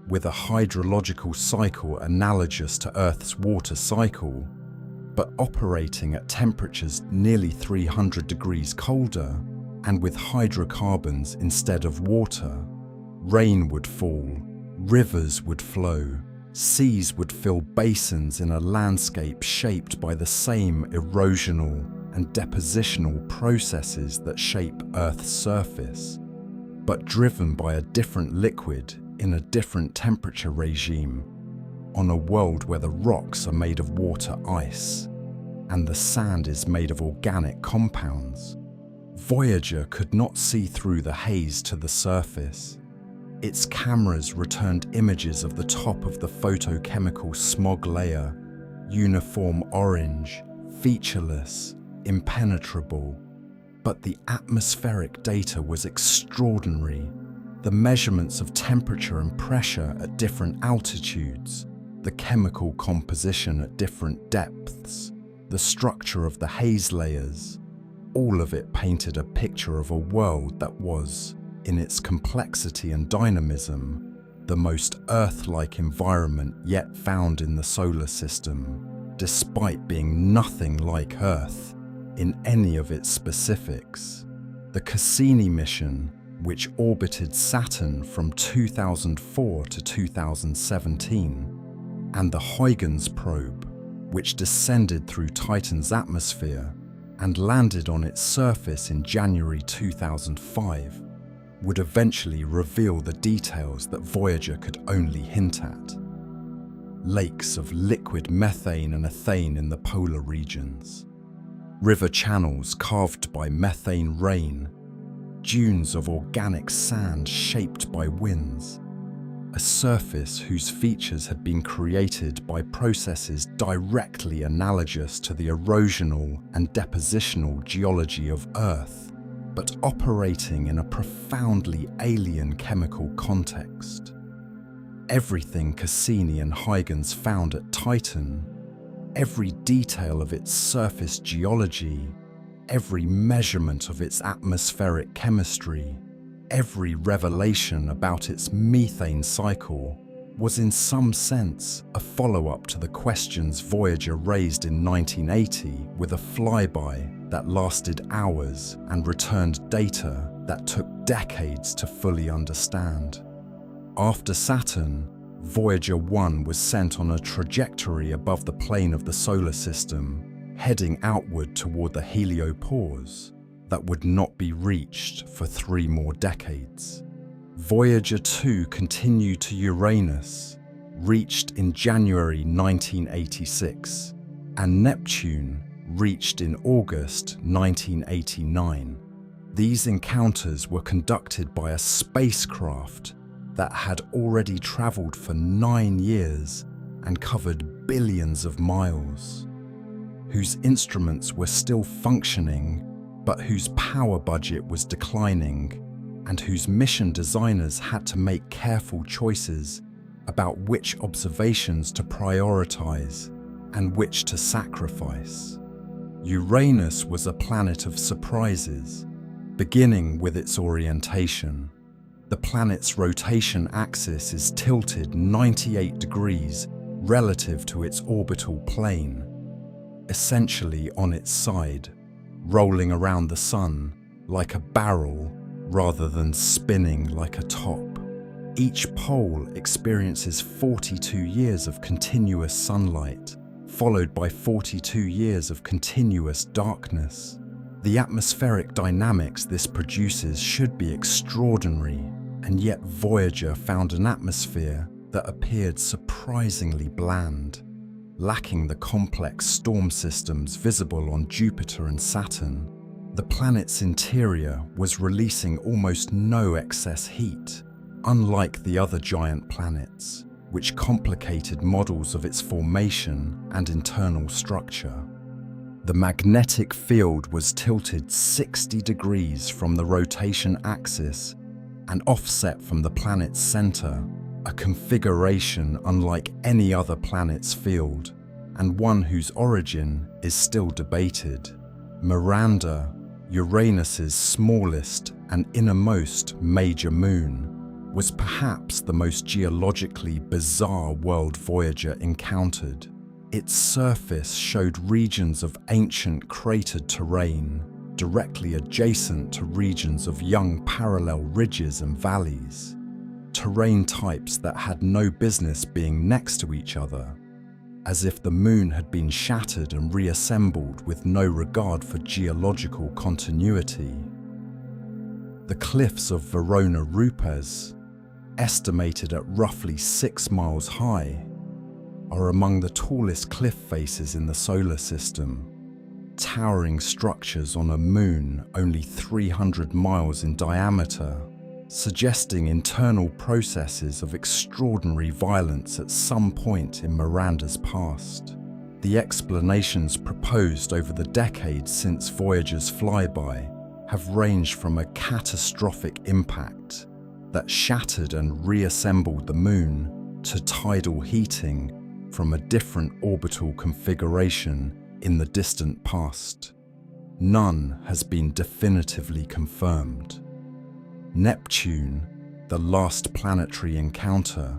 with a hydrological cycle analogous to Earth's water cycle, but operating at temperatures nearly 300 degrees colder and with hydrocarbons instead of water. Rain would fall, rivers would flow, seas would fill basins in a landscape shaped by the same erosional and depositional processes that shape Earth's surface, but driven by a different liquid in a different temperature regime, on a world where the rocks are made of water ice, and the sand is made of organic compounds. Voyager could not see through the haze to the surface. Its cameras returned images of the top of the photochemical smog layer, uniform orange, featureless, impenetrable. But the atmospheric data was extraordinary. The measurements of temperature and pressure at different altitudes, the chemical composition at different depths, the structure of the haze layers, all of it painted a picture of a world that was, in its complexity and dynamism, the most Earth-like environment yet found in the solar system, despite being nothing like Earth in any of its specifics. The Cassini mission, which orbited Saturn from 2004 to 2017, and the Huygens probe, which descended through Titan's atmosphere and landed on its surface in January 2005, would eventually reveal the details that Voyager could only hint at. Lakes of liquid methane and ethane in the polar regions, river channels carved by methane rain, dunes of organic sand shaped by winds, a surface whose features had been created by processes directly analogous to the erosional and depositional geology of Earth, but operating in a profoundly alien chemical context. Everything Cassini and Huygens found at Titan, every detail of its surface geology, every measurement of its atmospheric chemistry, every revelation about its methane cycle was in some sense a follow-up to the questions Voyager raised in 1980 with a flyby that lasted hours and returned data that took decades to fully understand. After Saturn, Voyager 1 was sent on a trajectory above the plane of the solar system, heading outward toward the heliopause that would not be reached for 3 more decades. Voyager 2 continued to Uranus, reached in January 1986, and Neptune, reached in August 1989. These encounters were conducted by a spacecraft that had already traveled for 9 years and covered billions of miles, whose instruments were still functioning, but whose power budget was declining, and whose mission designers had to make careful choices about which observations to prioritize and which to sacrifice. Uranus was a planet of surprises, beginning with its orientation. The planet's rotation axis is tilted 98 degrees relative to its orbital plane, essentially on its side, rolling around the Sun like a barrel rather than spinning like a top. Each pole experiences 42 years of continuous sunlight, followed by 42 years of continuous darkness. The atmospheric dynamics this produces should be extraordinary, and yet Voyager found an atmosphere that appeared surprisingly bland, lacking the complex storm systems visible on Jupiter and Saturn. The planet's interior was releasing almost no excess heat, unlike the other giant planets, which complicated models of its formation and internal structure. The magnetic field was tilted 60 degrees from the rotation axis and offset from the planet's center, a configuration unlike any other planet's field, and one whose origin is still debated. Miranda, Uranus's smallest and innermost major moon, was perhaps the most geologically bizarre world Voyager encountered. Its surface showed regions of ancient cratered terrain, directly adjacent to regions of young parallel ridges and valleys, terrain types that had no business being next to each other, as if the moon had been shattered and reassembled with no regard for geological continuity. The cliffs of Verona Rupes, estimated at roughly 6 miles high, are among the tallest cliff faces in the solar system, towering structures on a moon only 300 miles in diameter, suggesting internal processes of extraordinary violence at some point in Miranda's past. The explanations proposed over the decades since Voyager's flyby have ranged from a catastrophic impact that shattered and reassembled the moon to tidal heating from a different orbital configuration in the distant past. None has been definitively confirmed. Neptune, the last planetary encounter,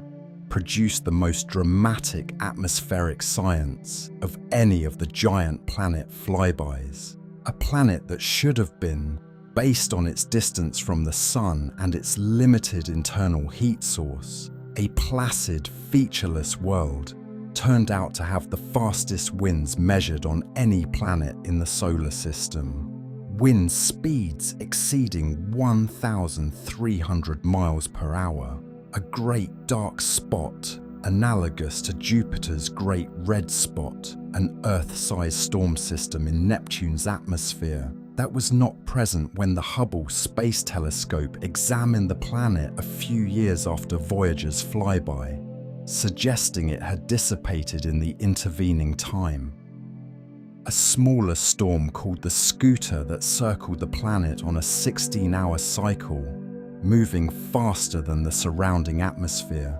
produced the most dramatic atmospheric science of any of the giant planet flybys. A planet that should have been, based on its distance from the Sun and its limited internal heat source, a placid, featureless world, turned out to have the fastest winds measured on any planet in the solar system. Wind speeds exceeding 1,300 miles per hour, a great dark spot analogous to Jupiter's Great Red Spot, an Earth-sized storm system in Neptune's atmosphere that was not present when the Hubble Space Telescope examined the planet a few years after Voyager's flyby, suggesting it had dissipated in the intervening time. A smaller storm called the Scooter that circled the planet on a 16-hour cycle, moving faster than the surrounding atmosphere.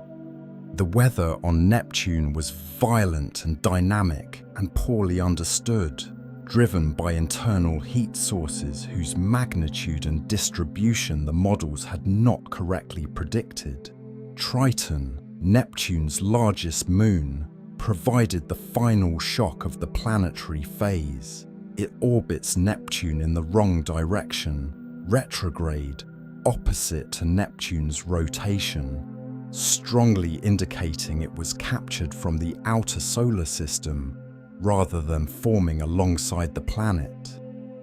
The weather on Neptune was violent and dynamic and poorly understood, driven by internal heat sources whose magnitude and distribution the models had not correctly predicted. Triton, Neptune's largest moon, provided the final shock of the planetary phase. It orbits Neptune in the wrong direction, retrograde, opposite to Neptune's rotation, strongly indicating it was captured from the outer solar system rather than forming alongside the planet.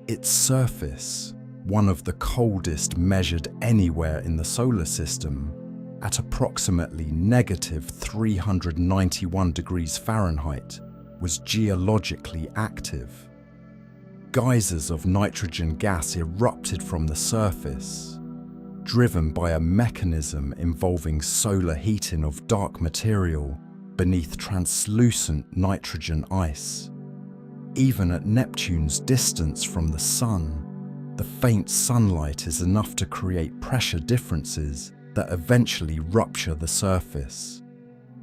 Its surface, one of the coldest measured anywhere in the solar system, at approximately -391 degrees Fahrenheit, was geologically active. Geysers of nitrogen gas erupted from the surface, driven by a mechanism involving solar heating of dark material beneath translucent nitrogen ice. Even at Neptune's distance from the Sun, the faint sunlight is enough to create pressure differences that eventually rupture the surface,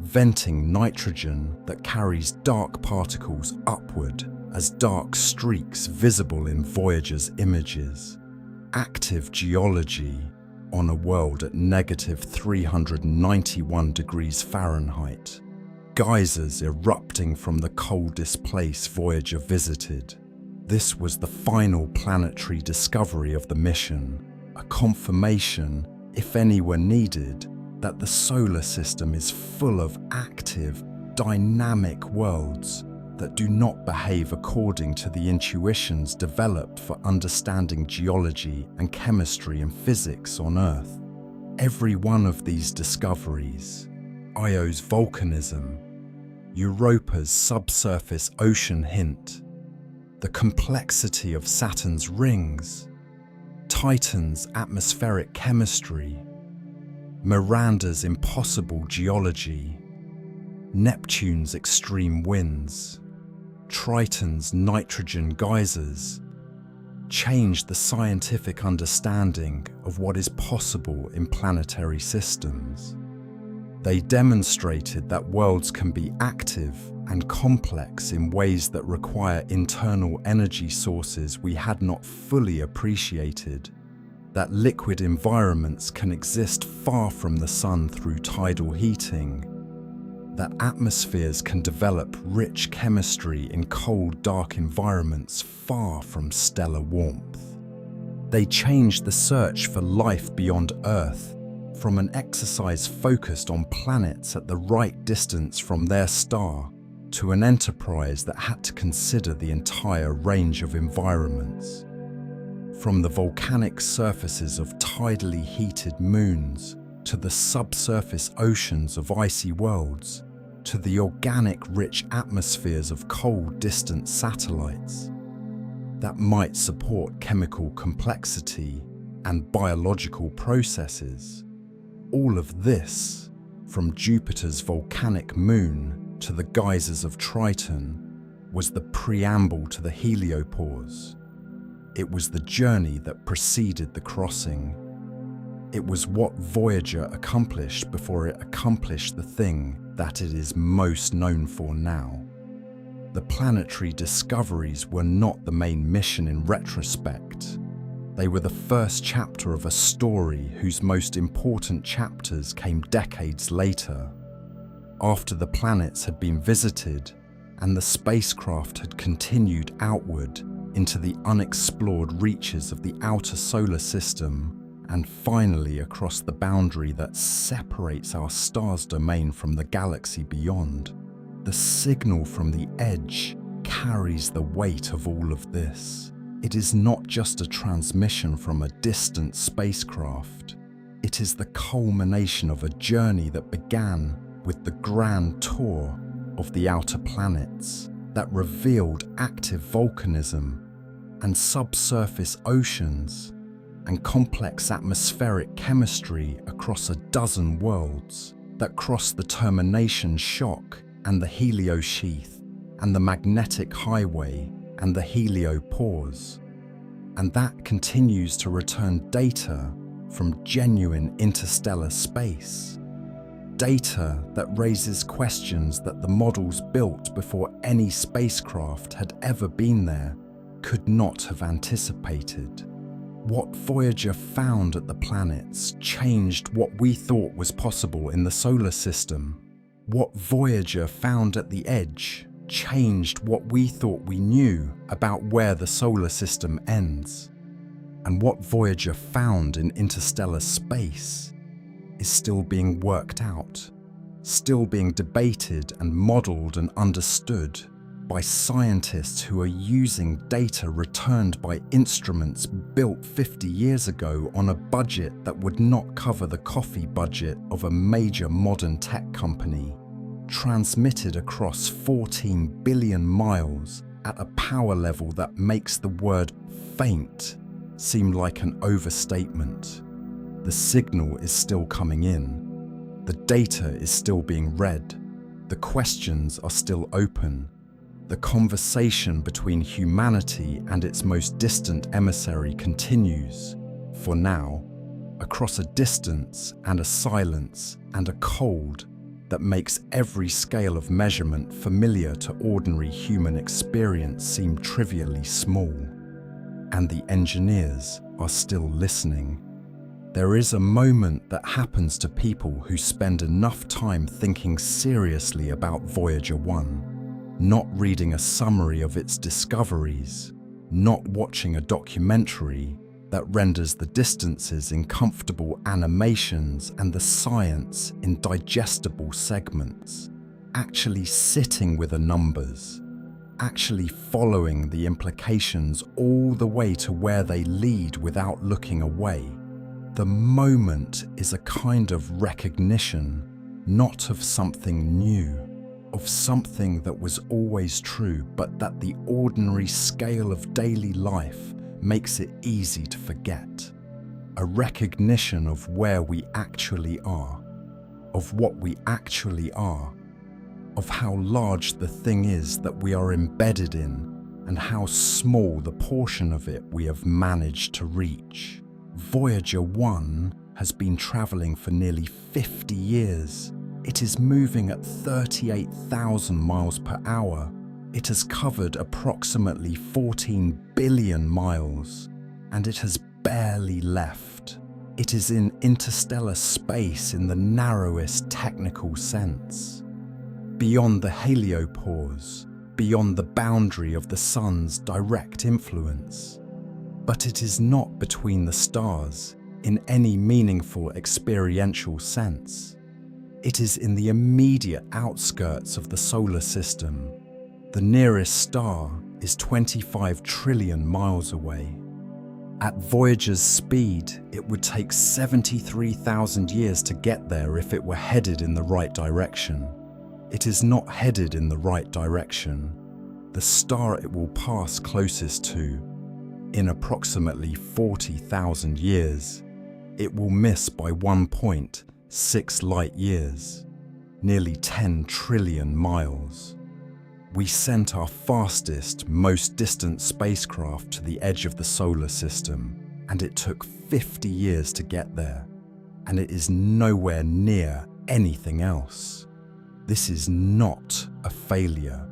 venting nitrogen that carries dark particles upward as dark streaks visible in Voyager's images. Active geology on a world at -391 degrees Fahrenheit. Geysers erupting from the coldest place Voyager visited. This was the final planetary discovery of the mission, a confirmation, if any were needed, that the solar system is full of active, dynamic worlds that do not behave according to the intuitions developed for understanding geology and chemistry and physics on Earth. Every one of these discoveries, Io's volcanism, Europa's subsurface ocean hint, the complexity of Saturn's rings, Titan's atmospheric chemistry, Miranda's impossible geology, Neptune's extreme winds, Triton's nitrogen geysers, changed the scientific understanding of what is possible in planetary systems. They demonstrated that worlds can be active and complex in ways that require internal energy sources we had not fully appreciated, that liquid environments can exist far from the Sun through tidal heating, that atmospheres can develop rich chemistry in cold, dark environments far from stellar warmth. They changed the search for life beyond Earth from an exercise focused on planets at the right distance from their star to an enterprise that had to consider the entire range of environments. From the volcanic surfaces of tidally heated moons to the subsurface oceans of icy worlds, to the organic-rich atmospheres of cold, distant satellites. that might support chemical complexity and biological processes. All of this, from Jupiter's volcanic moon to the geysers of Triton, was the preamble to the heliopause. It was the journey that preceded the crossing. It was what Voyager accomplished before it accomplished the thing that it is most known for now. The planetary discoveries were not the main mission in retrospect. They were the first chapter of a story whose most important chapters came decades later. After the planets had been visited and the spacecraft had continued outward into the unexplored reaches of the outer solar system, and finally across the boundary that separates our star's domain from the galaxy beyond, the signal from the edge carries the weight of all of this. It is not just a transmission from a distant spacecraft. It is the culmination of a journey that began with the grand tour of the outer planets that revealed active volcanism and subsurface oceans and complex atmospheric chemistry across a dozen worlds, that crossed the termination shock and the heliosheath and the magnetic highway and the heliopause, and that continues to return data from genuine interstellar space. Data that raises questions that the models built before any spacecraft had ever been there could not have anticipated. What Voyager found at the planets changed what we thought was possible in the solar system. What Voyager found at the edge changed what we thought we knew about where the solar system ends. And what Voyager found in interstellar space is still being worked out, still being debated and modeled and understood by scientists who are using data returned by instruments built 50 years ago on a budget that would not cover the coffee budget of a major modern tech company, transmitted across 14 billion miles at a power level that makes the word faint seem like an overstatement. The signal is still coming in. The data is still being read. The questions are still open. The conversation between humanity and its most distant emissary continues, for now, across a distance and a silence and a cold that makes every scale of measurement familiar to ordinary human experience seem trivially small. And the engineers are still listening. There is a moment that happens to people who spend enough time thinking seriously about Voyager 1. Not reading a summary of its discoveries, not watching a documentary that renders the distances in comfortable animations and the science in digestible segments, actually sitting with the numbers, actually following the implications all the way to where they lead without looking away. The moment is a kind of recognition, not of something new, of something that was always true, but that the ordinary scale of daily life makes it easy to forget. A recognition of where we actually are, of what we actually are, of how large the thing is that we are embedded in, and how small the portion of it we have managed to reach. Voyager 1 has been traveling for nearly 50 years. It is moving at 38,000 miles per hour. It has covered approximately 14 billion miles, and it has barely left. It is in interstellar space in the narrowest technical sense. Beyond the heliopause, beyond the boundary of the sun's direct influence. But it is not between the stars in any meaningful experiential sense. It is in the immediate outskirts of the solar system. The nearest star is 25 trillion miles away. At Voyager's speed, it would take 73,000 years to get there if it were headed in the right direction. It is not headed in the right direction. the star it will pass closest to, in approximately 40,000 years, it will miss by 1.6 light years, nearly 10 trillion miles. We sent our fastest, most distant spacecraft to the edge of the solar system, and it took 50 years to get there, and it is nowhere near anything else. This is not a failure.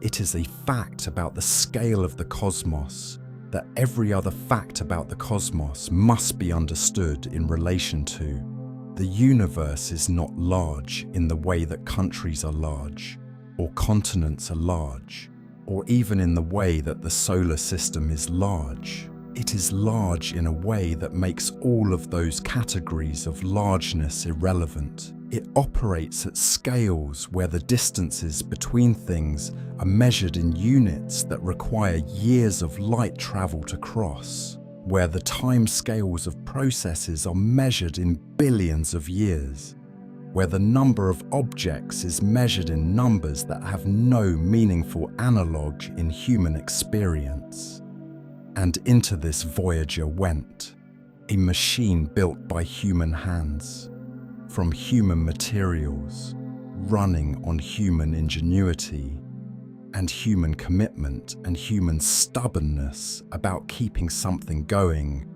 It is a fact about the scale of the cosmos, that every other fact about the cosmos must be understood in relation to. The universe is not large in the way that countries are large, or continents are large, or even in the way that the solar system is large. It is large in a way that makes all of those categories of largeness irrelevant. It operates at scales where the distances between things are measured in units that require years of light travel to cross, where the time scales of processes are measured in billions of years, where the number of objects is measured in numbers that have no meaningful analogue in human experience. And into this Voyager went, a machine built by human hands, from human materials, running on human ingenuity, and human commitment and human stubbornness about keeping something going,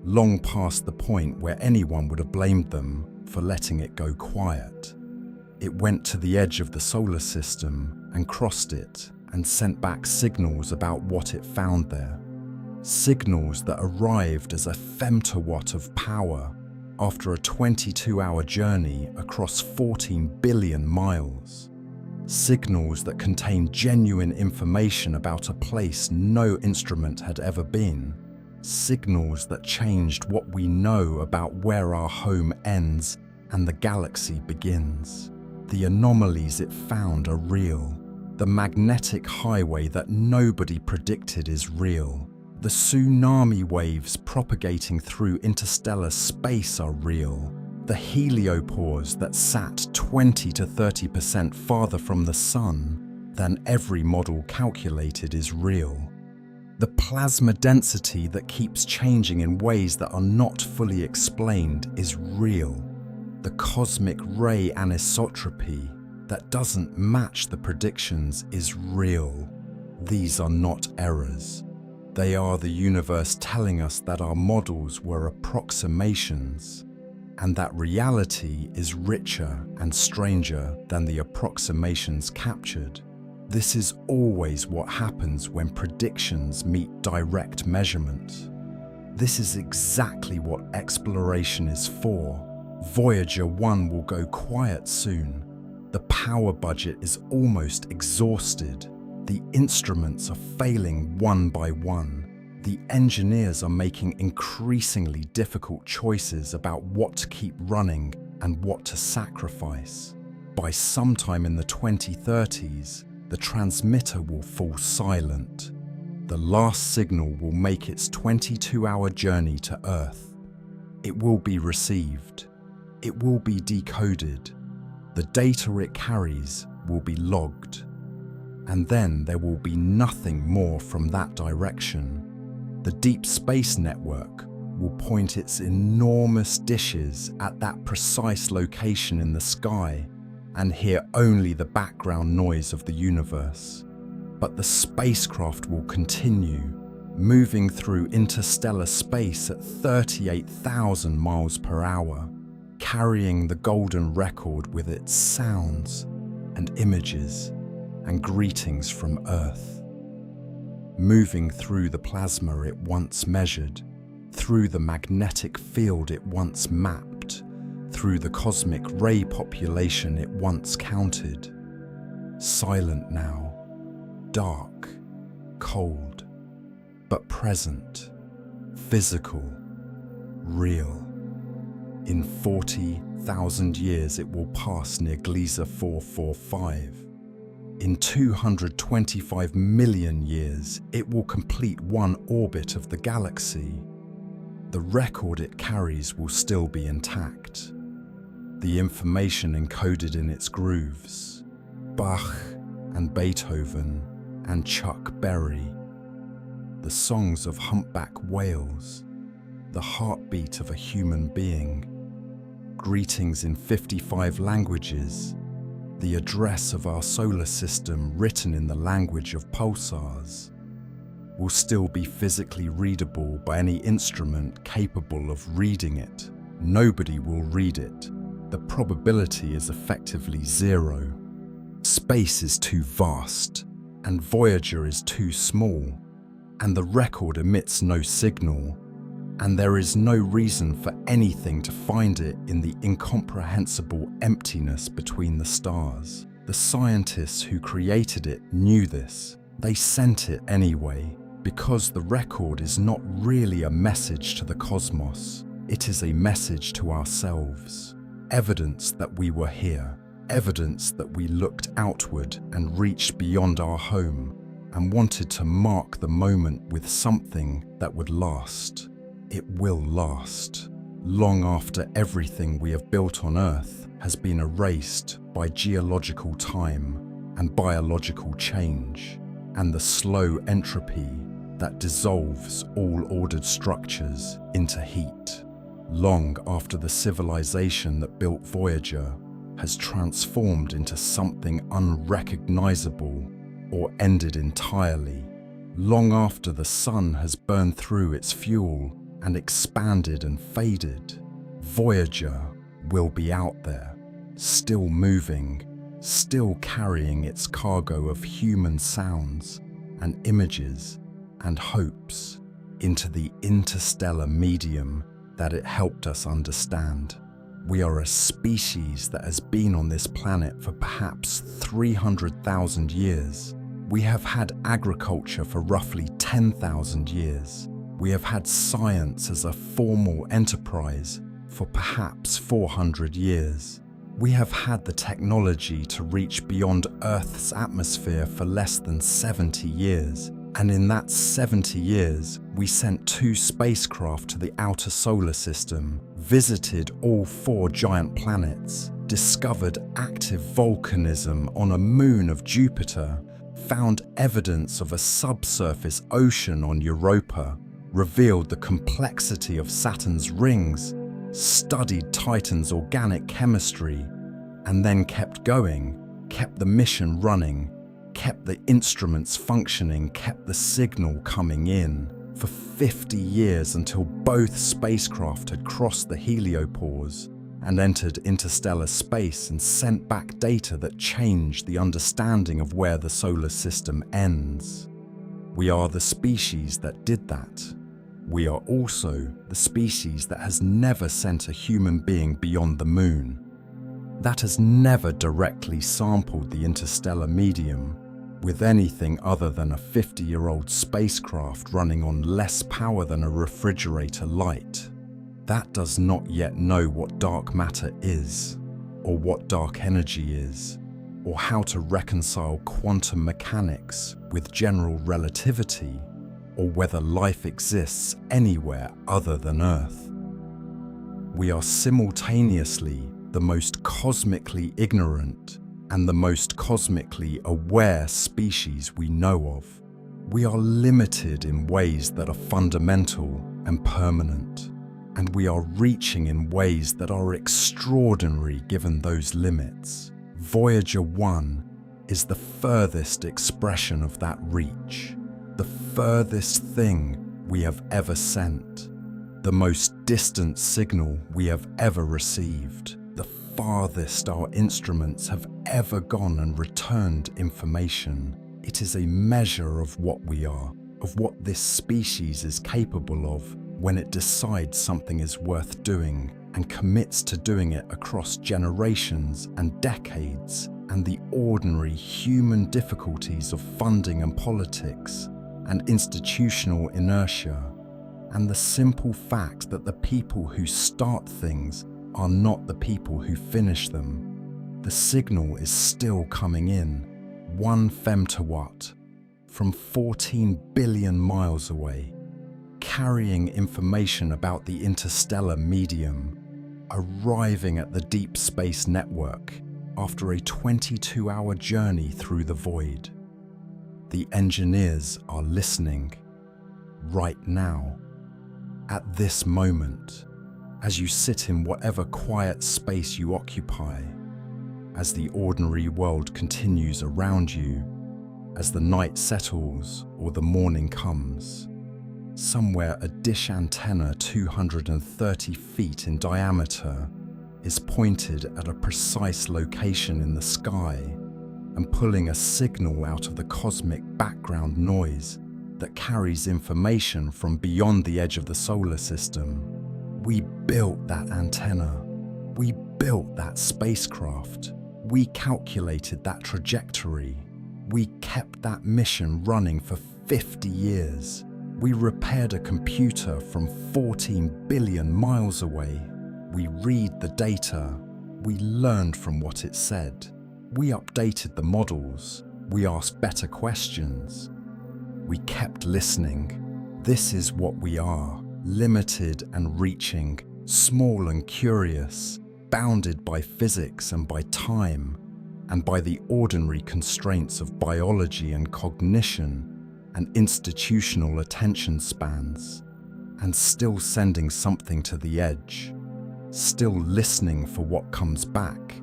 long past the point where anyone would have blamed them for letting it go quiet. It went to the edge of the solar system and crossed it and sent back signals about what it found there. Signals that arrived as a femtowatt of power after a 22-hour journey across 14 billion miles. Signals that contained genuine information about a place no instrument had ever been. Signals that changed what we know about where our home ends and the galaxy begins. The anomalies it found are real. The magnetic highway that nobody predicted is real. The tsunami waves propagating through interstellar space are real. The heliopause that sat 20 to 30% farther from the sun than every model calculated is real. The plasma density that keeps changing in ways that are not fully explained is real. The cosmic ray anisotropy that doesn't match the predictions is real. These are not errors. They are the universe telling us that our models were approximations, and that reality is richer and stranger than the approximations captured. This is always what happens when predictions meet direct measurement. This is exactly what exploration is for. Voyager 1 will go quiet soon. The power budget is almost exhausted. The instruments are failing one by one. The engineers are making increasingly difficult choices about what to keep running and what to sacrifice. By sometime in the 2030s, the transmitter will fall silent. The last signal will make its 22-hour journey to Earth. It will be received. It will be decoded. The data it carries will be logged. And then there will be nothing more from that direction. The Deep Space Network will point its enormous dishes at that precise location in the sky and hear only the background noise of the universe. But the spacecraft will continue, moving through interstellar space at 38,000 miles per hour, carrying the golden record with its sounds and images and greetings from Earth. Moving through the plasma it once measured, through the magnetic field it once mapped, through the cosmic ray population it once counted. Silent now, dark, cold, but present, physical, real. In 40,000 years it will pass near Gliese 445. In 225 million years, it will complete one orbit of the galaxy. The record it carries will still be intact. The information encoded in its grooves, Bach and Beethoven, and Chuck Berry, the songs of humpback whales, the heartbeat of a human being, greetings in 55 languages, the address of our solar system written in the language of pulsars, will still be physically readable by any instrument capable of reading it. Nobody will read it. The probability is effectively zero. Space is too vast, and Voyager is too small, and the record emits no signal, and there is no reason for anything to find it in the incomprehensible emptiness between the stars. The scientists who created it knew this. They sent it anyway, because the record is not really a message to the cosmos. It is a message to ourselves. Evidence that we were here. Evidence that we looked outward and reached beyond our home and wanted to mark the moment with something that would last. It will last, long after everything we have built on Earth has been erased by geological time and biological change, and the slow entropy that dissolves all ordered structures into heat, long after the civilization that built Voyager has transformed into something unrecognizable or ended entirely, long after the sun has burned through its fuel and expanded and faded. Voyager will be out there, still moving, still carrying its cargo of human sounds and images and hopes into the interstellar medium that it helped us understand. We are a species that has been on this planet for perhaps 300,000 years. We have had agriculture for roughly 10,000 years. We have had science as a formal enterprise for perhaps 400 years. We have had the technology to reach beyond Earth's atmosphere for less than 70 years. And in that 70 years, we sent 2 spacecraft to the outer solar system, visited all 4 giant planets, discovered active volcanism on a moon of Jupiter, found evidence of a subsurface ocean on Europa, revealed the complexity of Saturn's rings, studied Titan's organic chemistry, and then kept going, kept the mission running, kept the instruments functioning, kept the signal coming in for 50 years until both spacecraft had crossed the heliopause and entered interstellar space and sent back data that changed the understanding of where the solar system ends. We are the species that did that. We are also the species that has never sent a human being beyond the moon, that has never directly sampled the interstellar medium with anything other than a 50-year-old spacecraft running on less power than a refrigerator light. That does not yet know what dark matter is, or what dark energy is, or how to reconcile quantum mechanics with general relativity, or whether life exists anywhere other than Earth. We are simultaneously the most cosmically ignorant and the most cosmically aware species we know of. We are limited in ways that are fundamental and permanent, and we are reaching in ways that are extraordinary given those limits. Voyager 1 is the furthest expression of that reach, the furthest thing we have ever sent, the most distant signal we have ever received, the farthest our instruments have ever gone and returned information. It is a measure of what we are, of what this species is capable of when it decides something is worth doing and commits to doing it across generations and decades, and the ordinary human difficulties of funding and politics and institutional inertia, and the simple fact that the people who start things are not the people who finish them. The signal is still coming in, 1 femtowatt, from 14 billion miles away, carrying information about the interstellar medium, arriving at the deep space network after a 22-hour journey through the void. the engineers are listening right now, at this moment, as you sit in whatever quiet space you occupy, as the ordinary world continues around you, as the night settles or the morning comes. Somewhere a dish antenna 230 feet in diameter is pointed at a precise location in the sky and pulling a signal out of the cosmic background noise that carries information from beyond the edge of the solar system. We built that antenna. We built that spacecraft. We calculated that trajectory. We kept that mission running for 50 years. We repaired a computer from 14 billion miles away. We read the data. We learned from what it said. We updated the models. We asked better questions. We kept listening. This is what we are, limited and reaching, small and curious, bounded by physics and by time, and by the ordinary constraints of biology and cognition and institutional attention spans, and still sending something to the edge, still listening for what comes back,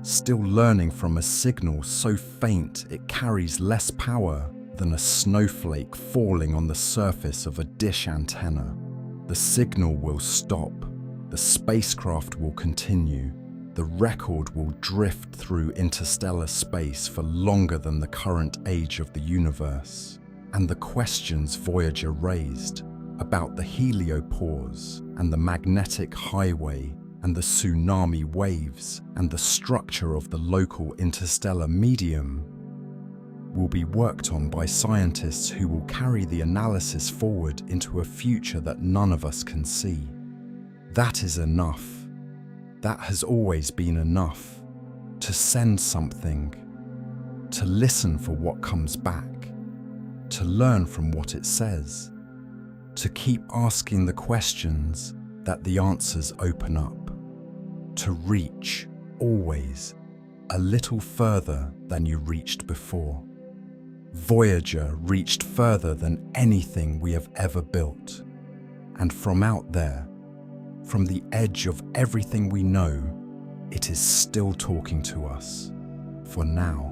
still learning from a signal so faint it carries less power than a snowflake falling on the surface of a dish antenna. The signal will stop, the spacecraft will continue, the record will drift through interstellar space for longer than the current age of the universe. And the questions Voyager raised about the heliopause and the magnetic highway and the tsunami waves and the structure of the local interstellar medium will be worked on by scientists who will carry the analysis forward into a future that none of us can see. That is enough. That has always been enough. To send something, to listen for what comes back, to learn from what it says, to keep asking the questions that the answers open up, to reach, always, a little further than you reached before. Voyager reached further than anything we have ever built. And from out there, from the edge of everything we know, it is still talking to us, for now.